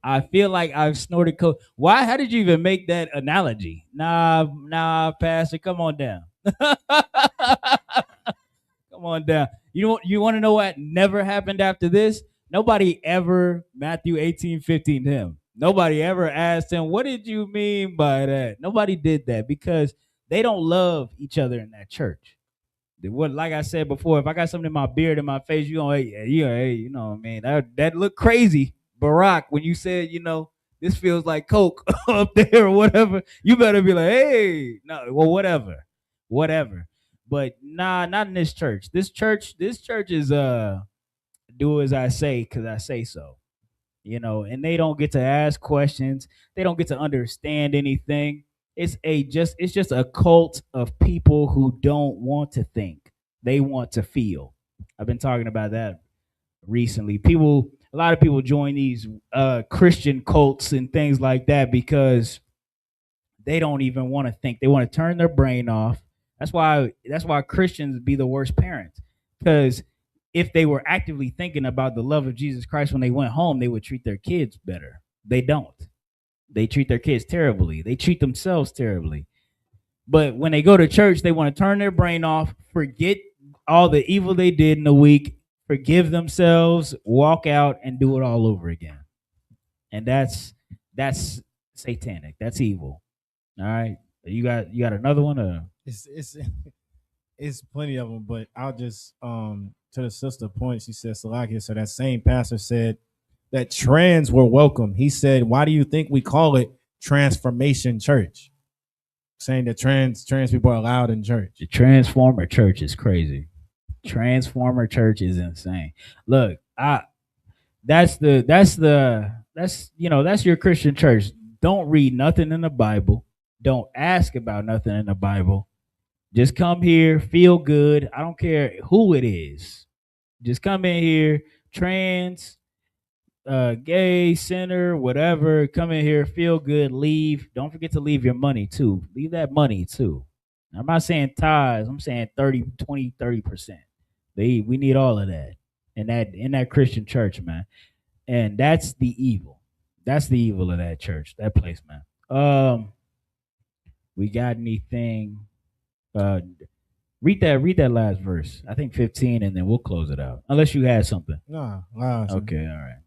Speaker 6: I feel like I've snorted coke. Why? How did you even make that analogy? Nah, Pastor, come on down. Come on down. You want to know what never happened after this? Nobody ever Matthew 18:15 him. Nobody ever asked him, "What did you mean by that?" Nobody did that, because they don't love each other in that church. Like I said before, if I got something in my beard, in my face, you know what I mean? That looked crazy, Barack, when you said, this feels like coke up there or whatever. You better be like, hey, no, well, whatever. But not in this church. This church is do as I say, because I say so. And they don't get to ask questions. They don't get to understand anything. It's just a cult of people who don't want to think. They want to feel. I've been talking about that recently. A lot of people join these Christian cults and things like that because they don't even want to think. They want to turn their brain off. That's why Christians be the worst parents, because if they were actively thinking about the love of Jesus Christ when they went home, they would treat their kids better. They don't. They treat their kids terribly. They treat themselves terribly. But when they go to church, they want to turn their brain off, forget all the evil they did in the week, forgive themselves, walk out, and do it all over again. And that's satanic. That's evil. All right. You got another one? Or?
Speaker 9: It's plenty of them, but I'll just to the sister point. She said Salakia. So that same pastor said that trans were welcome. He said, "Why do you think we call it Transformation Church?" Saying that trans people are allowed in church.
Speaker 6: The Transformer Church is crazy. Transformer Church is insane. Look, that's your Christian church. Don't read nothing in the Bible. Don't ask about nothing in the Bible. Just come here, feel good. I don't care who it is. Just come in here, trans, gay, sinner, whatever. Come in here, feel good, leave. Don't forget to leave your money too. Leave that money too. I'm not saying tithes. I'm saying 30%. We need all of that in that Christian church, man. And that's the evil. That's the evil of that church, that place, man. We got anything? Read that last verse. I think 15, and then we'll close it out. Unless you had something.
Speaker 9: Nah.
Speaker 6: Okay, all right.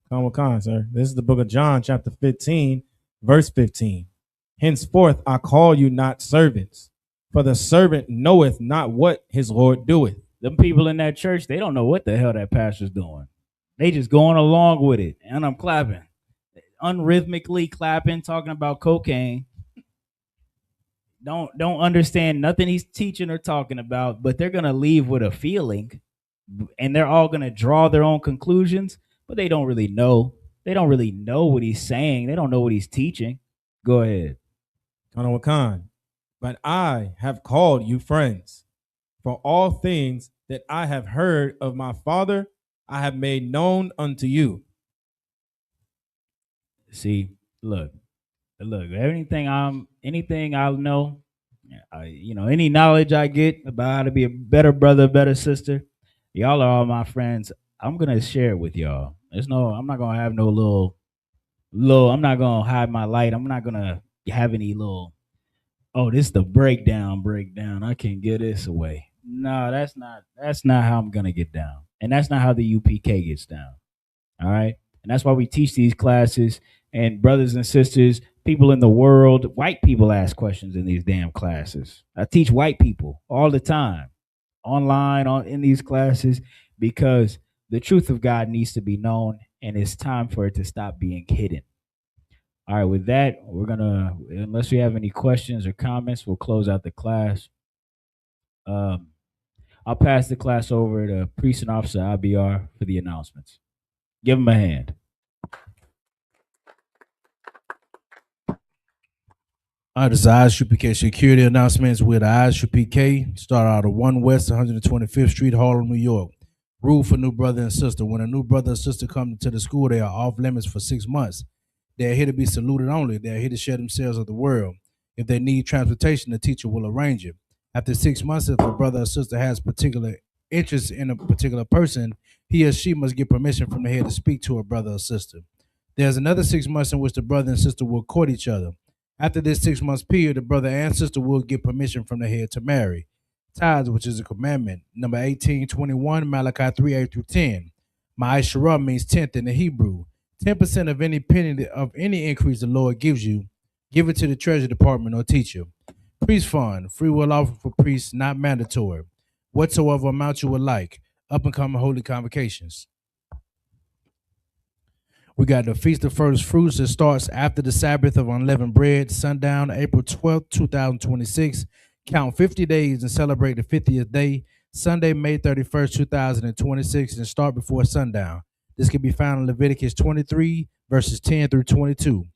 Speaker 9: Come with con, sir. This is the book of John, chapter 15, verse 15. Henceforth I call you not servants, for the servant knoweth not what his Lord doeth.
Speaker 6: Them people in that church, they don't know what the hell that pastor's doing. They just going along with it. And I'm clapping. Unrhythmically clapping, talking about cocaine. Don't understand nothing he's teaching or talking about, but they're gonna leave with a feeling, and they're all gonna draw their own conclusions, but they don't really know. They don't really know what he's saying. They don't know what he's teaching. Go ahead.
Speaker 9: Khan. But I have called you friends, for all things that I have heard of my Father, I have made known unto you.
Speaker 6: See, look, anything I know, any knowledge I get about how to be a better brother, better sister, y'all are all my friends. I'm gonna share it with y'all. I'm not gonna have no little. I'm not gonna hide my light. I'm not gonna have any little. Oh, this is the breakdown. I can't get this away. No, that's not how I'm gonna get down, and that's not how the UPK gets down. All right, and that's why we teach these classes. And brothers and sisters, people in the world, white people ask questions in these damn classes. I teach white people all the time, online, in these classes, because the truth of God needs to be known, and it's time for it to stop being hidden. All right, with that, we're gonna, unless you have any questions or comments, we'll close out the class. I'll pass the class over to Priest and Officer IBR for the announcements. Give them a hand.
Speaker 11: All right, this is ISUPK security announcements with ISUPK. Start out of 1 West 125th Street, Harlem, New York. Rule for new brother and sister. When a new brother or sister comes to the school, they are off limits for 6 months. They are here to be saluted only. They are here to share themselves of the world. If they need transportation, the teacher will arrange it. After 6 months, if the brother or sister has particular interest in a particular person, he or she must get permission from the head to speak to a brother or sister. There's another 6 months in which the brother and sister will court each other. After this 6 months period, the brother and sister will get permission from the head to marry. Tithes, which is a commandment. Number 1821, Malachi 3, 8 through 10. Ma'asherah means tenth in the Hebrew. 10% of any penny of any increase the Lord gives you, give it to the treasury department or teacher. Priest fund, free will offer for priests, not mandatory. Whatsoever amount you would like. Up and coming holy convocations. We got the Feast of First Fruits that starts after the Sabbath of Unleavened Bread, sundown, April 12th, 2026. Count 50 days and celebrate the 50th day, Sunday, May 31st, 2026, and start before sundown. This can be found in Leviticus 23, verses 10 through 22.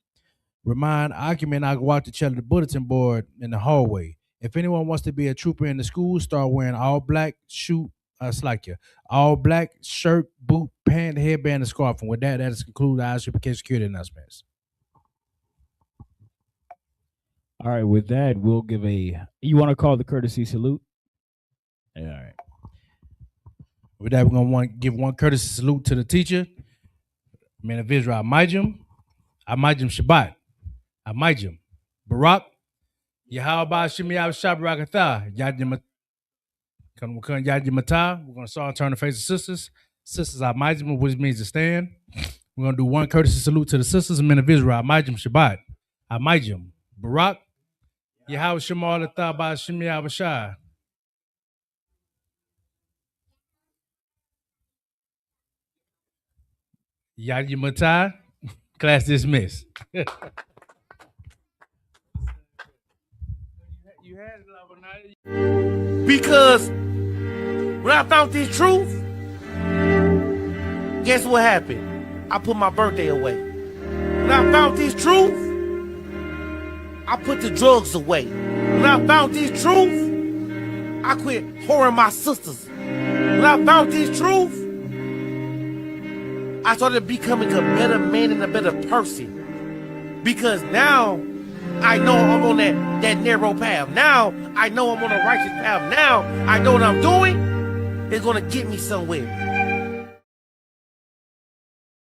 Speaker 11: Remind Akumen Agawak to check the bulletin board in the hallway. If anyone wants to be a trooper in the school, start wearing all black all black shirt, boot, pant, headband, and scarf. And with that, that is conclude our ISUPK security announcements.
Speaker 6: All right, with that, we'll give you want to call the courtesy salute? Yeah, all right.
Speaker 11: With that, we're going to want to give one courtesy salute to the teacher, man of Israel, Amijim Shabbat, Barak, Yahweh Shemiyav Shabbarakatha, Yadim We're gonna start and turn the face of sisters. Sisters Amajim, which means to stand. We're gonna do one courtesy salute to the sisters and men of Israel. Amajim Shabbat. Amajim. Barak. Yahweh Shemal Ataba Shemi Abashai. Yadi Matai. Class dismissed.
Speaker 1: Because when I found this truth, guess what happened? I put my birthday away. When I found this truth, I put the drugs away. When I found this truth, I quit whoring my sisters. When I found this truth, I started becoming a better man and a better person. Because now I know I'm on that narrow path. Now I know I'm on a righteous path. Now I know what I'm doing is going to get me somewhere.